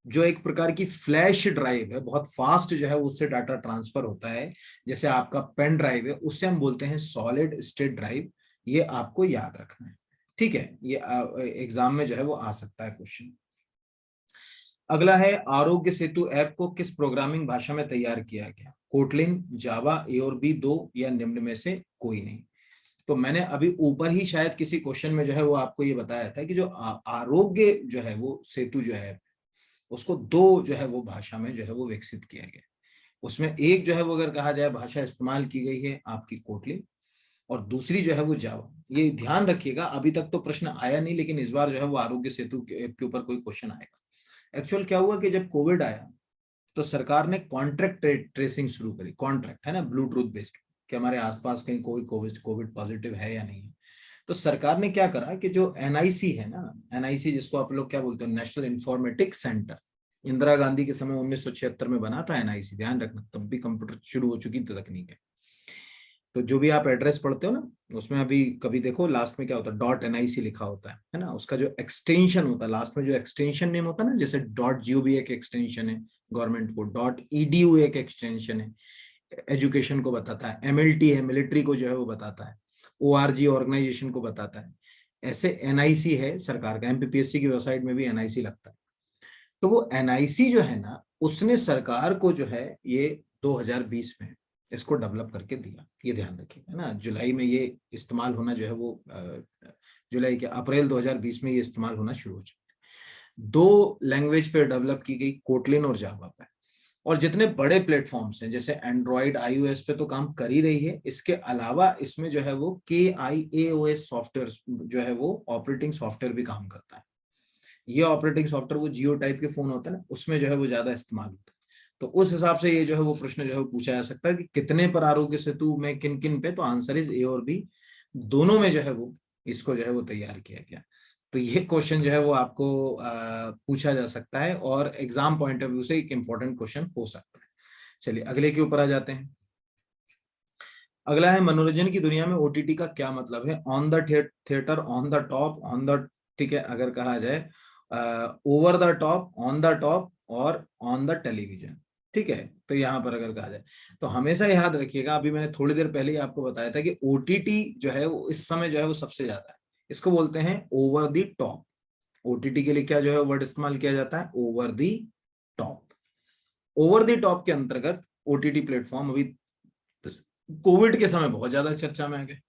जो एक प्रकार की फ्लैश ड्राइव है, बहुत फास्ट जो है उससे डाटा ट्रांसफर होता है, जैसे आपका पेन ड्राइव है, उससे हम बोलते हैं सॉलिड स्टेट ड्राइव। ये आपको याद रखना है, ठीक है। ये एग्जाम में जो है वो आ सकता है क्वेश्चन। अगला है आरोग्य सेतु ऐप को किस प्रोग्रामिंग भाषा में तैयार किया गया? कोटलिन, जावा, ए और बी दो या निम्न में से कोई नहीं। तो मैंने अभी ऊपर ही शायद किसी क्वेश्चन में जो है वो आपको ये बताया था कि जो आरोग्य जो है वो सेतु जो है उसको दो जो है वो भाषा में जो है वो विकसित किया गया। उसमें एक जो है वो अगर कहा जाए भाषा इस्तेमाल की गई है आपकी कोटलिन, और दूसरी जो है वो जावा। ये ध्यान रखिएगा, अभी तक तो प्रश्न आया नहीं, लेकिन इस बार जो है वो आरोग्य सेतु के ऊपर कोई क्वेश्चन आएगा। एक्चुअल क्या हुआ कि जब कोविड आया तो सरकार ने कॉन्ट्रैक्ट ट्रेसिंग शुरू करी। कॉन्ट्रैक्ट है ना, ब्लूटूथ बेस्ड, कि हमारे आसपास कहीं कोई कोविड पॉजिटिव है या नहीं है। तो सरकार ने क्या करा कि जो एनआईसी है ना, एनआईसी जिसको आप लोग क्या बोलते हैं, national informatics centre, Indira Gandhi के समय 1976 में बना था एनआईसी, ध्यान रखना, तब भी कंप्यूटर शुरू हो चुकी थी तकनीक है। तो जो भी आप एड्रेस पढ़ते हो ना, उसमें अभी कभी देखो लास्ट में क्या होता है, डॉट एनआईसी लिखा होता है ना, उसका जो एक्सटेंशन होता है लास्ट में, जो एक्सटेंशन नेम होता है ना, जैसे डॉट जीओवी एक एक्सटेंशन है गवर्नमेंट को, डॉट ईडीयू एक एक्सटेंशन है एजुकेशन को बताता है, एमएलटी है मिलिट्री को जो है वो बताता है, ओआरजी ऑर्गेनाइजेशन को बताता है। ऐसे एनआईसी है सरकार का, एमपीपीएससी की वेबसाइट में भी एनआईसी लगता है। तो वो एनआईसी जो है ना, उसने सरकार को जो है ये 2020 में इसको डेवलप करके दिया। ये ध्यान रखिएगा ना, जुलाई में ये इस्तेमाल होना जो है वो जुलाई के अप्रैल 2020 में ये इस्तेमाल होना शुरू हो चुका। दो लैंग्वेज पे डेवलप की गई, कोटलिन और जावा पे। और जितने बड़े प्लेटफॉर्म्स हैं जैसे एंड्रॉइड आईओएस पे तो काम कर ही रही है, इसके अलावा इसमें जो है वो KIAOS सॉफ्टवेयर जो है वो ऑपरेटिंग सॉफ्टवेयर भी काम करता है। ये ऑपरेटिंग सॉफ्टवेयर वो जियो टाइप के फोन होता है ना, उसमें जो है वो ज्यादा इस्तेमाल होता है। तो उस हिसाब से ये जो है वो प्रश्न जो है वो पूछा जा सकता है कि कितने पर आरोग्य सेतु में किन किन पे, तो आंसर इज ए और बी, दोनों में जो है वो इसको जो है वो तैयार किया गया। तो ये क्वेश्चन जो है वो आपको पूछा जा सकता है और एग्जाम पॉइंट ऑफ व्यू से एक इंपॉर्टेंट क्वेश्चन हो सकता है। चलिए अगले के ऊपर आ जाते हैं। अगला है, मनोरंजन की दुनिया में ओटीटी का क्या मतलब है? On the theatre, on the top, on the, ठीक है, अगर कहा जाए over the top, on the top और ऑन द टेलीविजन, ठीक है। तो यहाँ पर अगर कहा जाए तो हमेशा याद रखिएगा, अभी मैंने थोड़ी देर पहले ही आपको बताया था कि ओटीटी जो है वो इस समय जो है वो सबसे ज्यादा है, इसको बोलते हैं ओवर द टॉप। ओटीटी के लिए क्या जो है वर्ड इस्तेमाल किया जाता है? Over the top. Over the top के अंतर्गत ओटीटी प्लेटफॉर्म अभी कोविड के समय बहुत ज्यादा चर्चा में आ गए।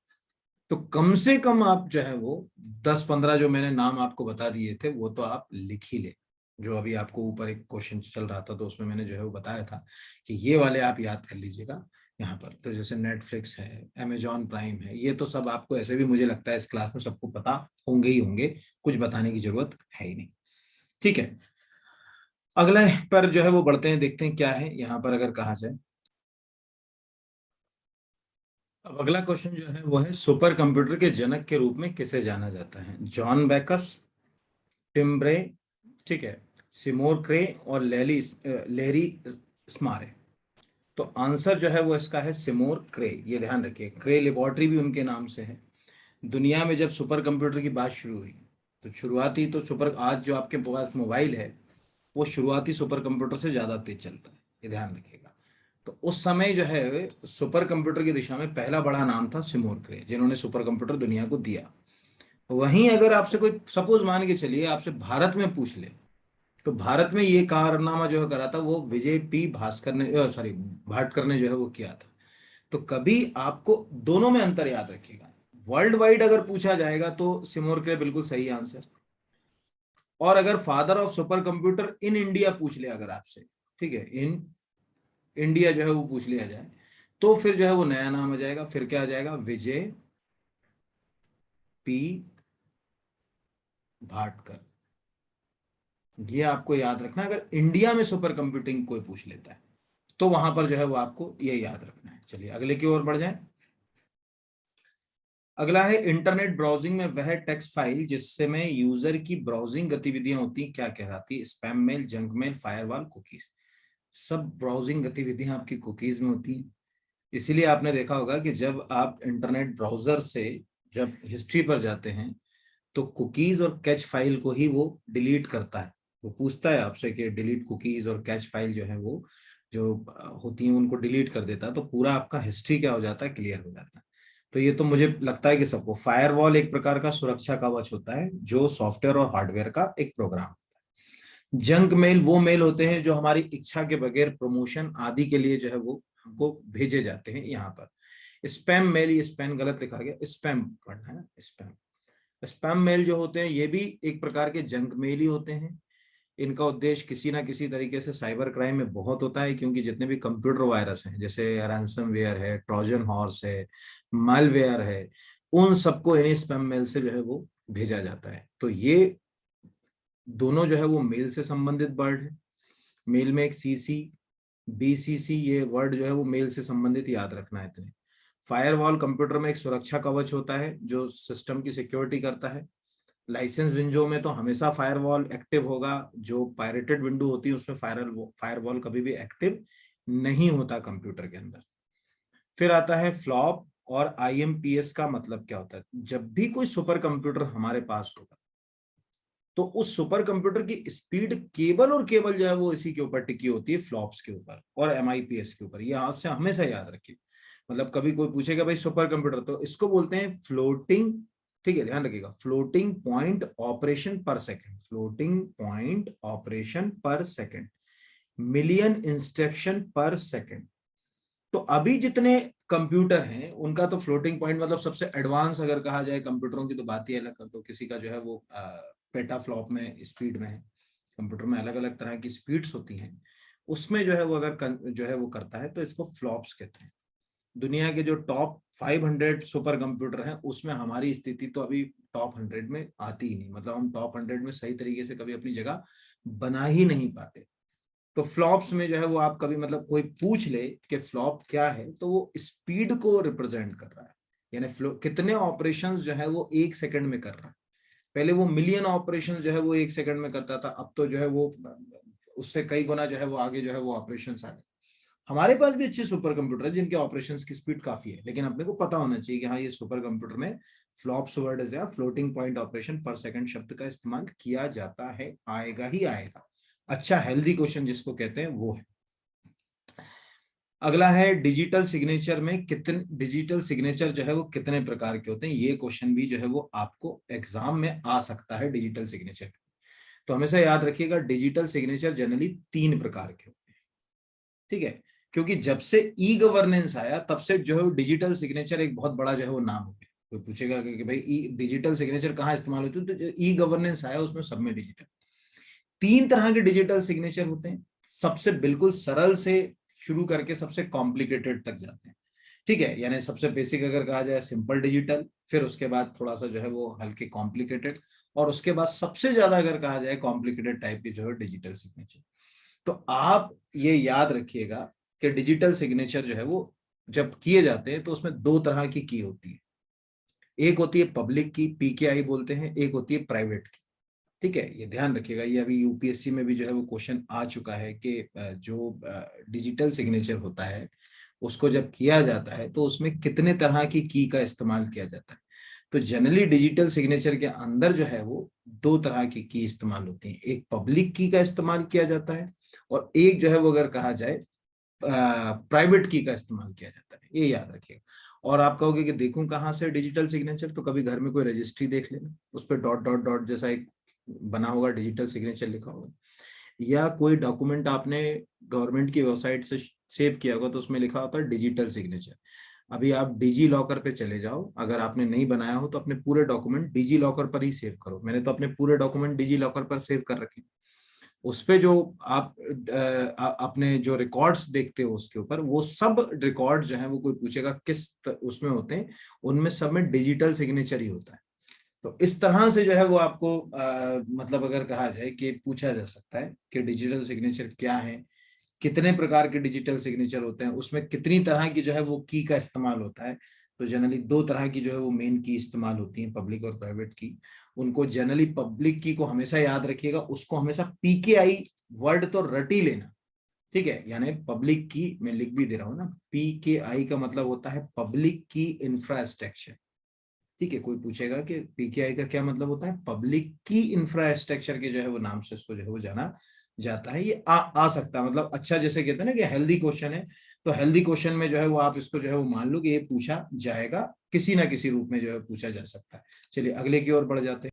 तो कम से कम आप जो है वो 10-15 जो मैंने नाम आपको बता दिए थे वो तो आप लिख ही ले। जो अभी आपको ऊपर एक क्वेश्चन चल रहा था तो उसमें मैंने जो है वो बताया था कि ये वाले आप याद कर लीजिएगा यहाँ पर। तो जैसे नेटफ्लिक्स है, अमेजॉन प्राइम है, ये तो सब आपको ऐसे भी मुझे लगता है इस क्लास में सबको पता होंगे ही होंगे, कुछ बताने की जरूरत है ही नहीं, ठीक है। अगले पर जो है वो बढ़ते हैं, देखते हैं क्या है यहाँ पर अगर कहा जाए। अब अगला क्वेश्चन जो है वो है, सुपर कंप्यूटर के जनक के रूप में किसे जाना जाता है? जॉन बेकस, टिम ब्रे, ठीक है, सिमोर क्रे और लेरी स्मारे। तो आंसर जो है वो इसका है सिमोर क्रे। ये ध्यान रखिए, क्रे लेबोरेटरी भी उनके नाम से है। दुनिया में जब सुपर कंप्यूटर की बात शुरू हुई तो शुरुआती तो सुपर, आज जो आपके पास मोबाइल है वो शुरुआती सुपर कंप्यूटर से ज्यादा तेज चलता है, ये ध्यान रखिएगा। तो उस समय जो है सुपर कंप्यूटर की दिशा में पहला बड़ा नाम था सिमोर क्रे, जिन्होंने सुपर कंप्यूटर दुनिया को दिया। वहीं अगर आपसे कोई सपोज मान के चलिए आपसे भारत में पूछ ले, तो भारत में ये कारनामा जो है करा था वो विजय पी भास्कर ने, सॉरी, भाटकर ने जो है वो किया था। तो कभी आपको दोनों में अंतर याद रखिएगा। वर्ल्ड वाइड अगर पूछा जाएगा तो सिमोर क्रे बिल्कुल सही आंसर। और अगर father of super computer in India पूछ ले अगर आपसे, ठीक है, इन इंडिया जो है वो पूछ लिया जाए, तो फिर जो है वो नया नाम आ जाएगा, फिर क्या आ जाएगा? विजय पी भाटकर। ये आपको याद रखना, अगर इंडिया में सुपर कंप्यूटिंग कोई पूछ लेता है तो वहां पर जो है वो आपको ये याद रखना है। चलिए अगले की ओर बढ़ जाए। अगला है, इंटरनेट ब्राउजिंग में वह टेक्स्ट फाइल जिससे में यूजर की ब्राउजिंग गतिविधियां होती क्या कहलाती? Spam mail, junk mail, firewall, cookies. सब ब्राउजिंग गतिविधियां आपकी कुकीज में होती हैं। इसीलिए आपने देखा होगा कि जब आप इंटरनेट ब्राउजर से जब हिस्ट्री पर जाते हैं तो कुकीज और कैच फाइल को ही वो डिलीट करता है। वो पूछता है आपसे कि डिलीट कुकीज और कैच फाइल जो है वो जो होती हैं उनको डिलीट कर देता है, तो पूरा आपका हिस्ट्री क्या हो जाता है? क्लियर हो जाता है। तो ये तो मुझे लगता है कि सबको, फायरवॉल एक प्रकार का सुरक्षा कवच होता है जो सॉफ्टवेयर और हार्डवेयर का एक प्रोग्राम। जंक मेल वो मेल होते हैं जो हमारी इच्छा के बगैर प्रमोशन आदि के लिए जो है वो हमको भेजे जाते हैं यहाँ पर। स्पैम मेल, ये स्पैम गलत लिखा गया, स्पैम पढ़ना है ना, स्पैम। स्पैम मेल जो होते हैं ये भी एक प्रकार के जंक मेल ही होते हैं। इनका उद्देश्य किसी ना किसी तरीके से साइबर क्राइम में बहुत होता है, क्योंकि जितने भी कंप्यूटर वायरस हैं, जैसे रैंसमवेयर है, ट्रोजन हॉर्स है, मालवेयर है, उन सबको इन्हीं स्पैम मेल से जो है वो भेजा जाता है। तो ये दोनों जो है वो मेल से संबंधित वर्ड है। मेल में एक सीसी, बीसीसी, ये वर्ड जो है वो मेल से संबंधित, याद रखना है इतने। फायरवॉल कंप्यूटर में एक सुरक्षा कवच होता है जो सिस्टम की सिक्योरिटी करता है। लाइसेंस विंडो में तो हमेशा फायरवॉल एक्टिव होगा, जो पायरेटेड विंडो होती है उसमें फायरवॉल कभी भी एक्टिव नहीं होता कंप्यूटर के अंदर। फिर आता है फ्लॉप और आईएमपीएस का मतलब क्या होता है। जब भी कोई सुपर कंप्यूटर हमारे पास होगा तो उस सुपर कंप्यूटर की स्पीड केवल और केवल जो है वो इसी के ऊपर टिकी होती है, फ्लॉप्स के ऊपर और एमआईपीएस के ऊपर। ये आज से हमेशा याद रखिए। मतलब कभी कोई पूछेगा भाई सुपर कंप्यूटर, तो इसको बोलते हैं फ्लोटिंग, ठीक है, ध्यान रखिएगा, फ्लोटिंग पॉइंट ऑपरेशन पर सेकंड, फ्लोटिंग पॉइंट ऑपरेशन पर सेकंड, मिलियन इंस्ट्रक्शन पर सेकंड। तो अभी जितने कंप्यूटर हैं उनका तो फ्लोटिंग पॉइंट, मतलब सबसे एडवांस अगर कहा जाए कंप्यूटरों की तो बात ही अलग कर दो। किसी का जो है वो पेटा फ्लॉप में स्पीड में है, कंप्यूटर में अलग अलग तरह की स्पीड्स होती हैं, उसमें जो है वो अगर जो है वो करता है तो इसको फ्लॉप्स कहते हैं। दुनिया के जो टॉप 500 सुपर कंप्यूटर हैं उसमें हमारी स्थिति तो अभी टॉप 100 में आती ही नहीं, मतलब हम टॉप 100 में सही तरीके से कभी अपनी जगह बना ही नहीं पाते। तो फ्लॉप्स में जो है वो आप कभी, मतलब कोई पूछ ले कि फ्लॉप क्या है, तो वो स्पीड को रिप्रेजेंट कर रहा है, यानी कितने ऑपरेशंस जो है वो एक सेकंड में कर रहा है। पहले वो मिलियन ऑपरेशंस जो है वो एक सेकंड में करता था, अब तो जो है वो उससे कई गुना जो है वो आगे जो है वो ऑपरेशंस आ गए। हमारे पास भी अच्छे सुपर कंप्यूटर है जिनके ऑपरेशंस की स्पीड काफी है, लेकिन अपने को पता होना चाहिए कि हाँ ये सुपर कंप्यूटर में फ्लॉप्स वर्ड या फ्लोटिंग पॉइंट ऑपरेशन पर सेकंड शब्द का इस्तेमाल किया जाता है, आएगा ही आएगा। अच्छा हेल्दी क्वेश्चन जिसको कहते हैं वो है। अगला है डिजिटल सिग्नेचर में कितने, डिजिटल सिग्नेचर जो है वो कितने प्रकार के होते हैं। ये क्वेश्चन भी जो है वो आपको एग्जाम में आ सकता है, डिजिटल सिग्नेचर। तो हमेशा याद रखिएगा डिजिटल सिग्नेचर जनरली 3 प्रकार के होते हैं, ठीक है, क्योंकि जब से ई गवर्नेंस आया तब से जो है डिजिटल सिग्नेचर एक बहुत बड़ा जो है वो नाम हो गया। कोई पूछेगा कि भाई डिजिटल सिग्नेचर कहाँ इस्तेमाल होती है, तो जो ई गवर्नेंस आया उसमें सब में डिजिटल। 3 तरह के डिजिटल सिग्नेचर होते हैं, सबसे बिल्कुल सरल से शुरू करके सबसे कॉम्प्लिकेटेड तक जाते हैं, ठीक है। यानी सबसे बेसिक अगर कहा जाए सिंपल डिजिटल, फिर उसके बाद थोड़ा सा जो है वो हल्के कॉम्प्लिकेटेड, और उसके बाद सबसे ज्यादा अगर कहा जाए कॉम्प्लिकेटेड टाइप की जो है डिजिटल सिग्नेचर। तो आप ये याद रखिएगा कि डिजिटल सिग्नेचर जो है वो जब किए जाते हैं तो उसमें 2 तरह की होती है। एक होती है पब्लिक की, पीकेआई बोलते हैं, एक होती है प्राइवेट की, ठीक है। ये ध्यान रखिएगा, ये अभी यूपीएससी में भी जो है वो क्वेश्चन आ चुका है कि जो डिजिटल सिग्नेचर होता है उसको जब किया जाता है तो उसमें कितने तरह की का इस्तेमाल किया जाता है। तो जनरली डिजिटल सिग्नेचर के अंदर जो है वो 2 तरह की इस्तेमाल होती है, एक पब्लिक की का इस्तेमाल किया जाता है और एक जो है वो अगर कहा जाए प्राइवेट की का इस्तेमाल किया जाता है, ये याद रखिएगा। और आप कहोगे कि देखूं कहाँ से डिजिटल सिग्नेचर, तो कभी घर में कोई रजिस्ट्री देख लेना, उस पर डॉट डॉट डॉट जैसा एक बना होगा, डिजिटल सिग्नेचर लिखा होगा, या कोई डॉक्यूमेंट आपने गवर्नमेंट की वेबसाइट से सेव किया होगा तो उसमें लिखा होता है डिजिटल सिग्नेचर। अभी आप डिजी लॉकर पे चले जाओ, अगर आपने नहीं बनाया हो तो अपने पूरे डॉक्यूमेंट डिजी लॉकर पर ही सेव करो। मैंने तो अपने पूरे डॉक्यूमेंट डिजी लॉकर पर सेव कर रखे, उस पे जो आप अपने जो रिकॉर्ड्स देखते हो उसके ऊपर, वो सब रिकॉर्ड जो है वो कोई पूछेगा किस उसमें होते हैं, उनमें सब में डिजिटल सिग्नेचर ही होता है। तो इस तरह से जो है वो आपको मतलब अगर कहा जाए कि पूछा जा सकता है कि डिजिटल सिग्नेचर क्या है, कितने प्रकार के डिजिटल सिग्नेचर होते हैं, उसमें कितनी तरह की जो है वो की का इस्तेमाल होता है। तो जनरली 2 तरह की जो है वो मेन की इस्तेमाल होती है, पब्लिक और प्राइवेट की। उनको जनरली पब्लिक की को हमेशा याद रखिएगा, उसको हमेशा पीकेआई वर्ड तो रट ही लेना, ठीक है। यानी पब्लिक की मैं लिख भी दे रहा हूँ ना, पीकेआई का मतलब होता है पब्लिक की इंफ्रास्ट्रक्चर, ठीक है। कोई पूछेगा कि पीकेआई का क्या मतलब होता है, पब्लिक की इंफ्रास्ट्रक्चर के जो है वो नाम से इसको जो है वो जाना जाता है। ये आ सकता है, मतलब अच्छा जैसे कहते हैं ना कि हेल्दी क्वेश्चन है, तो हेल्दी क्वेश्चन में जो है वो आप इसको जो है वो मान लो कि ये पूछा जाएगा, किसी ना किसी रूप में जो है पूछा जा सकता है। चलिए अगले की ओर बढ़ जाते हैं।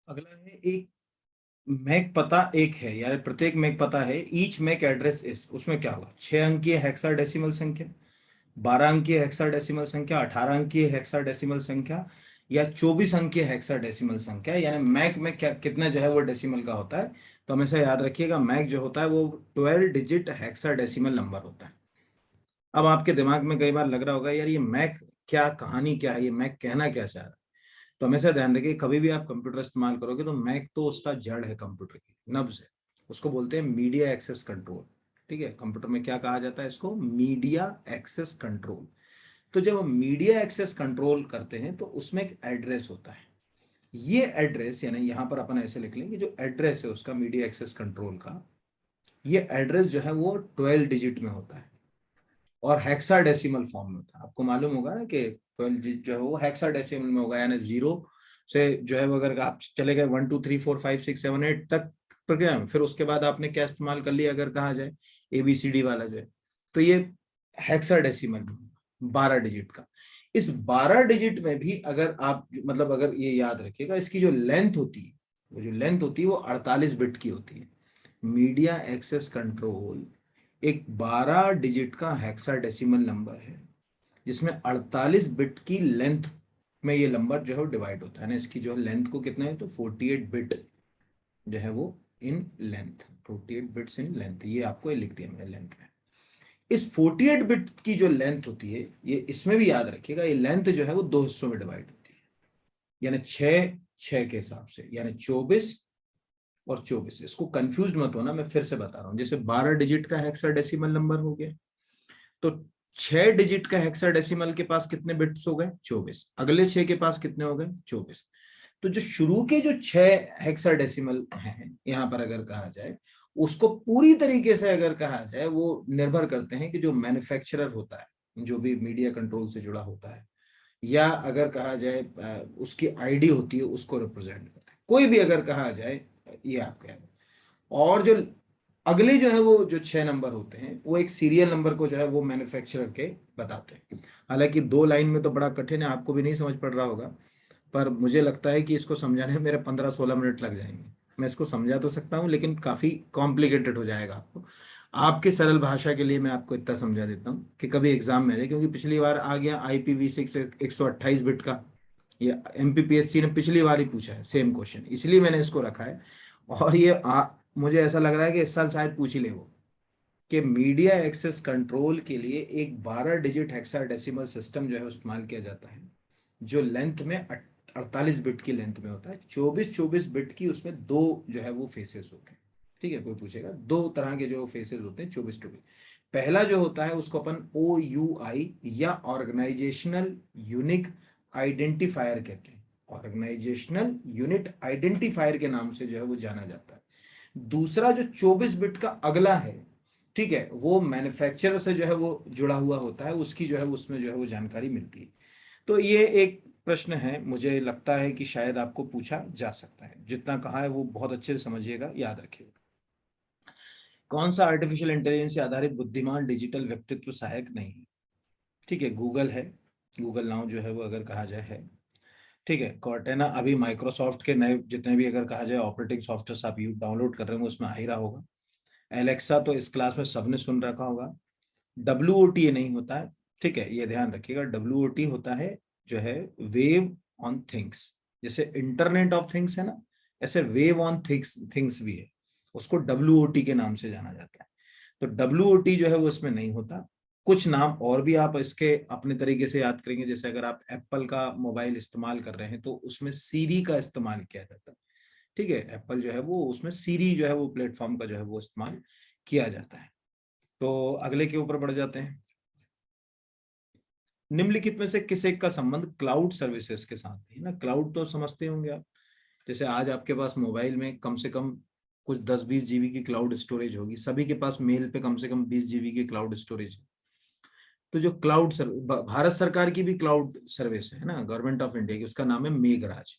अगला है एक मैक पता एक है, यानी प्रत्येक मैक पता है, ईच मैक एड्रेस इस, उसमें क्या होगा, 6 अंकीय हेक्साडेसिमल संख्या, 12 अंकीय हेक्साडेसिमल संख्या, 18 अंकीय हेक्साडेसिमल संख्या, या 24 अंक की हेक्साडेसिमल संख्या, यानी मैक में क्या कितना जो है वो डेसिमल का होता है। तो हमेशा याद रखिएगा मैक जो होता है वो 12 डिजिट हेक्साडेसिमल नंबर होता है। अब आपके दिमाग में कई बार लग रहा होगा यार ये मैक क्या कहानी क्या है, ये मैक कहना क्या चाह रहा है। तो हमेशा ध्यान रखिए कभी भी आप कंप्यूटर इस्तेमाल करोगे तो मैक तो उसका जड़ है, कंप्यूटर की नब्ज है, उसको बोलते हैं मीडिया एक्सेस कंट्रोल। ठीक है, कंप्यूटर में क्या कहा जाता है इसको, मीडिया एक्सेस कंट्रोल। तो जब हम मीडिया एक्सेस कंट्रोल करते हैं तो उसमें एक एड्रेस होता है। ये एड्रेस यानी यहां पर अपन ऐसे लिख लेंगे, जो एड्रेस है उसका मीडिया एक्सेस कंट्रोल का, ये एड्रेस जो है वो 12 डिजिट में होता है और हेक्साडेसिमल फॉर्म में होता है। आपको मालूम होगा ना कि 12 डिजिट जो है वो हेक्साडेसिमल में होगा, यानी जीरो से जो है वो अगर आप चले गए 1 2 3 4 5 6 7 8 तक प्रक्रिया में, फिर उसके बाद आपने क्या इस्तेमाल कर लिया अगर कहा जाए ABCD वाला जो है, तो ये हेक्साडेसिमल 12 डिजिट का। इस 12 डिजिट में भी अगर आप मतलब अगर ये याद रखिएगा इसकी जो लेंथ होती है, वो जो लेंथ होती है वो 48 बिट की होती है। मीडिया एक्सेस कंट्रोल एक 12 डिजिट का हेक्साडेसिमल नंबर है जिसमें 48 बिट की लेंथ में ये नंबर जो है वो डिवाइड होता है ना। इसकी जो लेंथ को कितना है तो 48 बिट जो है वो in length, 48 bits in length, ये आपको लिख दिया मैंने लेंथ में। इस 48 बिट की जो लेंथ होती है ये इसमें भी याद रखिएगा, ये लेंथ जो है वो दो हिस्सों में डिवाइड होती है, यानी 6 6 के हिसाब से, यानी 24 और 24। इसको कंफ्यूज मत होना, मैं फिर से बता रहा हूं। जैसे 12 डिजिट का हेक्साडेसिमल नंबर हो गया तो 6 डिजिट का हेक्साडेसिमल के पास कितने बिट्स हो गए 24, अगले 6 के पास कितने हो गए 24। तो जो शुरू के जो 6 हेक्साडेसिमल हैं यहां पर अगर कहा जाए, उसको पूरी तरीके से अगर कहा जाए वो निर्भर करते हैं कि जो मैन्युफैक्चरर होता है जो भी मीडिया कंट्रोल से जुड़ा होता है, या अगर कहा जाए उसकी आईडी होती है उसको रिप्रेजेंट करता है, कोई भी अगर कहा जाए ये आप कह रहे। और जो अगले जो है वो जो 6 नंबर होते हैं वो एक सीरियल नंबर को जो है वो मैन्युफैक्चरर के बताते हैं। हालांकि 2 लाइन में तो बड़ा कठिन है, आपको भी नहीं समझ पड़ रहा होगा, पर मुझे लगता है कि इसको समझाने में मेरे 15-16 मिनट लग जाएंगे। मैं इसको समझा तो सकता हूँ लेकिन काफी कॉम्प्लिकेटेड हो जाएगा आपको। आपकी सरल भाषा के लिए मैं आपको इतना समझा देता हूँ कि कभी एग्जाम में आ जाए, क्योंकि पिछली बार आ गया IPv6 128 बिट का, ये MPPSC ने पिछली बार ही पूछा है सेम क्वेश्चन, इसलिए मैंने इसको रखा है। और ये मुझे ऐसा लग रहा है कि इस साल शायद पूछ ही ले वो, कि मीडिया एक्सेस कंट्रोल के लिए एक 12 डिजिट हेक्साडेसिमल सिस्टम जो है इस्तेमाल किया जाता है, जो लेंथ में 48 बिट की लेंथ में होता है, 24 बिट की, उसमें दो जो है वो फेसेस होते हैं। ठीक है, कोई पूछेगा दो तरह के जो फेसेस होते हैं 24। पहला जो होता है उसको अपन OUI या ऑर्गेनाइजेशनल यूनिक आइडेंटिफायर कहते हैं, ऑर्गेनाइजेशनल यूनिट आइडेंटिफायर के नाम से जो है वो जाना जाता है। दूसरा जो 24 बिट का अगला है, ठीक है, वो मैन्युफैक्चरर से जो है वो जुड़ा हुआ होता है, उसकी जो है उसमें जो है वो जानकारी मिलती है। तो ये एक प्रश्न है, मुझे लगता है कि शायद आपको पूछा जा सकता है, जितना कहा है वो बहुत अच्छे से समझिएगा, याद रखिएगा। कौन सा आर्टिफिशियल इंटेलिजेंस से आधारित बुद्धिमान डिजिटल व्यक्तित्व सहायक नहीं है? ठीक है, गूगल है, गूगल नाउ जो है वो अगर कहा जाए है। ठीक है, कॉर्टेना अभी माइक्रोसॉफ्ट के नए जितने भी अगर कहा जाए ऑपरेटिंग सॉफ्टवेयर आप यू डाउनलोड कर रहे हो उसमें आ ही रहा होगा। एलेक्सा तो इस क्लास में सबने सुन रखा होगा। WOT ये नहीं होता है, ठीक है, ये ध्यान रखिएगा। WOT होता है जो है वेव ऑन थिंग्स, जैसे इंटरनेट ऑफ थिंग्स है ना, ऐसे वेव ऑन थिंग्स थिंग्स भी है, उसको WOT के नाम से जाना जाता है। तो WOT जो है वो इसमें नहीं होता। कुछ नाम और भी आप इसके अपने तरीके से याद करेंगे, जैसे अगर आप एप्पल का मोबाइल इस्तेमाल कर रहे हैं तो उसमें सीरी का इस्तेमाल किया जाता है। ठीक है, एप्पल जो है वो उसमें सीरी जो है वो प्लेटफॉर्म का जो है वो इस्तेमाल किया जाता है। तो अगले के ऊपर बढ़ जाते हैं। निम्नलिखित में से किस एक का संबंध क्लाउड सर्विसेज के साथ है ना? क्लाउड तो समझते होंगे आप, जैसे आज आपके पास मोबाइल में कम से कम कुछ 10-20 GB की क्लाउड स्टोरेज होगी, सभी के पास मेल पे कम से कम 20 GB की क्लाउड स्टोरेज है। तो जो क्लाउड भारत सरकार की भी क्लाउड सर्विस है ना, गवर्नमेंट ऑफ इंडिया की, उसका नाम है मेघराज।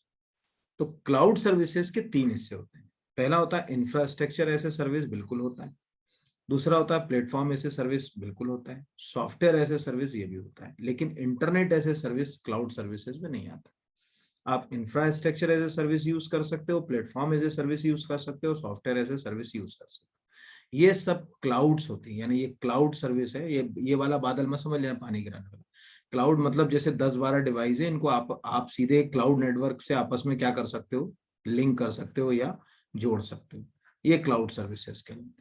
तो क्लाउड सर्विसेज के 3 हिस्से होते हैं। पहला होता है इंफ्रास्ट्रक्चर एज ए सर्विस, बिल्कुल होता है। दूसरा होता है प्लेटफॉर्म ऐसे सर्विस, बिल्कुल होता है। सॉफ्टवेयर ऐसे सर्विस, ये भी होता है। लेकिन इंटरनेट ऐसे सर्विस क्लाउड सर्विसेज में नहीं आता। आप infrastructure as a service use कर सकते हो, platform as a service use कर सकते हो, software as a service use कर सकते हो, ये सब क्लाउड्स होती है, यानी ये क्लाउड सर्विस है। ये वाला बादल मत समझ लेना पानी गिराने वाला, क्लाउड मतलब जैसे 10-12 डिवाइस है, इनको आप सीधे क्लाउड नेटवर्क से आपस में क्या कर सकते हो, लिंक कर सकते हो या जोड़ सकते हो, ये क्लाउड सर्विसेज के लिए।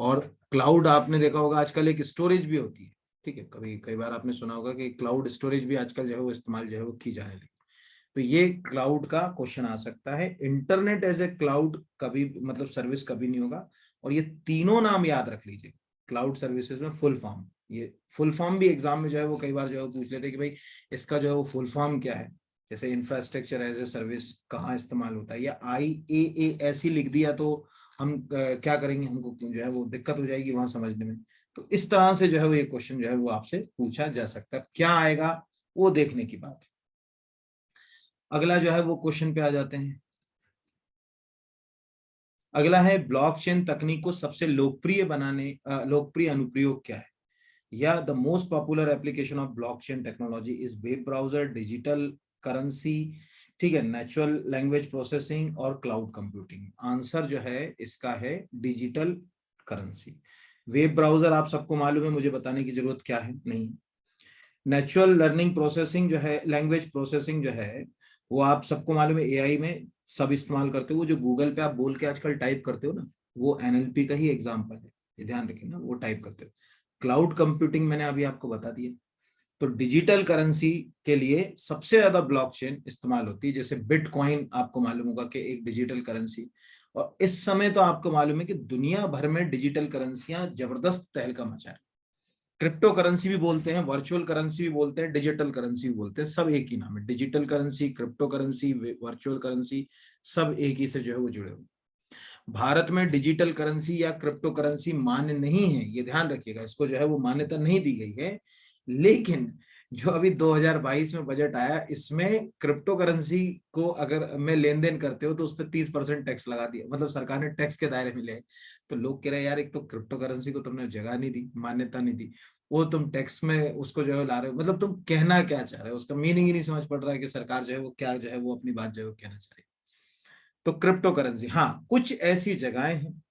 और क्लाउड आपने देखा होगा आजकल एक स्टोरेज भी होती है, ठीक है, कभी कई बार आपने सुना होगा कि क्लाउड स्टोरेज भी आजकल जो है वो इस्तेमाल जो है वो की जाने लगी। तो ये क्लाउड का क्वेश्चन आ सकता है। इंटरनेट एज ए क्लाउड कभी मतलब सर्विस कभी नहीं होगा। और ये तीनों नाम याद रख लीजिए क्लाउड सर्विसेज में, फुल फॉर्म, ये फुल फॉर्म भी एग्जाम में जो है वो कई बार जो है वो पूछ लेते हैं कि भाई इसका जो है वो फुल फॉर्म क्या है। जैसे इंफ्रास्ट्रक्चर एज ए सर्विस कहाँ इस्तेमाल होता है, या IaaS ही लिख दिया तो हम क्या करेंगे, हमको जो है वो दिक्कत हो जाएगी वहां समझने में। तो इस तरह से जो है वो ये क्वेश्चन जो है वो आपसे पूछा जा सकता है। क्या आएगा वो देखने की बात है। अगला जो है वो क्वेश्चन पे आ जाते हैं। अगला है ब्लॉकचेन तकनीक को सबसे लोकप्रिय बनाने लोकप्रिय अनुप्रयोग क्या है, या the most popular application of blockchain technology is web browser, digital currency, ठीक है, नेचुरल लैंग्वेज प्रोसेसिंग और क्लाउड कंप्यूटिंग। आंसर जो है इसका है डिजिटल करेंसी। वेब ब्राउजर आप सबको मालूम है, मुझे बताने की जरूरत क्या है, नहीं। नेचुरल लर्निंग प्रोसेसिंग जो है, लैंग्वेज प्रोसेसिंग जो है, वो आप सबको मालूम है AI में सब इस्तेमाल करते हो। वो जो गूगल पे आप बोल के आजकल टाइप करते हो ना, वो NLP का ही एग्जाम्पल है, ये ध्यान रखें ना, वो टाइप करते हो। क्लाउड कंप्यूटिंग मैंने अभी आपको बता दिया। तो डिजिटल करेंसी के लिए सबसे ज्यादा ब्लॉकचेन इस्तेमाल होती है। जैसे बिटकॉइन आपको मालूम होगा कि एक डिजिटल करेंसी, और इस समय तो आपको मालूम है कि दुनिया भर में डिजिटल करेंसियां जबरदस्त तहलका मचा रही। क्रिप्टो करेंसी भी बोलते हैं, वर्चुअल करेंसी भी बोलते हैं, डिजिटल करेंसी भी बोलते हैं, सब एक ही नाम है। Digital currency, crypto currency, virtual currency, सब एक ही से जो है वो जुड़े हुए। भारत में डिजिटल करेंसी या क्रिप्टो करेंसी मान्य नहीं है, ये ध्यान रखिएगा, इसको जो है वो मान्यता नहीं दी गई है। लेकिन जो अभी 2022 में बजट आया, इसमें क्रिप्टो करेंसी को अगर में लेन देन करते हो तो उस पर 30% टैक्स लगा दिया, मतलब सरकार ने टैक्स के दायरे में ले। तो लोग कह रहे हैं यार, एक तो क्रिप्टो करेंसी को तुमने जगह नहीं दी, मान्यता नहीं दी, वो तुम टैक्स में उसको जो है ला रहे हो, मतलब तुम कहना क्या चाह रहे हो, उसका मीनिंग ही नहीं समझ पड़ रहा है कि सरकार जो है वो क्या जो है वो अपनी बात जो है वो कहना चाह रही है। तो क्रिप्टो करेंसी, हाँ, कुछ ऐसी जगहें हैं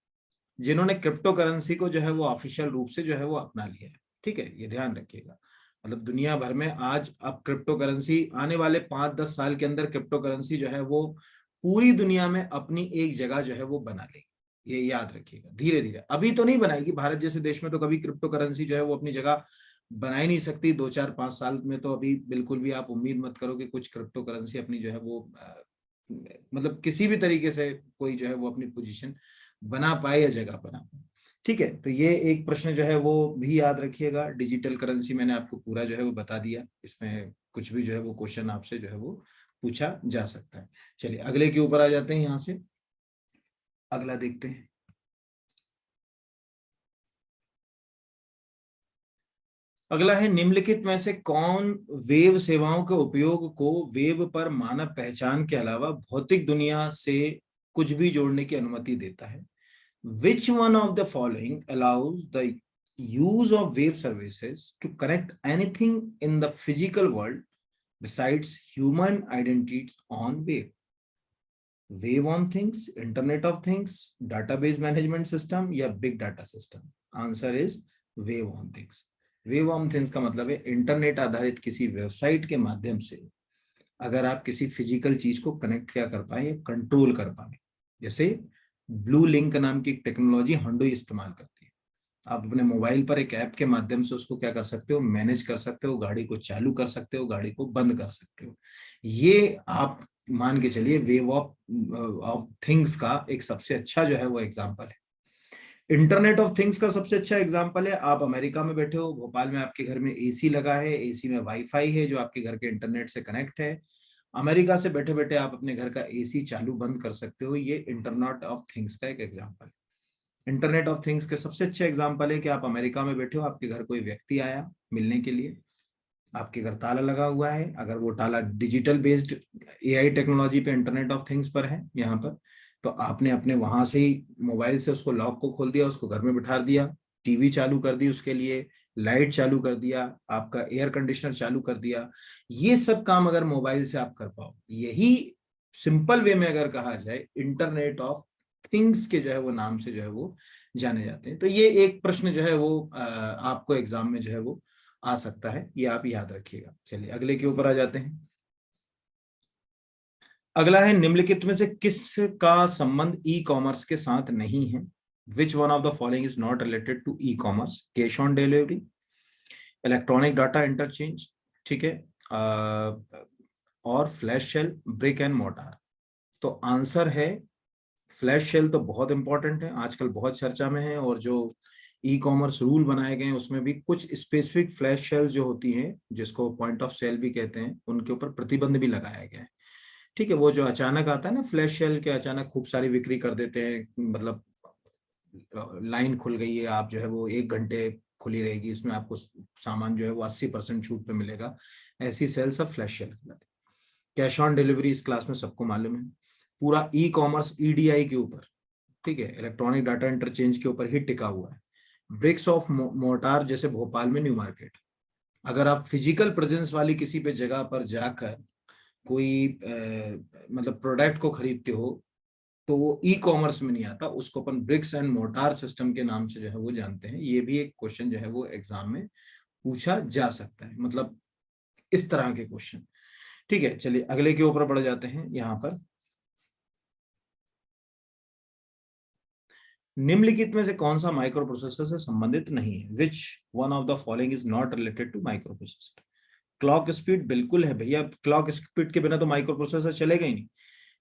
जिन्होंने क्रिप्टो करेंसी को जो है वो ऑफिशियल रूप से जो है वो अपना लिया है, ठीक है, ये ध्यान रखिएगा। मतलब दुनिया भर में आज अब क्रिप्टो करेंसी आने वाले 5-10 साल के अंदर क्रिप्टो करेंसी जो है वो पूरी दुनिया में अपनी एक जगह जो है वो बना लेगी, ये याद रखिएगा। धीरे धीरे, अभी तो नहीं बनाएगी, भारत जैसे देश में तो कभी क्रिप्टो करेंसी जो है वो अपनी जगह बना ही नहीं सकती। 2-4-5 साल में तो अभी बिल्कुल भी आप उम्मीद मत करो कि कुछ क्रिप्टो करेंसी अपनी जो है वो मतलब किसी भी तरीके से कोई जो है वो अपनी पोजीशन बना पाए या जगह बना पाए, ठीक है। तो ये एक प्रश्न जो है वो भी याद रखिएगा। डिजिटल करेंसी मैंने आपको पूरा जो है वो बता दिया, इसमें कुछ भी जो है वो क्वेश्चन आपसे जो है वो पूछा जा सकता है। चलिए अगले के ऊपर आ जाते हैं, यहां से अगला देखते हैं। अगला है, निम्नलिखित में से कौन वेब सेवाओं के उपयोग को वेब पर मानव पहचान के अलावा भौतिक दुनिया से कुछ भी जोड़ने की अनुमति देता है? Which one of the following allows the use of wave services to connect anything in the physical world besides human identities on wave? Wave on things, Internet of Things, database management system या big data system? Answer is wave on things. Wave on things का मतलब है इंटरनेट आधारित किसी वेबसाइट के माध्यम से अगर आप किसी फिजिकल चीज को कनेक्ट क्या कर पाए, कंट्रोल कर पाए। जैसे ब्लू लिंक नाम की एक टेक्नोलॉजी हंडोई इस्तेमाल करती है। आप अपने मोबाइल पर एक ऐप के माध्यम से उसको क्या कर सकते हो, मैनेज कर सकते हो, गाड़ी को चालू कर सकते हो, गाड़ी को बंद कर सकते हो। ये आप मान के चलिए वेव ऑफ ऑफ थिंग्स का एक सबसे अच्छा जो है वो एग्जांपल है। इंटरनेट ऑफ थिंग्स का सबसे अच्छा एग्जांपल है, आप अमेरिका में बैठे हो, भोपाल में आपके घर में AC लगा है, AC में वाईफाई है जो आपके घर के इंटरनेट से कनेक्ट है। अमेरिका से बैठे बैठे आप अपने घर का AC चालू बंद कर सकते हो। ये इंटरनेट ऑफ थिंग्स का एक एग्जांपल है। इंटरनेट ऑफ थिंग्स के सबसे अच्छा एग्जांपल है कि आप अमेरिका में बैठे हो, आपके घर कोई व्यक्ति आया मिलने के लिए, आपके घर ताला लगा हुआ है, अगर वो ताला डिजिटल बेस्ड AI टेक्नोलॉजी पे इंटरनेट ऑफ थिंग्स पर है यहाँ पर, तो आपने अपने वहां से ही मोबाइल से उसको लॉक को खोल दिया, उसको घर में बिठा दिया, टीवी चालू कर दी उसके लिए, लाइट चालू कर दिया, आपका एयर कंडीशनर चालू कर दिया। ये सब काम अगर मोबाइल से आप कर पाओ, यही सिंपल वे में अगर कहा जाए इंटरनेट ऑफ थिंग्स के जो है वो नाम से जो है वो जाने जाते हैं। तो ये एक प्रश्न जो है वो आपको एग्जाम में जो है वो आ सकता है, ये आप याद रखिएगा। चलिए अगले के ऊपर आ जाते हैं। अगला है निम्नलिखित में से किस का संबंध ई कॉमर्स के साथ नहीं है? Which one of the following is not related to e commerce? Cash on delivery, electronic data interchange, ठीक है, और flash sale, brick and mortar. तो आंसर है फ्लैश सेल। तो बहुत इंपॉर्टेंट है, आजकल बहुत चर्चा में है, और जो ई कॉमर्स रूल बनाए गए हैं उसमें भी कुछ स्पेसिफिक फ्लैश सेल जो होती हैं, जिसको पॉइंट ऑफ सेल भी कहते हैं, उनके ऊपर प्रतिबंध भी लगाया गया है। ठीक है, वो जो अचानक आता है ना फ्लैश सेल के, अचानक खूब सारी बिक्री कर देते हैं, मतलब लाइन खुल गई है, आप जो है वो 1 घंटे खुली रहेगी, इसमें आपको सामान जो है वो 80% छूट पे मिलेगा, ऐसी सेल सब फ्लैश सेल कहलाती है। कैश ऑन डिलीवरी इस क्लास में सबको मालूम है, पूरा ई कॉमर्स ईडीआई के ऊपर, ठीक है, इलेक्ट्रॉनिक डाटा इंटरचेंज के ऊपर ही टिका हुआ है। ब्रिक्स ऑफ मोर्टार जैसे भोपाल में न्यू मार्केट, अगर आप फिजिकल प्रेजेंस वाली किसी पे जगह पर जाकर कोई मतलब प्रोडक्ट को खरीदते हो, तो वो ई कॉमर्स में नहीं आता, उसको अपन ब्रिक्स एंड मोर्टार सिस्टम के नाम से जो है वो जानते हैं। ये भी एक क्वेश्चन जो है वो एग्जाम में पूछा जा सकता है, मतलब इस तरह के क्वेश्चन। ठीक है, चलिए अगले के ऊपर बढ़ जाते हैं। यहाँ पर निम्नलिखित में से कौन सा माइक्रो प्रोसेसर से संबंधित नहीं है? Which one of the following is not related to microprocessor? Clock speed बिल्कुल है भैया, क्लॉक स्पीड के बिना तो माइक्रो प्रोसेसर चलेगा ही नहीं।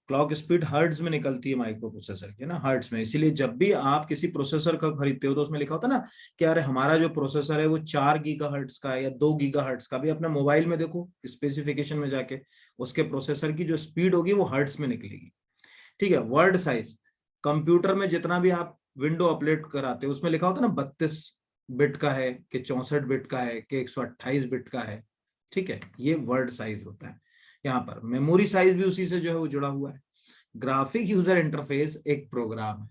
क्लॉक स्पीड हर्ट्ज में निकलती है माइक्रो प्रोसेसर के ना, हर्ट्ज में। इसीलिए जब भी आप किसी प्रोसेसर का खरीदते हो तो उसमें लिखा होता है ना कि अरे हमारा जो प्रोसेसर है वो 4 गीगाहर्ट्ज का है या 2 गीगाहर्ट्ज का। भी अपना मोबाइल में देखो स्पेसिफिकेशन में जाके, उसके प्रोसेसर की जो स्पीड होगी वो हर्ट्ज में निकलेगी। ठीक है, वर्ड साइज, कंप्यूटर में जितना भी आप विंडो अपडेट कराते हो उसमें लिखा होता है ना 32 बिट का है कि 64 बिट का है कि 128 बिट का है। ठीक है, ये वर्ड साइज होता है। यहाँ पर मेमोरी साइज भी उसी से जो है वो जुड़ा हुआ है। ग्राफिक यूजर इंटरफेस एक प्रोग्राम है,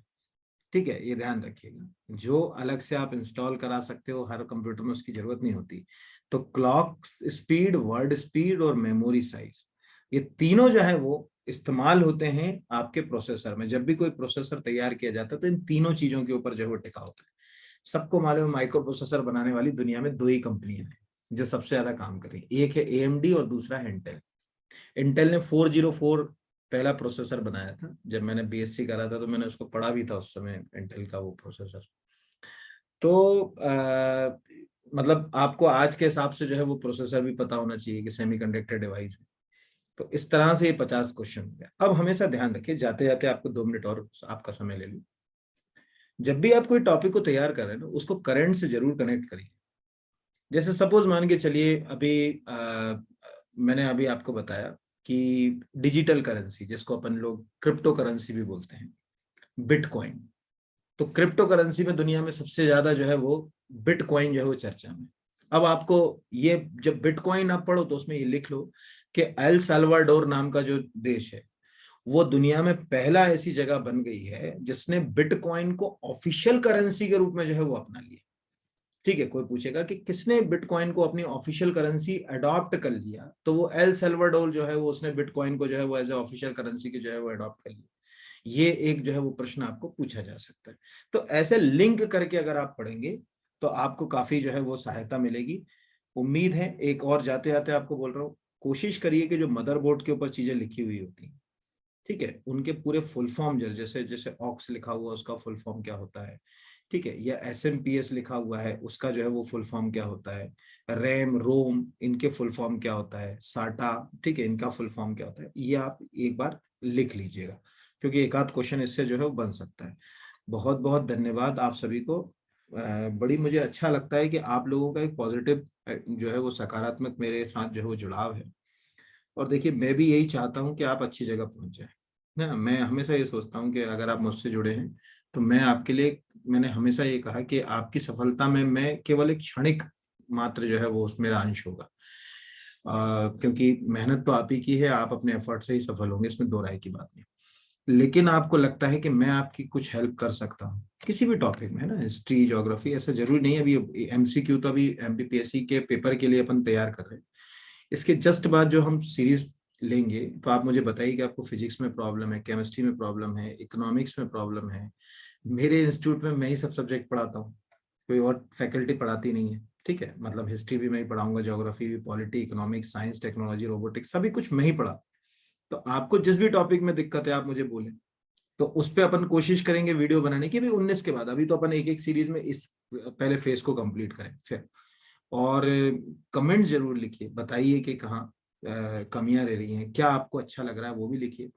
ठीक है, ये ध्यान रखिएगा, जो अलग से आप इंस्टॉल करा सकते हो, हर कंप्यूटर में उसकी जरूरत नहीं होती। तो क्लॉक स्पीड, वर्ड स्पीड और मेमोरी साइज, ये तीनों जो है वो इस्तेमाल होते हैं आपके प्रोसेसर में। जब भी कोई प्रोसेसर तैयार किया जाता है तो इन तीनों चीजों के ऊपर जो है वो टिका होता है। सबको मालूम है माइक्रो प्रोसेसर बनाने वाली दुनिया में 2 ही कंपनियां हैं जो सबसे ज्यादा काम कर रही है, एक है एएमडी और दूसरा है इंटेल। इंटेल ने 404 पहला प्रोसेसर बनाया था। जब मैंने बीएससी करा था तो मैंने उसको पढ़ा भी था उस समय, इंटेल का वो प्रोसेसर। तो मतलब आपको आज के हिसाब से जो है वो प्रोसेसर भी पता होना चाहिए कि सेमीकंडक्टर डिवाइस है। तो इस तरह से ये 50 क्वेश्चन हो गया। अब हमेशा ध्यान रखिए, जाते जाते आपको 2 मिनट और आपका समय ले लूं, जब भी आप कोई टॉपिक को तैयार कर रहे हैं ना, उसको करंट से जरूर कनेक्ट करिए। जैसे सपोज मान के चलिए, अभी मैंने अभी आपको बताया कि डिजिटल करेंसी, जिसको अपन लोग क्रिप्टो करेंसी भी बोलते हैं, बिटकॉइन। तो क्रिप्टो करेंसी में दुनिया में सबसे ज्यादा जो है वो बिटकॉइन जो है वो चर्चा में। अब आपको ये जब बिटकॉइन आप पढ़ो तो उसमें ये लिख लो कि एल साल्वाडोर नाम का जो देश है, वो दुनिया में पहला ऐसी जगह बन गई है जिसने बिटकॉइन को ऑफिशियल करेंसी के रूप में जो है वो अपना लिया। ठीक है, कोई पूछेगा कि किसने बिटकॉइन को अपनी ऑफिशियल करेंसी अडॉप्ट कर लिया, तो वो एल साल्वाडोर जो है वो उसने बिटकॉइन को जो है वो एज ए ऑफिशियल करेंसी की जो है वो अडॉप्ट कर लिया। ये एक जो है वो प्रश्न आपको पूछा जा सकता है। तो ऐसे लिंक करके अगर आप पढ़ेंगे तो आपको काफी जो है वो सहायता मिलेगी। उम्मीद है, एक और जाते जाते आपको बोल रहा हूँ, कोशिश करिए कि जो मदरबोर्ड के ऊपर चीजें लिखी हुई होती हैं, ठीक है, उनके पूरे फुल फॉर्म, जैसे जैसे ऑक्स लिखा हुआ है उसका फुल फॉर्म क्या होता है, ठीक है, या एसएमपीएस लिखा हुआ है उसका जो है वो फुल फॉर्म क्या होता है, रैम रोम इनके फुल फॉर्म क्या होता है, साटा, ठीक है, इनका फुल फॉर्म क्या होता है, ये आप एक बार लिख लीजिएगा, क्योंकि एक आध क्वेश्चन इससे जो है वो बन सकता है। बहुत बहुत धन्यवाद आप सभी को। बड़ी मुझे अच्छा लगता है कि आप लोगों का एक पॉजिटिव जो है वो सकारात्मक मेरे साथ जो है वो जुड़ाव है। और देखिए, मैं भी यही चाहता हूँ कि आप अच्छी जगह पहुंच जाए ना। मैं हमेशा ये सोचता हूँ कि अगर आप मुझसे जुड़े हैं तो मैं आपके लिए, मैंने हमेशा ये कहा कि आपकी सफलता में मैं केवल एक क्षणिक मात्र जो है वो मेरा अंश होगा। क्योंकि मेहनत तो आप ही की है, आप अपने एफर्ट से ही सफल होंगे, इसमें दो राय की बात नहीं। लेकिन आपको लगता है कि मैं आपकी कुछ हेल्प कर सकता हूँ किसी भी टॉपिक में, है ना, हिस्ट्री ज्योग्राफी, ऐसा जरूरी नहीं है। अभी एमसीक्यू तो अभी एमपीपीएससी के पेपर के लिए अपन तैयार कर रहे हैं। इसके जस्ट बाद जो हम सीरीज लेंगे तो आप मुझे बताइए कि आपको फिजिक्स में प्रॉब्लम है, केमिस्ट्री में प्रॉब्लम है, इकोनॉमिक्स में प्रॉब्लम है। मेरे इंस्टीट्यूट में मैं ही सब सब्जेक्ट पढ़ाता हूँ, कोई और फैकल्टी पढ़ाती नहीं है। ठीक है, मतलब हिस्ट्री भी मैं ही पढ़ाऊंगा, ज्योग्राफी भी, polity, economics, science, technology, robotics, सभी कुछ मैं ही पढ़ा। तो आपको जिस भी टॉपिक में दिक्कत है आप मुझे बोलें, तो उस पे अपन कोशिश करेंगे वीडियो बनाने की भी 19 के बाद। अभी तो अपन एक एक सीरीज में इस पहले फेज को कंप्लीट करें फिर। और कमेंट जरूर लिखिए, बताइए कि कहाँ कमियां रह रही हैं, क्या आपको अच्छा लग रहा है वो भी लिखिए।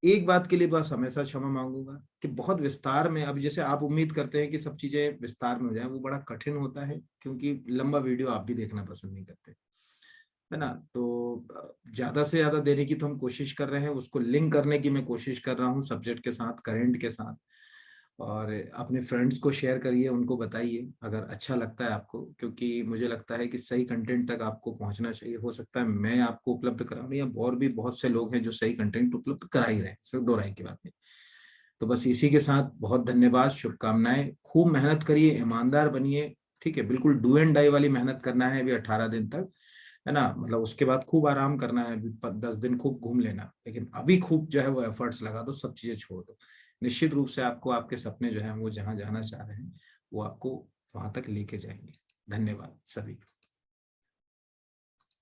एक बात के लिए बस हमेशा क्षमा मांगूंगा कि बहुत विस्तार में, अब जैसे आप उम्मीद करते हैं कि सब चीजें विस्तार में हो जाए, वो बड़ा कठिन होता है, क्योंकि लंबा वीडियो आप भी देखना पसंद नहीं करते, है ना। तो ज्यादा से ज्यादा देने की तो हम कोशिश कर रहे हैं, उसको लिंक करने की मैं कोशिश कर रहा हूँ सब्जेक्ट के साथ, करेंट के साथ। और अपने फ्रेंड्स को शेयर करिए, उनको बताइए अगर अच्छा लगता है आपको, क्योंकि मुझे लगता है कि सही कंटेंट तक आपको पहुंचना चाहिए। हो सकता है मैं आपको उपलब्ध कराऊं, या और भी बहुत से लोग हैं जो सही कंटेंट उपलब्ध करा ही रहे हैं, सिर्फ दो राय की बात नहीं। तो बस इसी के साथ बहुत धन्यवाद, शुभकामनाएं, खूब मेहनत करिए, ईमानदार बनिए, ठीक है, बिल्कुल डू एंड डाई वाली मेहनत करना है अभी 18 दिन तक, है ना। मतलब उसके बाद खूब आराम करना है, अभी 10 दिन खूब घूम लेना, लेकिन अभी खूब जो है वो एफर्ट्स लगा दो, सब चीजें छोड़ दो। निश्चित रूप से आपको आपके सपने जो है वो जहां जाना चाह रहे हैं वो आपको वहां तक लेके जाएंगे। धन्यवाद सभी।